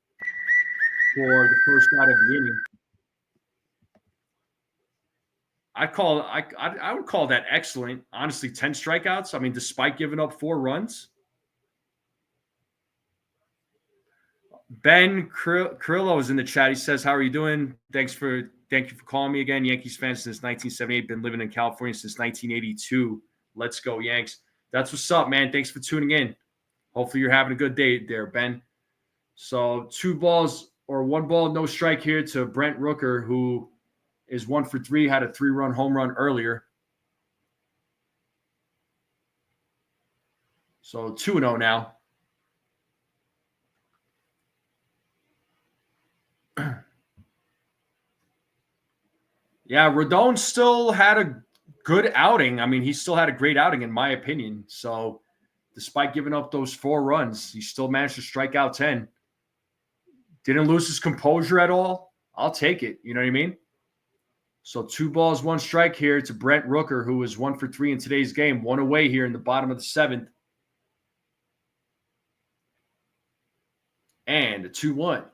for the first out of the inning. I would call that excellent. Honestly, 10 strikeouts. I mean, despite giving up 4 runs. Ben Carrillo is in the chat. He says, "How are you doing? Thank you for calling me again. Yankees fan since 1978. Been living in California since 1982. Let's go Yanks." That's what's up, man. Thanks for tuning in. Hopefully you're having a good day there, Ben. So 1 ball, no strike here to Brent Rooker, who is 1 for 3, had a 3-run home run earlier. So 2-0 now. Yeah, Rodon still had a good outing. I mean, he still had a great outing, in my opinion. So, despite giving up those 4 runs, he still managed to strike out 10. Didn't lose his composure at all. I'll take it. You know what I mean? So, 2 balls, 1 strike here to Brent Rooker, who was 1 for 3 in today's game. 1 away here in the bottom of the 7th. And a 2-1.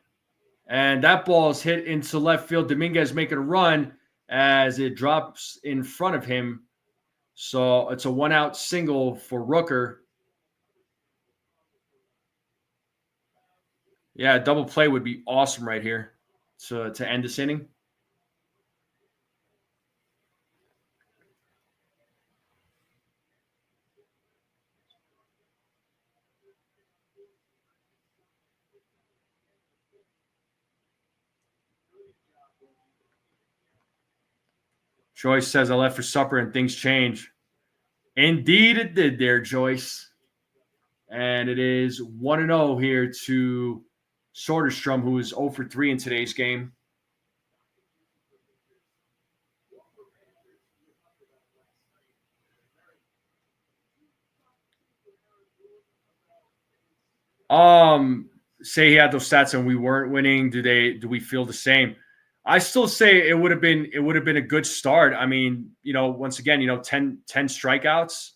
And that ball is hit into left field. Dominguez making a run as it drops in front of him. So it's a 1-out single for Rooker. Yeah, a double play would be awesome right here to end this inning. Joyce says, "I left for supper and things change." Indeed it did there, Joyce. And it is 1-0 here to Soderstrom, who is 0 for 3 in today's game. Say he had those stats and we weren't winning. Do we feel the same? I still say it would have been a good start. I mean, once again, 10 strikeouts,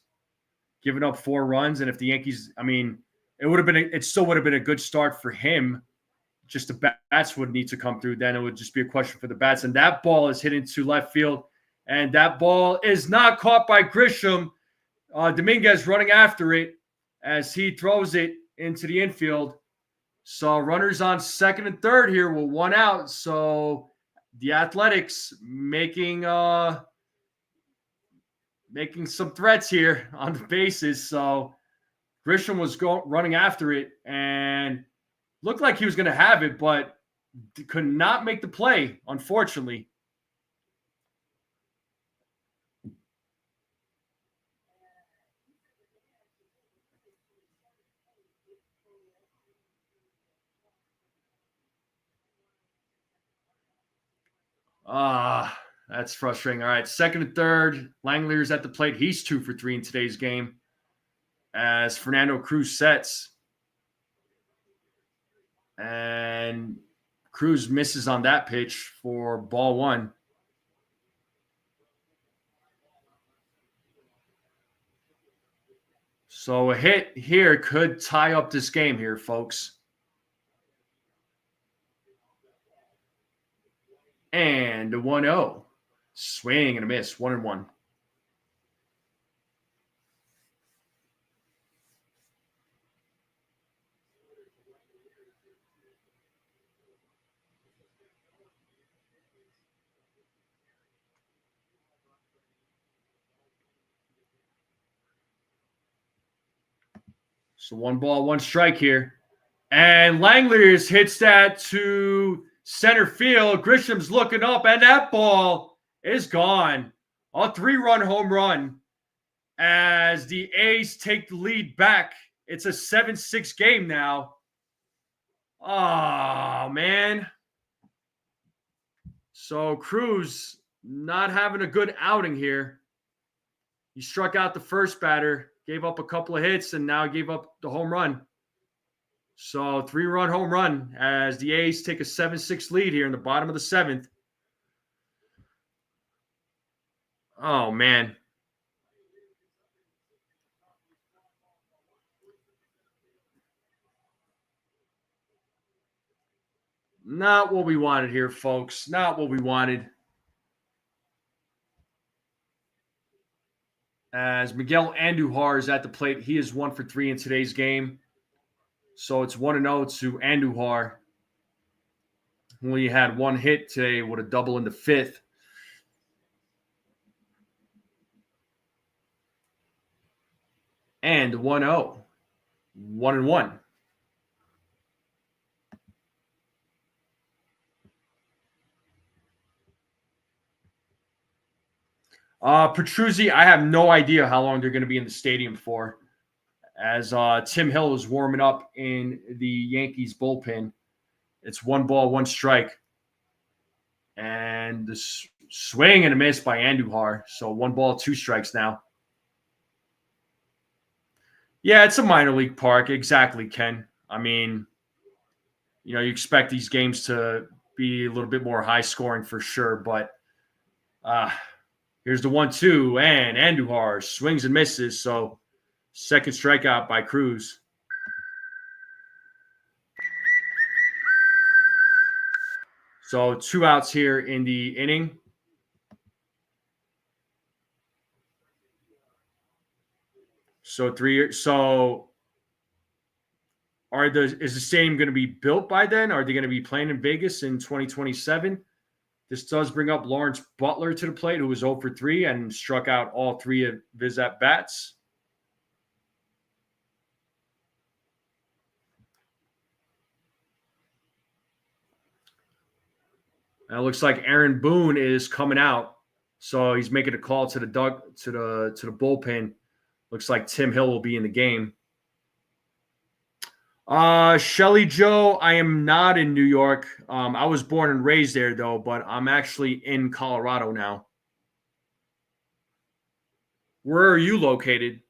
giving up 4 runs, and if the Yankees, I mean, it still would have been a good start for him. Just the bats would need to come through. Then it would just be a question for the bats. And that ball is hit into left field, and that ball is not caught by Grisham. Dominguez running after it as he throws it into the infield. So runners on second and third here with 1 out. So the Athletics making some threats here on the bases. So Grisham was running after it and looked like he was going to have it, but could not make the play, unfortunately. That's frustrating. All right, second and third. Langlear's at the plate. He's 2 for 3 in today's game as Fernando Cruz sets. And Cruz misses on that pitch for ball 1. So a hit here could tie up this game here, folks. And a 1-0. Swing and a miss. 1-1. So 1-1 strike here. And Langlers hits that to center field. Grisham's looking up, and that ball is gone. A 3-run home run as the A's take the lead back. It's a 7-6 game now. Oh, man. So Cruz not having a good outing here. He struck out the first batter, gave up a couple of hits, and now gave up the home run. So 3-run home run as the A's take a 7-6 lead here in the bottom of the 7th. Oh, man. Not what we wanted here, folks. Not what we wanted. As Miguel Andujar is at the plate, he is 1 for 3 in today's game. So it's 1-0 to Andujar. Only had one hit today with a double in the 5th. And 1-0. 1-1. Petruzzi, I have no idea how long they're going to be in the stadium for. As Tim Hill is warming up in the Yankees bullpen. It's 1-1 strike. And the swing and a miss by Andujar. So 1-2 strikes now. Yeah, it's a minor league park. Exactly, Ken. I mean, you expect these games to be a little bit more high scoring for sure. But here's the 1-2, and Andujar swings and misses. So second strikeout by Cruz. So 2 outs here in the inning. So 3. So is the stadium going to be built by then? Are they going to be playing in Vegas in 2027? This does bring up Lawrence Butler to the plate, who was 0 for 3 and struck out all 3 of his at-bats. And it looks like Aaron Boone is coming out, so he's making a call to the bullpen. Looks like Tim Hill will be in the game. Shelly Joe, I am not in New York. I was born and raised there, though, but I'm actually in Colorado now. Where are you located?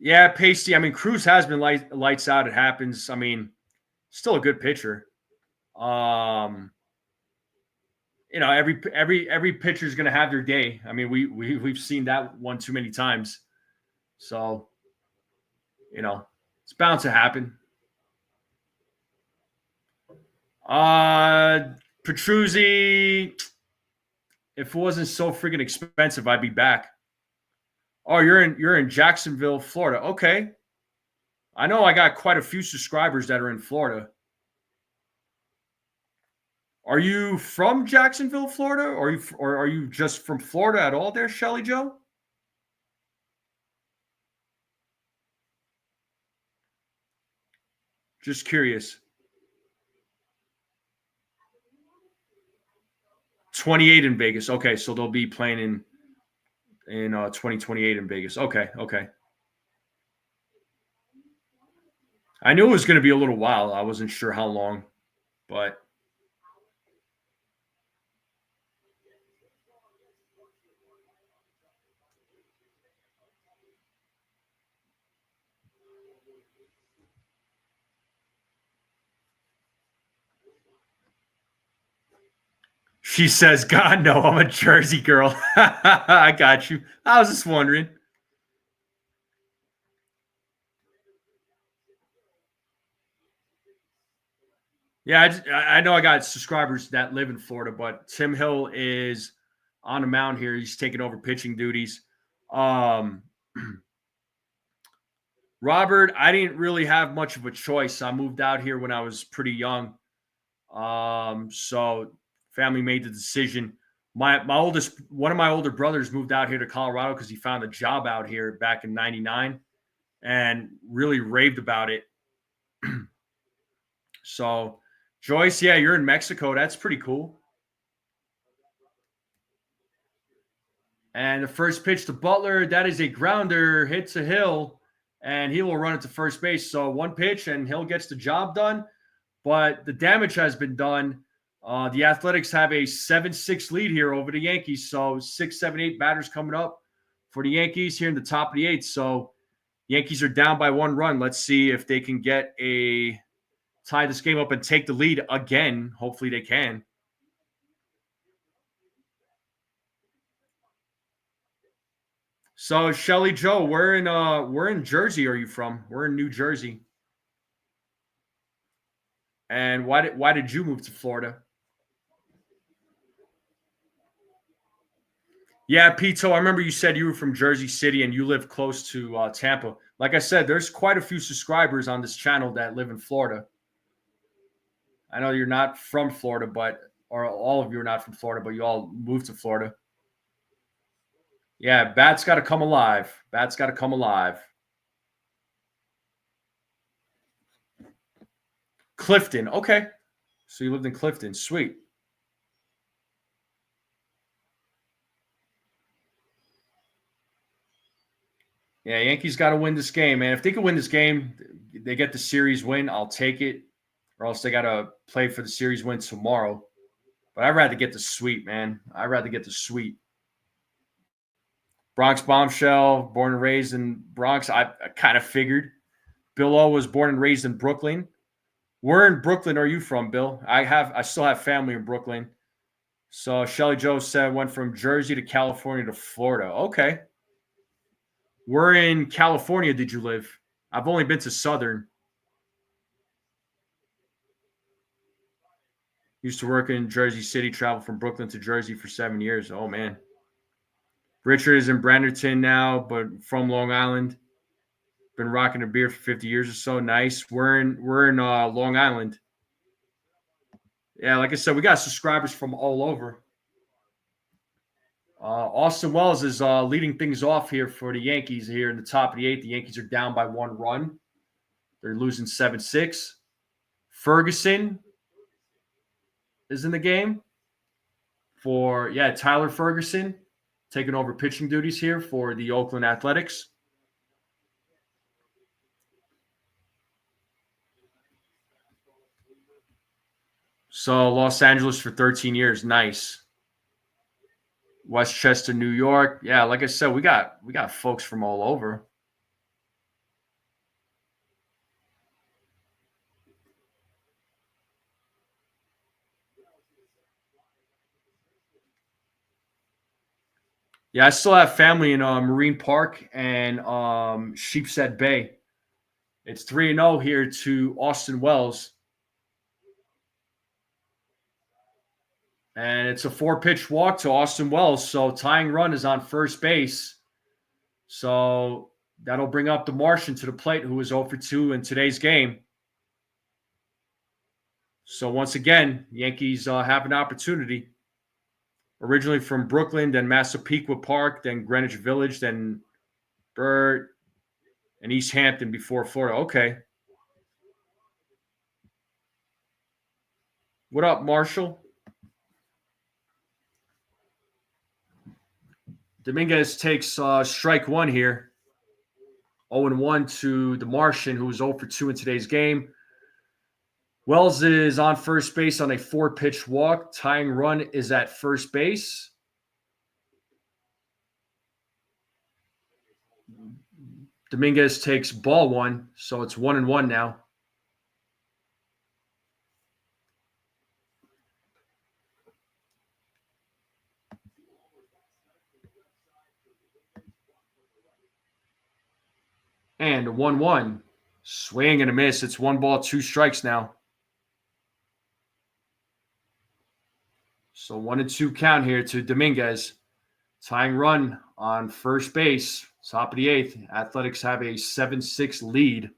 Yeah, Pasty. I mean, Cruz has been lights out. It happens. I mean, still a good pitcher. Every pitcher is going to have their day. I mean, we've seen that one too many times. So, it's bound to happen. Petruzzi, if it wasn't so freaking expensive, I'd be back. Oh, you're in Jacksonville, Florida. Okay. I know I got quite a few subscribers that are in Florida. Are you from Jacksonville, Florida? Or are you just from Florida at all there, Shelly Joe? Just curious. 28 in Vegas. Okay, so they'll be playing in 2028 in Vegas. Okay. I knew it was going to be a little while. I wasn't sure how long, but She says, God, no, I'm a Jersey girl. I got you. I was just wondering. Yeah, I know I got subscribers that live in Florida, but Tim Hill is on the mound here. He's taking over pitching duties. Um, Robert, I didn't really have much of a choice. I moved out here when I was pretty young. So family made the decision. My oldest one of my older brothers moved out here to Colorado because he found a job out here back in '99 and really raved about it. So Joyce, yeah, you're in Mexico. That's pretty cool. And the first pitch to Butler, that is a grounder, hits a Hill, and he will run it to first base. So one pitch, and Hill gets the job done. But the damage has been done. The Athletics have a 7-6 lead here over the Yankees. So 6, 7, 8 batters coming up for the Yankees here in the top of the eighth. So Yankees are down by 1 run. Let's see if they can tie this game up and take the lead again. Hopefully they can. So Shelly Joe, we're in Jersey. Are you from? We're in New Jersey. And why did you move to Florida? Yeah, Pito, I remember you said you were from Jersey City and you live close to Tampa. Like I said, there's quite a few subscribers on this channel that live in Florida. I know you're not from Florida, or all of you are not from Florida, but you all moved to Florida. Yeah, Bat's got to come alive. Bat's got to come alive. Clifton. Okay. So you lived in Clifton. Sweet. Yeah, Yankees got to win this game, man. If they can win this game, they get the series win, I'll take it. Or else they got to play for the series win tomorrow. But I'd rather get the sweep, man. I'd rather get the sweep. Bronx bombshell, born and raised in Bronx. I kind of figured. Bill O was born and raised in Brooklyn. Where in Brooklyn are you from, Bill? I still have family in Brooklyn. So Shelly Joe said went from Jersey to California to Florida. Okay. Where in California did you live? I've only been to Southern. Used to work in Jersey City, traveled from Brooklyn to Jersey for 7 years. Oh, man. Richard is in Branderton now, but from Long Island. Been rocking a beard for 50 years or so. Nice. We're in Long Island. Yeah, like I said, we got subscribers from all over. Austin Wells is leading things off here for the Yankees here in the top of the eighth. The Yankees are down by 1 run. They're losing 7-6. Ferguson is in the game Tyler Ferguson taking over pitching duties here for the Oakland Athletics. So Los Angeles for 13 years. Nice. Westchester, New York. Yeah, like I said, we got folks from all over. Yeah, I still have family in Marine Park and Sheepshead Bay. It's 3-0 here to Austin Wells. And it's a 4-pitch walk to Austin Wells. So tying run is on first base. So that'll bring up the Martian to the plate, who was 0 for 2 in today's game. So once again, Yankees have an opportunity. Originally from Brooklyn, then Massapequa Park, then Greenwich Village, then Burt, and East Hampton before Florida. Okay. What up, Marshall? Dominguez takes strike 1 here. 0-1 to the Martian, who was 0 for 2 in today's game. Wells is on first base on a 4-pitch walk. Tying run is at first base. Dominguez takes ball 1, so it's 1-1 now. And 1-1. Swing and a miss. It's 1-2 now. So 1-2 count here to Dominguez. Tying run on first base. Top of the 8th. Athletics have a 7-6 lead.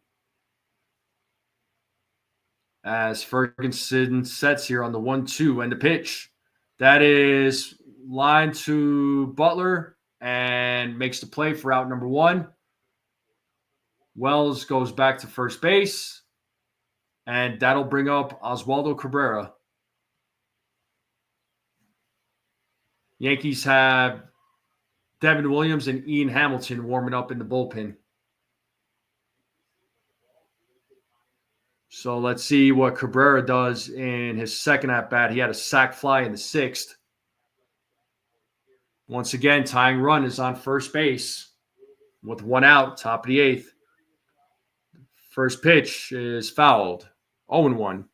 As Ferguson sets here on the 1-2 and the pitch. That is line to Butler and makes the play for out number 1. Wells goes back to first base, and that'll bring up Oswaldo Cabrera. Yankees have Devin Williams and Ian Hamilton warming up in the bullpen. So let's see what Cabrera does in his second at-bat. He had a sac fly in the 6th. Once again, tying run is on first base with 1 out, top of the 8th. First pitch is fouled. 0-1.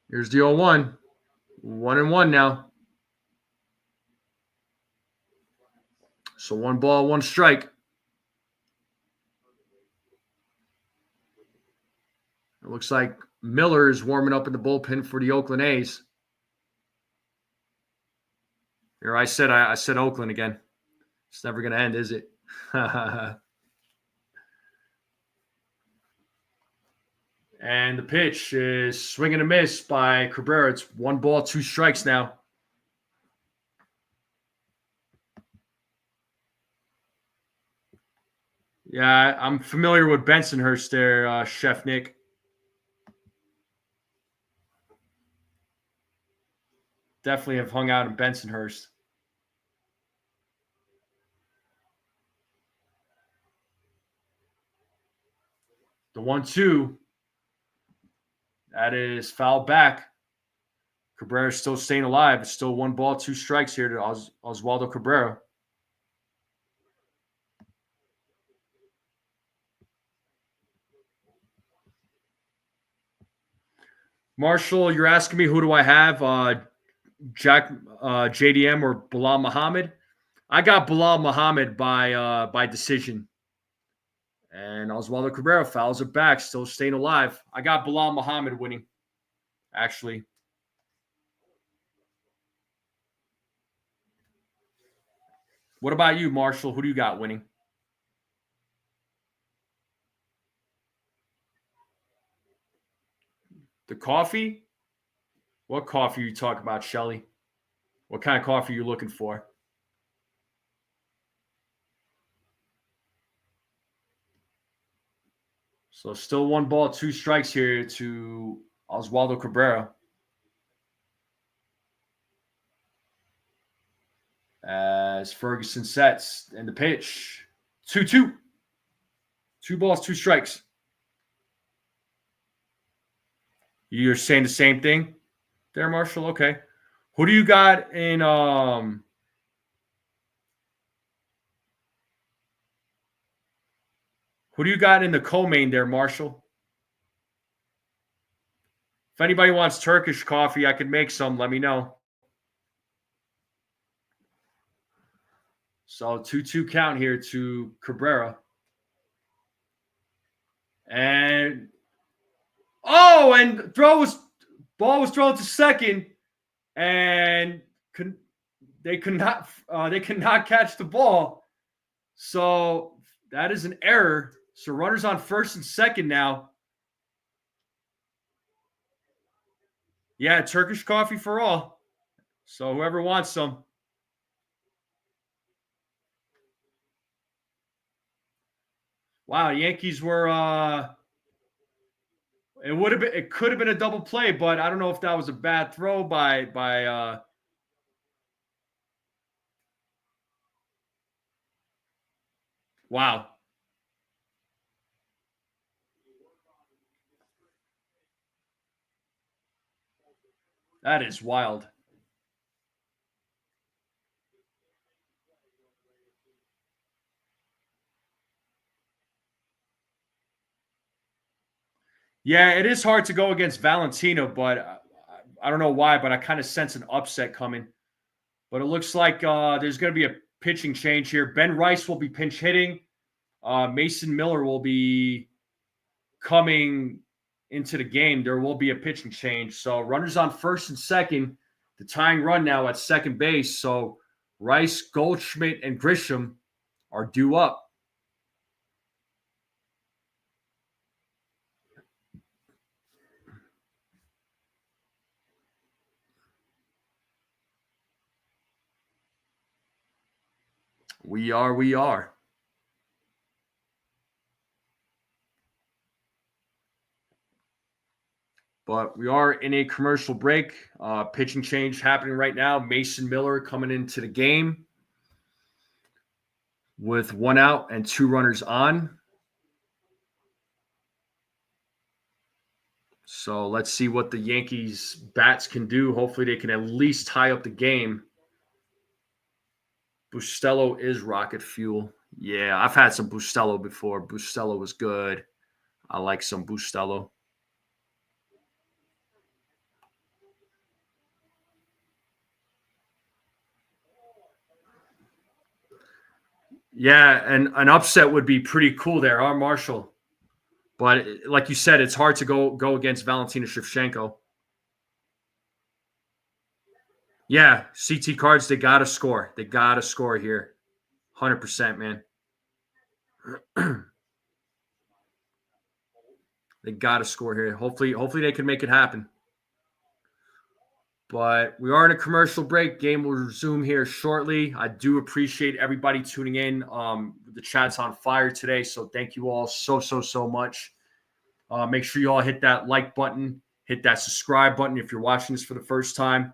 Here's the 0-1. 1-1 now. So 1 ball, 1 strike. It looks like Miller is warming up in the bullpen for the Oakland A's. Here I said Oakland again. It's never going to end, is it? And the pitch is swing and a miss by Cabrera. It's 1 ball, 2 strikes now. Yeah, I'm familiar with Bensonhurst there, Chef Nick. Definitely have hung out in Bensonhurst. The 1-2. That is foul back. Cabrera still staying alive. It's still 1 ball, 2 strikes here to Oswaldo Cabrera. Marshall, you're asking me who do I have? JDM or Bilal Muhammad? I got Bilal Muhammad by decision. And Oswaldo Cabrera fouls it back, still staying alive. I got Bilal Muhammad winning, actually. What about you, Marshall? Who do you got winning? The coffee? What coffee are you talking about, Shelly? What kind of coffee are you looking for? So still 1 ball, 2 strikes here to Oswaldo Cabrera. As Ferguson sets and the pitch. 2-2. 2 balls, 2 strikes. You're saying the same thing there, Marshall? Okay. Who do you got in who do you got in the co-main there, Marshall? If anybody wants Turkish coffee, I could make some. Let me know. So 2-2 count here to Cabrera. And and ball was thrown to second, and they could not catch the ball. So that is an error. So runners on first and second now. Yeah, Turkish coffee for all. So whoever wants some. Wow, Yankees were it could have been a double play, but I don't know if that was a bad throw by wow. That is wild. Yeah, it is hard to go against Valentino, but I don't know why, but I kind of sense an upset coming. But it looks like there's going to be a pitching change here. Ben Rice will be pinch hitting. Mason Miller will be coming into the game. There will be a pitching change. So runners on first and second. The tying run now at second base. So Rice, Goldschmidt, and Grisham are due up. We are. But we are in a commercial break. Pitching change happening right now. Mason Miller coming into the game with 1 out and 2 runners on. So let's see what the Yankees bats can do. Hopefully they can at least tie up the game. Bustelo is rocket fuel. Yeah, I've had some Bustelo before. Bustelo was good. I like some Bustelo. Yeah, and an upset would be pretty cool there, huh, Marshall? But like you said, it's hard to go against Valentina Shevchenko. Yeah, CT cards, they got to score. They got to score here. 100%, man. They got to score here. Hopefully they can make it happen. But we are in a commercial break. Game will resume here shortly. I do appreciate everybody tuning in. The chat's on fire today, so thank you all so much. Make sure you all hit that like button, hit that subscribe button if you're watching this for the first time.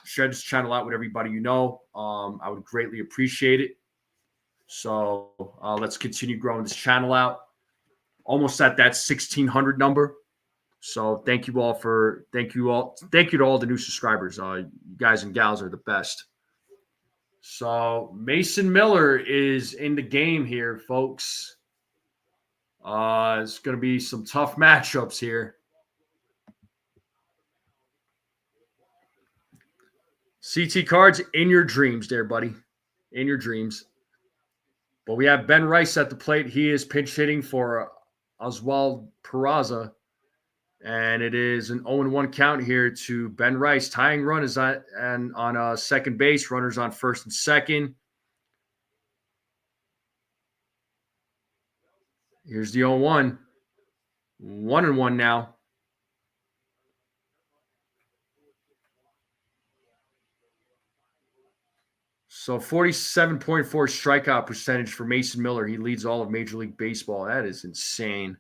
Share this channel out with everybody you know. I would greatly appreciate it. So let's continue growing this channel out. Almost at that 1,600 number. So thank you to all the new subscribers. You guys and gals are the best. So Mason Miller is in the game here, folks. It's going to be some tough matchups here. CT cards in your dreams there, buddy. In your dreams. But we have Ben Rice at the plate. He is pinch hitting for Oswald Peraza. And it is an 0-1 count here to Ben Rice. Tying run is on second base. Runners on first and second. Here's the 0-1. 1-1 now. So 47.4 strikeout percentage for Mason Miller. He leads all of Major League Baseball. That is insane.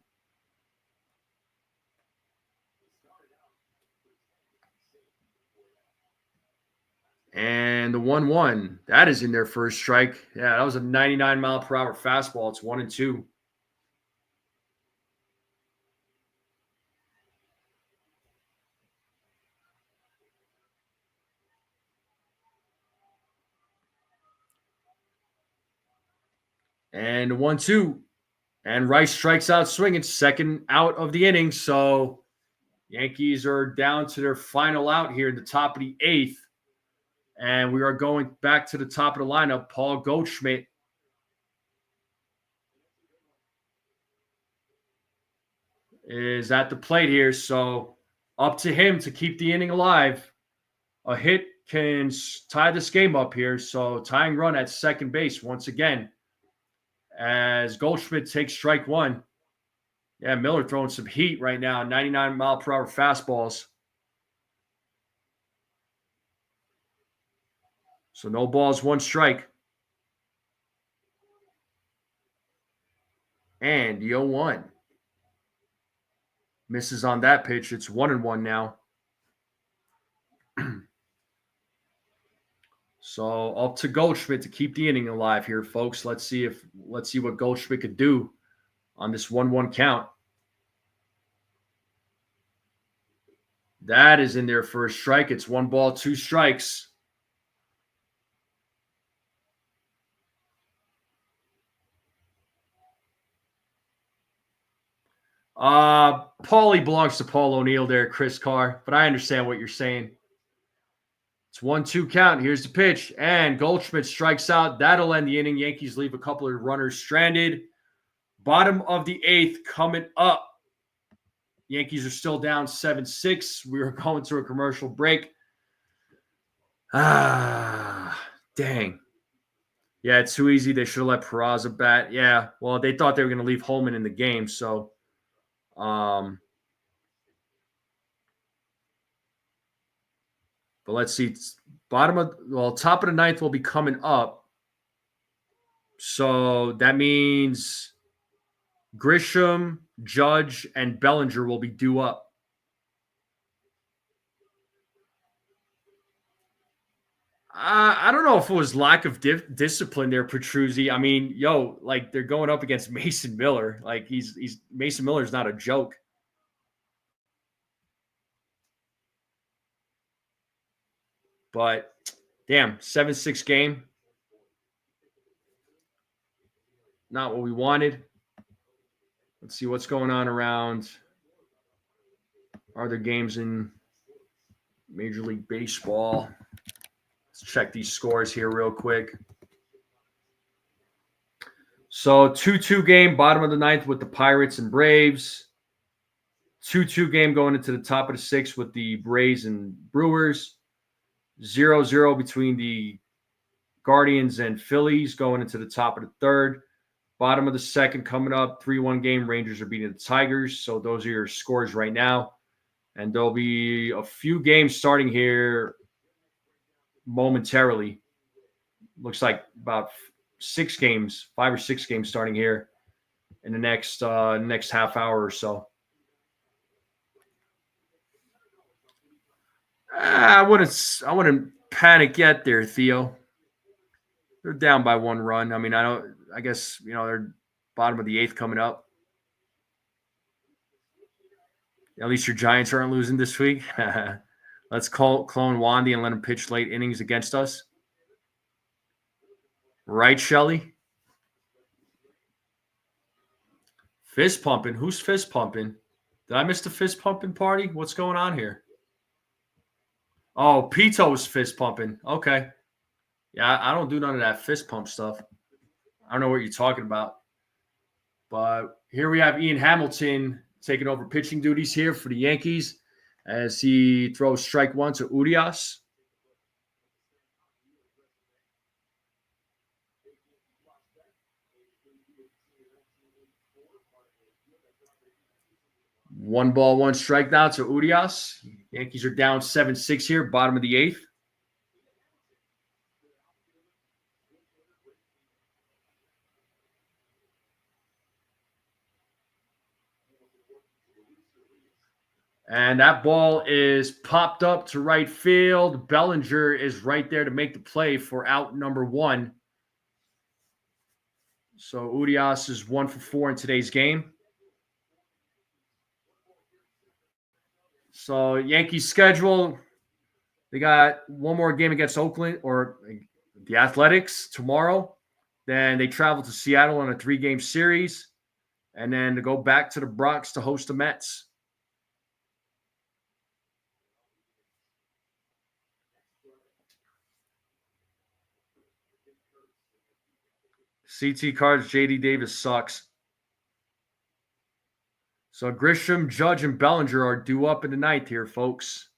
And the 1-1, that is in their first strike. Yeah, that was a 99-mile-per-hour fastball. It's 1-2. And 1-2. And Rice strikes out swinging, second out of the inning. So Yankees are down to their final out here in the top of the 8th. And we are going back to the top of the lineup. Paul Goldschmidt is at the plate here. So up to him to keep the inning alive. A hit can tie this game up here. So tying run at second base once again as Goldschmidt takes strike one. Yeah, Miller throwing some heat right now. 99-mile-per-hour fastballs. So no balls, 1 strike. And the 0-1. Misses on that pitch. It's 1-1 now. So up to Goldschmidt to keep the inning alive here, folks. Let's see what Goldschmidt could do on this 1-1 count. That is in their first strike. It's 1 ball, 2 strikes. Paulie belongs to Paul O'Neill there, Chris Carr, but I understand what you're saying. It's 1-2 count. Here's the pitch, and Goldschmidt strikes out. That'll end the inning. Yankees leave a couple of runners stranded. Bottom of the 8th coming up. Yankees are still down 7-6. We are going to a commercial break. Dang. Yeah, it's too easy. They should have let Peraza bat. Yeah, well, they thought they were going to leave Holman in the game, so but let's see. Top of the 9th will be coming up. So that means Grisham, Judge, and Bellinger will be due up. I don't know if it was lack of discipline there, Petruzzi. I mean, like they're going up against Mason Miller. Like he's Mason Miller's not a joke. But damn, 7-6 game. Not what we wanted. Let's see what's going on around. Are there games in Major League Baseball? Let's check these scores here real quick. So 2-2 game, bottom of the 9th with the Pirates and Braves. 2-2 game going into the top of the 6th with the Braves and Brewers. 0-0 between the Guardians and Phillies going into the top of the 3rd. Bottom of the 2nd coming up, 3-1 game. Rangers are beating the Tigers. So those are your scores right now. And there'll be a few games starting here momentarily. Looks like about 5 or 6 games starting here in the next half hour or so. I wouldn't panic yet there, Theo. They're down by 1 run. I mean, I guess, they're bottom of the 8th coming up. At least your Giants aren't losing this week. Let's clone Wandy and let him pitch late innings against us. Right, Shelly? Fist pumping. Who's fist pumping? Did I miss the fist pumping party? What's going on here? Oh, Pito's fist pumping. Okay. Yeah, I don't do none of that fist pump stuff. I don't know what you're talking about. But here we have Ian Hamilton taking over pitching duties here for the Yankees as he throws strike 1 to Urias. One ball, 1 strike now to Urias. Yankees are down 7-6 here, bottom of the 8th. And that ball is popped up to right field. Bellinger is right there to make the play for out number 1. So Urias is 1 for 4 in today's game. So Yankees schedule, they got one more game against Oakland or the Athletics tomorrow. Then they travel to Seattle on a 3-game series. And then to go back to the Bronx to host the Mets. CT cards, JD Davis sucks. So Grisham, Judge, and Bellinger are due up in the 9th here, folks.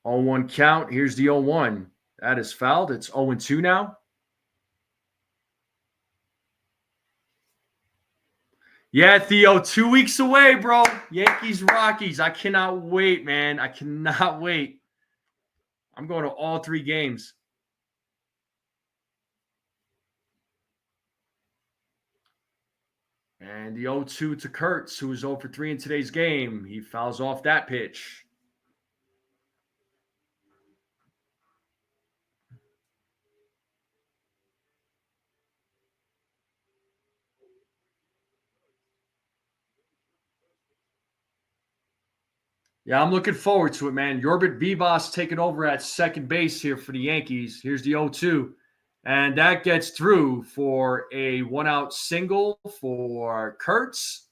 0-1 count. Here's the 0-1. That is fouled. It's 0-2 now. Yeah, Theo, 2 weeks away, bro. Yankees, Rockies. I cannot wait, man. I cannot wait. I'm going to all 3 games. And the 0-2 to Kurtz, who is 0 for 3 in today's game. He fouls off that pitch. Yeah, I'm looking forward to it, man. Yorbit Vivas taking over at second base here for the Yankees. Here's the 0-2. And that gets through for a 1-out single for Kurtz.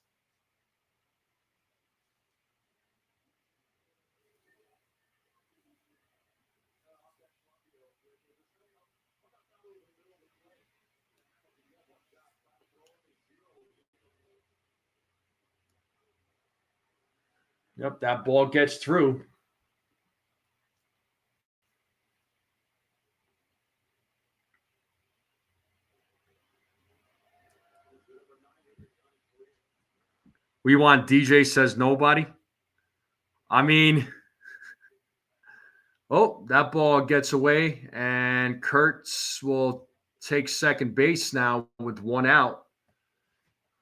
Yep, that ball gets through. We want DJ says nobody. I mean, oh, that ball gets away, and Kurtz will take second base now with 1 out.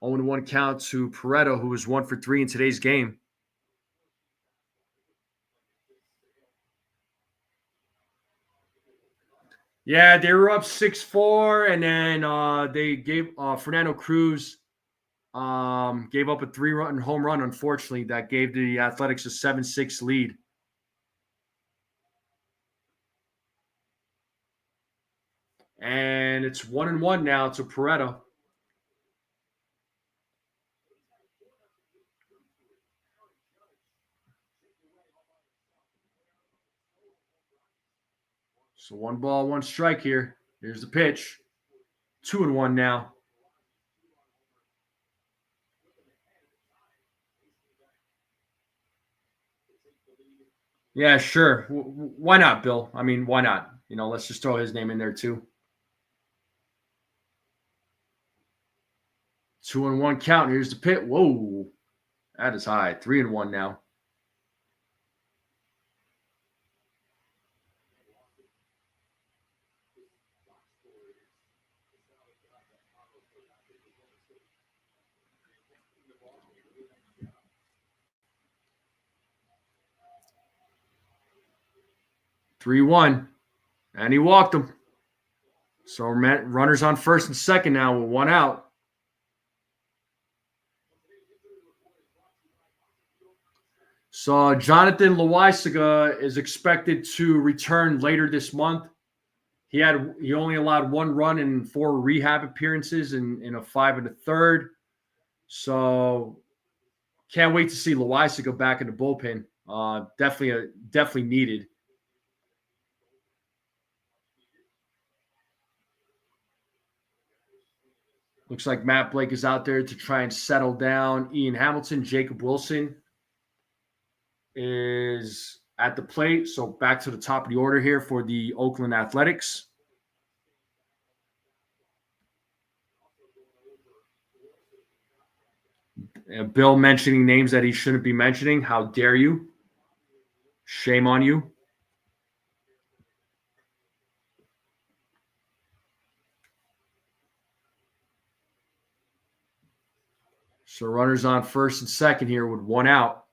0-1 count to Peraza, who was 1 for 3 in today's game. Yeah, they were up 6-4, and then they gave Fernando Cruz gave up a 3-run home run, unfortunately, that gave the Athletics a 7-6 lead. And it's 1-1 now to Peraza. So 1-1 here. Here's the pitch. 2-1 now. Yeah, sure. Why not, Bill? I mean, why not? Let's just throw his name in there too. 2-1 count. Here's the pitch. Whoa, that is high. 3-1 now. Three one, and he walked him. So runners on first and second now with 1 out. So Jonathan Loaisiga is expected to return later this month. He only allowed 1 run in 4 rehab appearances in a 5 1/3. So can't wait to see Loaisiga back in the bullpen. Definitely needed. Looks like Matt Blake is out there to try and settle down Ian Hamilton. Jacob Wilson is at the plate. So back to the top of the order here for the Oakland Athletics. Bill mentioning names that he shouldn't be mentioning. How dare you? Shame on you. So runners on first and second here with 1 out.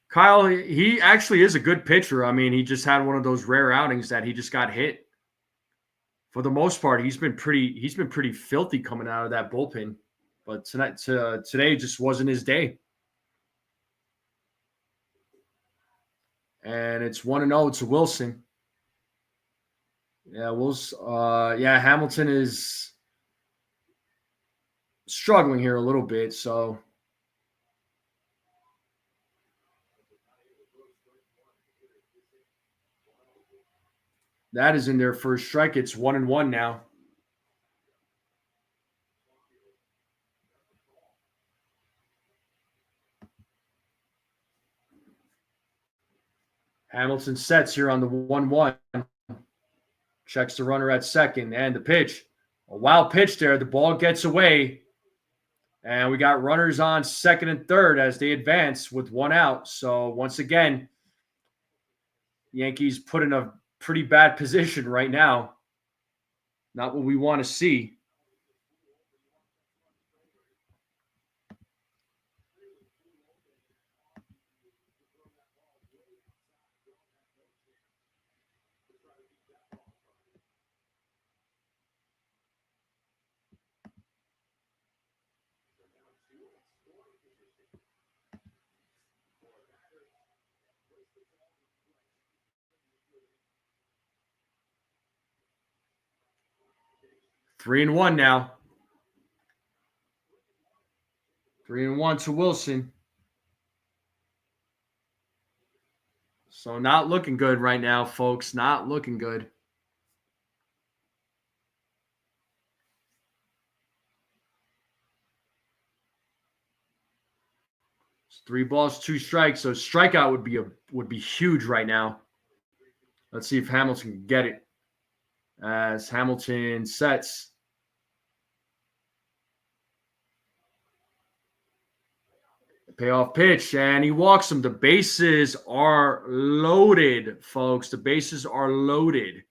Kyle, he actually is a good pitcher. I mean, he just had one of those rare outings that he just got hit. For the most part, he's been pretty filthy coming out of that bullpen. But today just wasn't his day. And it's 1-0 to Wilson. Yeah, Hamilton is struggling here a little bit, so that is in their first strike. It's 1-1 now. Hamilton sets here on the 1-1. Checks the runner at second, and the pitch. A wild pitch there. The ball gets away. And we got runners on second and third as they advance with 1 out. So once again, Yankees put in a pretty bad position right now. Not what we want to see. 3-1 now. 3-1 to Wilson. So not looking good right now, folks. Not looking good. It's 3 balls, 2 strikes. So strikeout would be huge right now. Let's see if Hamilton can get it. As Hamilton sets. Payoff pitch, and he walks him. The bases are loaded, folks. The bases are loaded.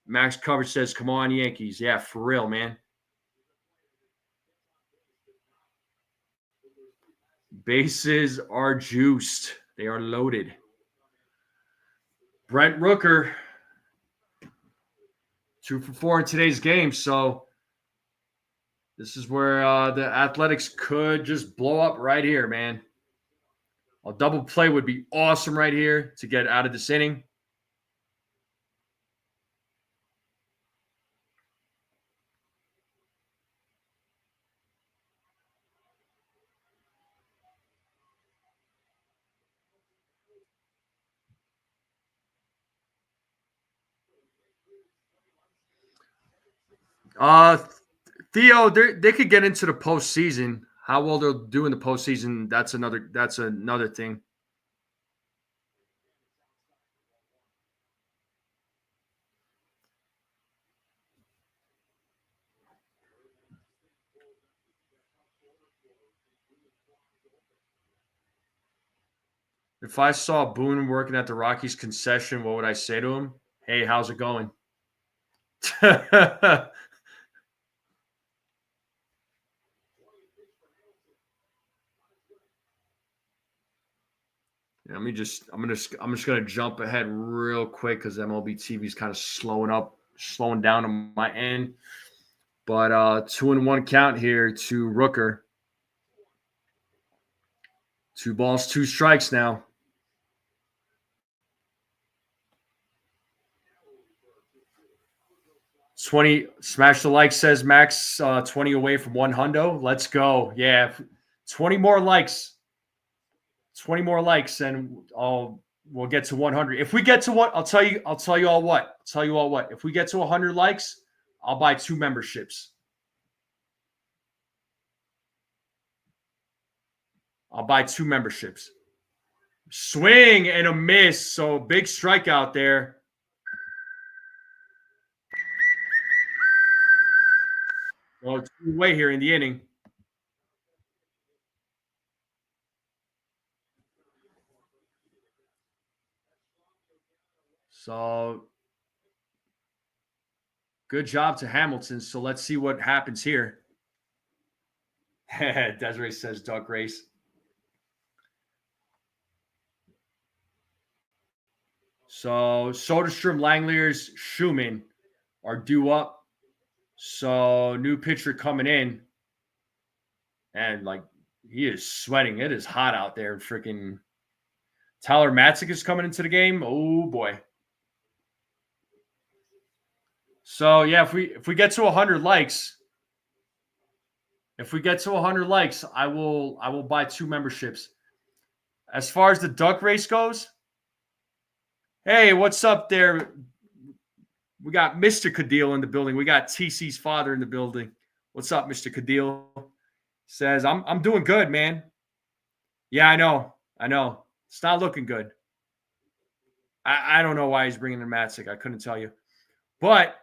Max Coverage says, come on, Yankees. Yeah, for real, man. Bases are juiced. They are loaded. Brent Rooker, 2 for 4 in today's game. So this is where the Athletics could just blow up right here, man. A double play would be awesome right here to get out of this inning. Theo, they could get into the postseason. How well they'll do in the postseason, that's another thing. If I saw Boone working at the Rockies concession, what would I say to him? Hey, how's it going? I'm just gonna jump ahead real quick because MLB TV is kind of slowing down on my end. But 2-1 count here to Rooker. 2 balls, 2 strikes now. $20 smash the like, says Max. 20 away from 100. Let's go. Yeah, 20 more likes. 20 more likes, and we'll get to 100. If we get to what, I'll tell you all what. If we get to 100 likes, I'll buy 2 memberships. Swing and a miss. So big strikeout there. Well, 2 away here in the inning. So good job to Hamilton. So let's see what happens here. Desiree says duck race. So Soderstrom, Langeliers, Schumann are due up. So new pitcher coming in. And he is sweating. It is hot out there. Freaking Tyler Matzik is coming into the game. Oh boy. So yeah, if we get to 100 likes, I will buy 2 memberships. As far as the duck race goes, hey, what's up there? We got Mr. Cadil in the building. We got TC's father in the building. What's up, Mr. Cadil? Says, I'm doing good, man. Yeah, I know. It's not looking good. I don't know why he's bringing in Matzik. I couldn't tell you. But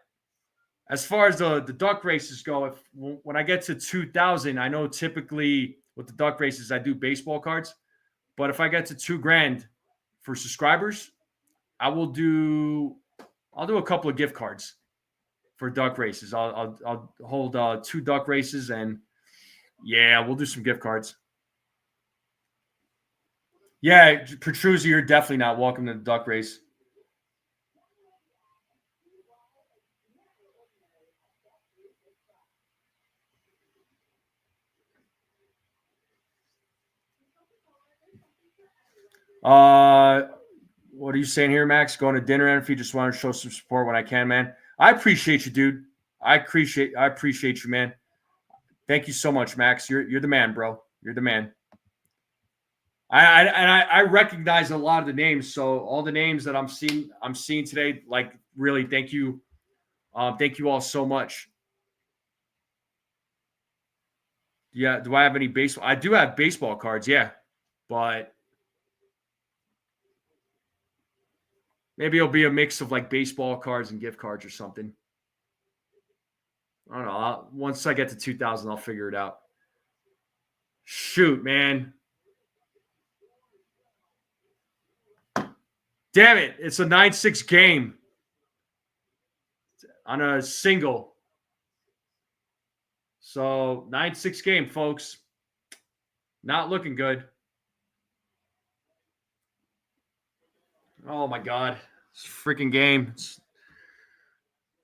as far as the duck races go, when I get to 2,000, I know typically with the duck races, I do baseball cards. But if I get to $2,000 for subscribers, I'll do a couple of gift cards for duck races. I'll hold 2 duck races, and yeah, we'll do some gift cards. Yeah, Petruzzi, you're definitely not welcome to the duck race. What are you saying here, Max? Going to dinner, and if you just want to show some support when I can, man. I appreciate you, dude. I appreciate you, man. Thank you so much, Max. You're the man, bro. You're the man. I recognize a lot of the names. So all the names that I'm seeing today, like really, thank you. Thank you all so much. Yeah, do I have any baseball? I do have baseball cards, yeah. But maybe it'll be a mix of like baseball cards and gift cards or something. I don't know. Once I get to 2000, I'll figure it out. Shoot, man. Damn it. It's a 9-6 game on a single. So 9-6 game, folks. Not looking good. Oh, my God. This freaking game.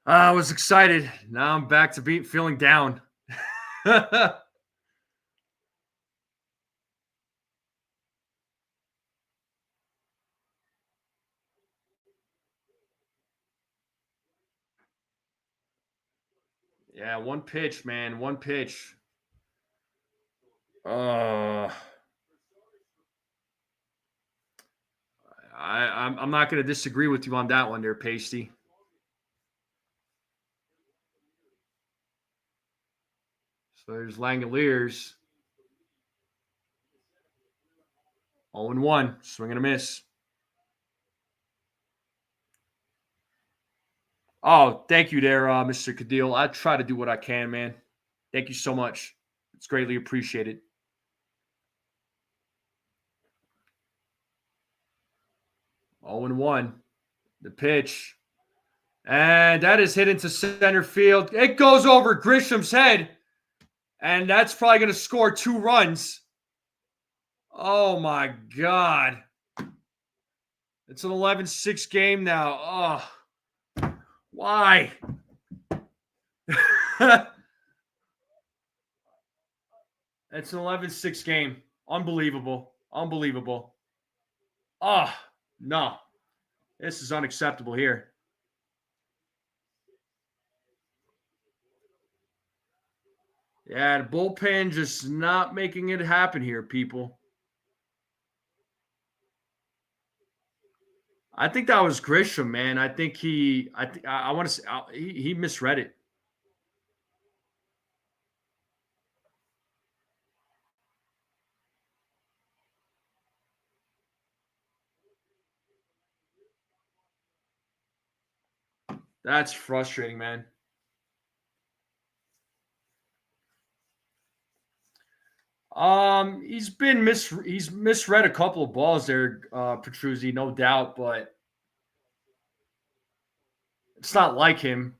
I was excited. Now I'm back to feeling down. Yeah, one pitch, man. One pitch. I'm not going to disagree with you on that one there, Pasty. So there's Langoliers. 0-1. Swing and a miss. Oh, thank you there, Mr. Cadil. I try to do what I can, man. Thank you so much. It's greatly appreciated. 0-1. The pitch. And that is hit into center field. It goes over Grisham's head. And that's probably going to score 2 runs. Oh, my God. It's an 11-6 game now. Oh, why? It's an 11-6 game. Unbelievable. Unbelievable. Oh, no. This is unacceptable here. Yeah, the bullpen just not making it happen here, people. I think that was Grisham, man. I think I want to say he misread it. That's frustrating, man. He's misread a couple of balls there, Petruzzi, no doubt, but it's not like him.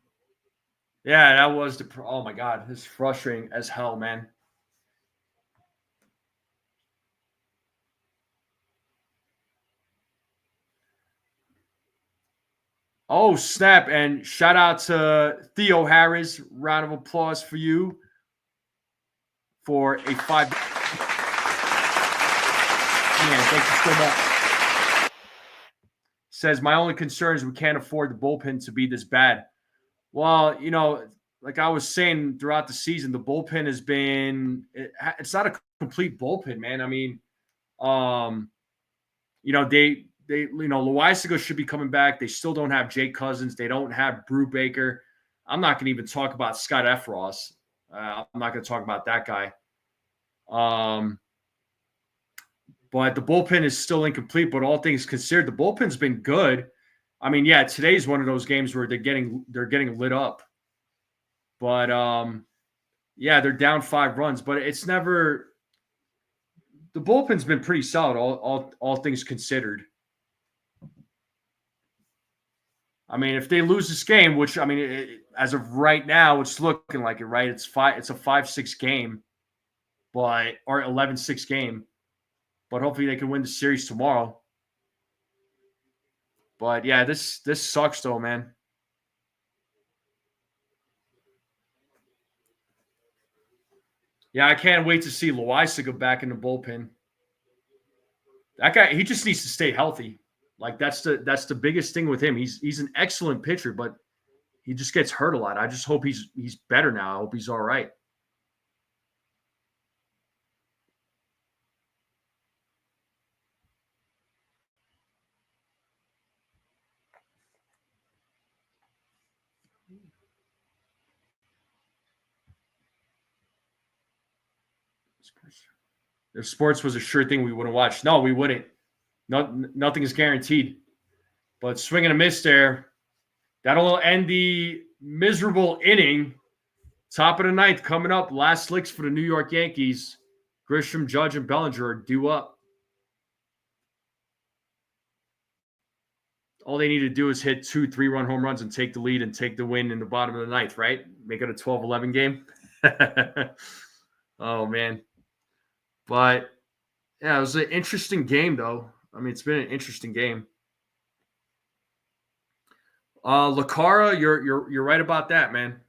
Yeah, that was oh my God, it's frustrating as hell, man. Oh, snap. And shout out to Theo Harris. Round of applause for you for a 5. Man, thank you so much. Says, my only concern is we can't afford the bullpen to be this bad. Well, like I was saying throughout the season, the bullpen has been it's not a complete bullpen, man. I mean, Loisago should be coming back. They still don't have Jake Cousins. They don't have Brubaker. I'm not going to even talk about Scott Effross. I'm not going to talk about that guy. But the bullpen is still incomplete. But all things considered, the bullpen's been good. I mean, yeah, today's one of those games where they're getting lit up. But yeah, they're down 5 runs. But it's never. The bullpen's been pretty solid, all things considered. I mean, if they lose this game, which I mean, as of right now, it's looking like it, right? It's a 5-6 game, or 11-6 game. But hopefully they can win the series tomorrow. But yeah, this sucks though, man. Yeah, I can't wait to see Loisago go back in the bullpen. That guy, he just needs to stay healthy. Like that's the biggest thing with him. He's an excellent pitcher, but he just gets hurt a lot. I just hope he's better now. I hope he's all right. If sports was a sure thing, we wouldn't watch. No, we wouldn't. Nothing is guaranteed. But swing and a miss there. That'll end the miserable inning. Top of the ninth coming up. Last licks for the New York Yankees. Grisham, Judge, and Bellinger are due up. All they need to do is hit 2 3-run home runs and take the lead and take the win in the bottom of the ninth, right? Make it a 12-11 game. Oh, man. But, yeah, it was an interesting game, though. I mean, it's been an interesting game. Lacara, you're right about that, man.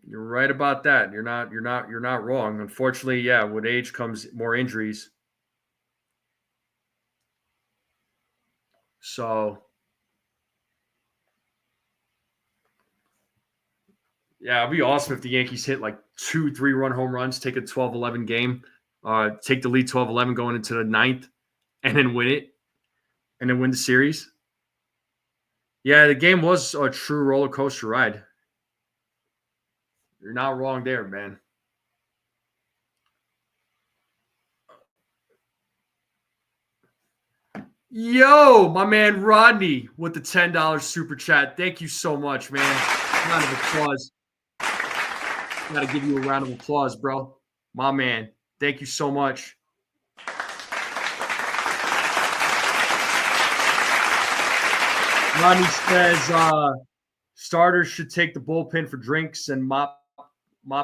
You're right about that. You're not wrong. Unfortunately, yeah, with age comes more injuries. So, yeah, it'd be awesome if the Yankees hit like 2 3-run home runs, take a 12-11 game, take the lead 12-11 going into the ninth, and then win it, and then win the series. Yeah, the game was a true roller coaster ride. You're not wrong there, man. Yo, my man Rodney with the $10 super chat. Thank you so much, man. Round of applause. Gotta give you a round of applause, bro. My man. Thank you so much. Rodney says starters should take the bullpen for drinks and mop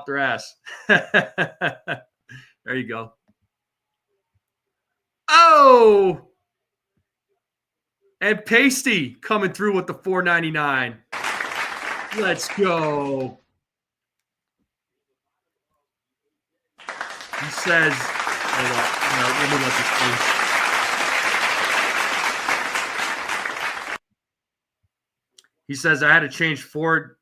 their ass. There you go. Oh! And Pasty coming through with the $4.99. Let's go. He says, hold on. No, let me let this through. He says, I had to change 4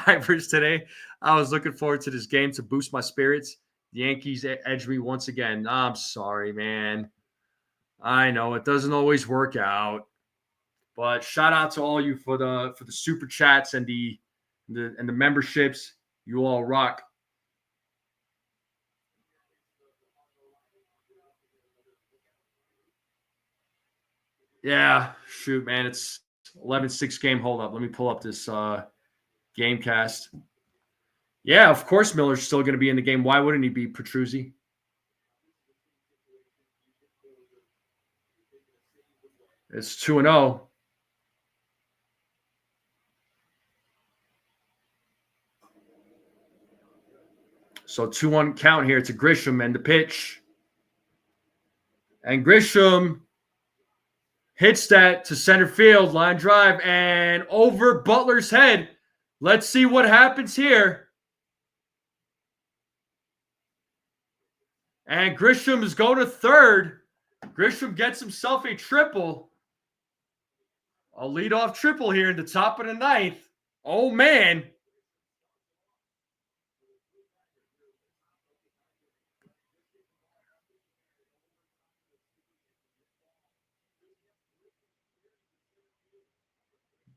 diapers today. I was looking forward to this game to boost my spirits. The Yankees edged me once again. I'm sorry, man. I know it doesn't always work out. But shout out to all you for the super chats and the memberships. You all rock. Yeah, shoot, man. It's 11-6 game. Hold up. Let me pull up this Gamecast. Yeah, of course Miller's still going to be in the game. Why wouldn't he be, Petruzzi? It's 2-0. So 2-1 count here to Grisham and the pitch. And Grisham hits that to center field, line drive, and over Butler's head. Let's see what happens here. And Grisham is going to third. Grisham gets himself a triple. A leadoff triple here in the top of the ninth. Oh, man.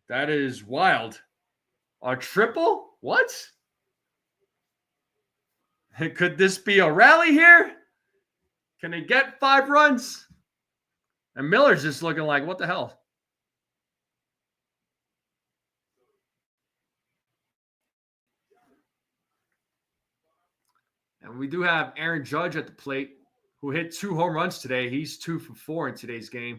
That is wild. A triple? What? Could this be a rally here? Can they get 5 runs? And Miller's just looking like, what the hell? And we do have Aaron Judge at the plate, who hit 2 home runs today. He's 2 for 4 in today's game.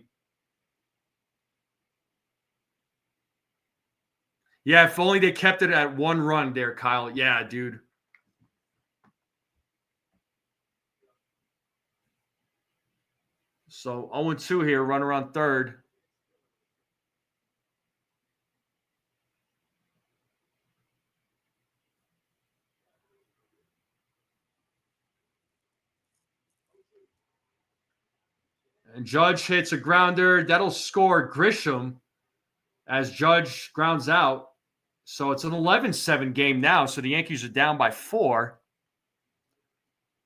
Yeah, if only they kept it at 1 run there, Kyle. Yeah, dude. So 0-2 here, runner on third. And Judge hits a grounder. That'll score Grisham as Judge grounds out. So it's an 11-7 game now. So the Yankees are down by 4.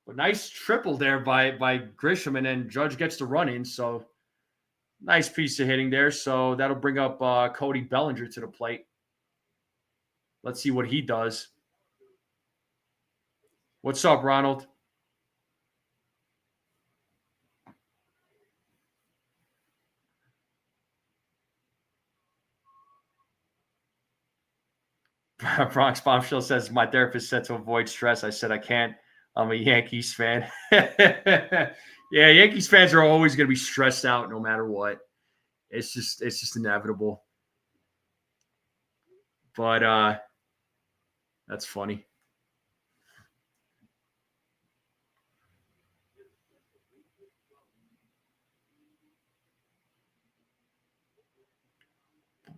But nice triple there by Grisham, and then Judge gets the run in. So nice piece of hitting there. So that'll bring up Cody Bellinger to the plate. Let's see what he does. What's up, Ronald? Bronx Bombshell says, my therapist said to avoid stress. I said I can't. I'm a Yankees fan. Yeah, Yankees fans are always going to be stressed out no matter what. It's just inevitable. But that's funny.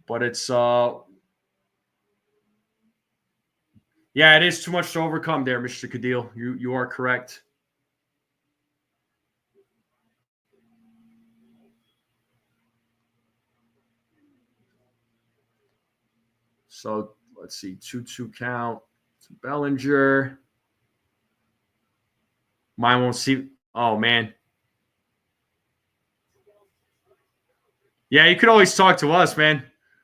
But it's yeah, it is too much to overcome there, Mr. Cadil. You are correct. So let's see, 2-2 count to Bellinger. Mine won't see. Oh man. Yeah, you could always talk to us, man.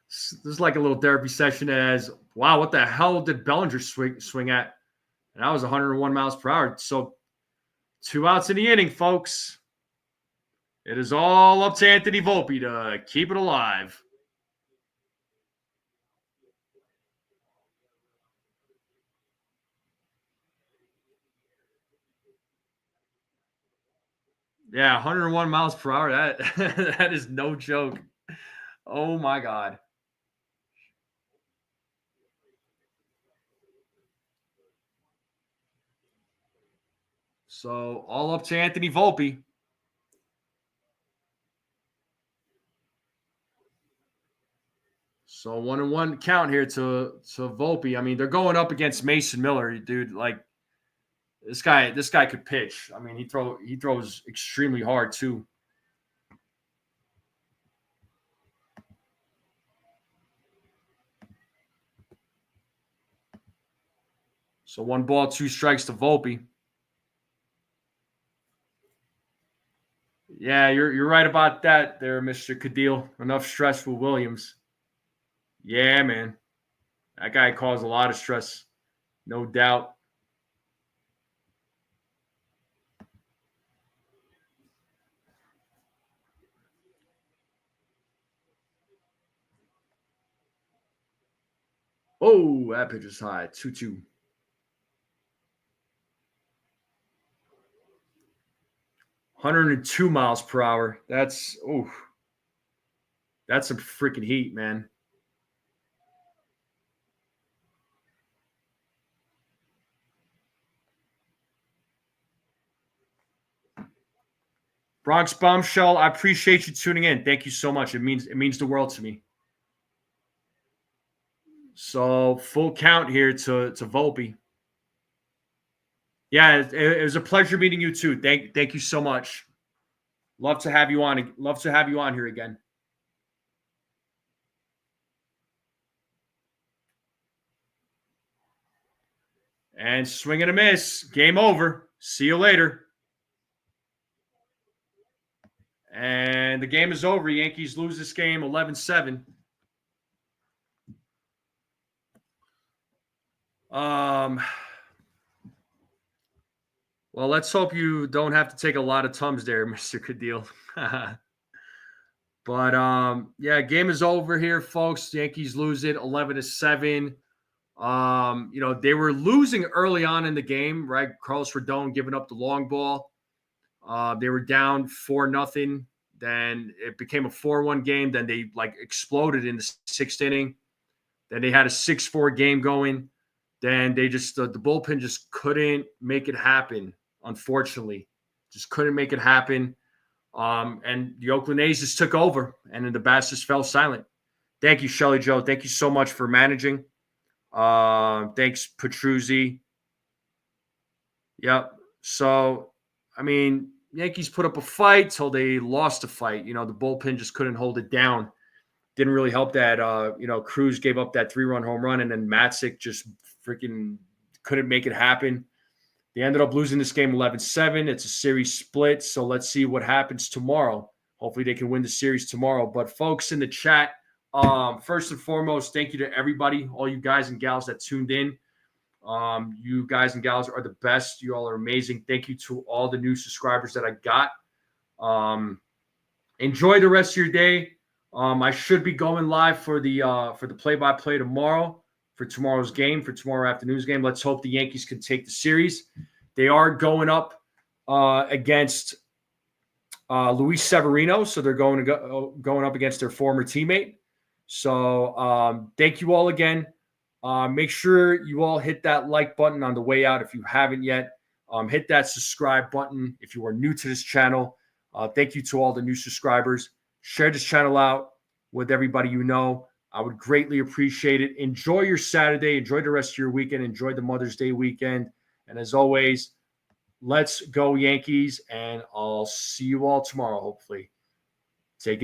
This is like a little therapy session as, wow, what the hell did Bellinger swing at? And that was 101 miles per hour. So 2 outs in the inning, folks. It is all up to Anthony Volpe to keep it alive. Yeah, 101 miles per hour. That is no joke. Oh my God. So all up to Anthony Volpe. So 1-1 count here to Volpe. I mean, they're going up against Mason Miller, dude. Like this guy could pitch. I mean, he throws extremely hard too. So 1 ball, 2 strikes to Volpe. Yeah, you're right about that there, Mr. Cadil. Enough stress for Williams. Yeah, man. That guy caused a lot of stress. No doubt. Oh, that pitch is high. 2-2. 102 miles per hour. That's some freaking heat, man. Bronx Bombshell, I appreciate you tuning in. Thank you so much. It means the world to me. So full count here to Volpe. Yeah, it was a pleasure meeting you too. Thank you so much. Love to have you on. Love to have you on here again. And swing and a miss. Game over. See you later. And the game is over. Yankees lose this game 11-7. Well, let's hope you don't have to take a lot of Tums there, Mr. Cadil. But yeah, game is over here, folks. The Yankees lose it 11-7. They were losing early on in the game, right? Carlos Rodon giving up the long ball. They were down 4-0. Then it became a 4-1 game. Then they exploded in the 6th inning. Then they had a 6-4 game going. Then they just the bullpen just couldn't make it happen. Unfortunately, just couldn't make it happen. And the Oakland A's just took over, and then the bats just fell silent. Thank you, Shelly Joe. Thank you so much for managing. Thanks, Petruzzi. Yep. So, I mean, Yankees put up a fight till they lost a fight. The bullpen just couldn't hold it down. Didn't really help that, Cruz gave up that 3-run home run, and then Matzik just freaking couldn't make it happen. They ended up losing this game 11-7. It's a series split, so let's see what happens tomorrow. Hopefully they can win the series tomorrow. But folks in the chat, first and foremost, thank you to everybody, all you guys and gals that tuned in. You guys and gals are the best. You all are amazing. Thank you to all the new subscribers that I got. Enjoy the rest of your day. I should be going live for the play-by-play tomorrow, for tomorrow's game, for tomorrow afternoon's game. Let's hope the Yankees can take the series. They are going up against Luis Severino, so they're going up against their former teammate. So thank you all again. Make sure you all hit that like button on the way out if you haven't yet. Hit that subscribe button if you are new to this channel. Thank you to all the new subscribers. Share this channel out with everybody you know. I would greatly appreciate it. Enjoy your Saturday. Enjoy the rest of your weekend. Enjoy the Mother's Day weekend. And as always, let's go Yankees, and I'll see you all tomorrow, hopefully. Take it easy.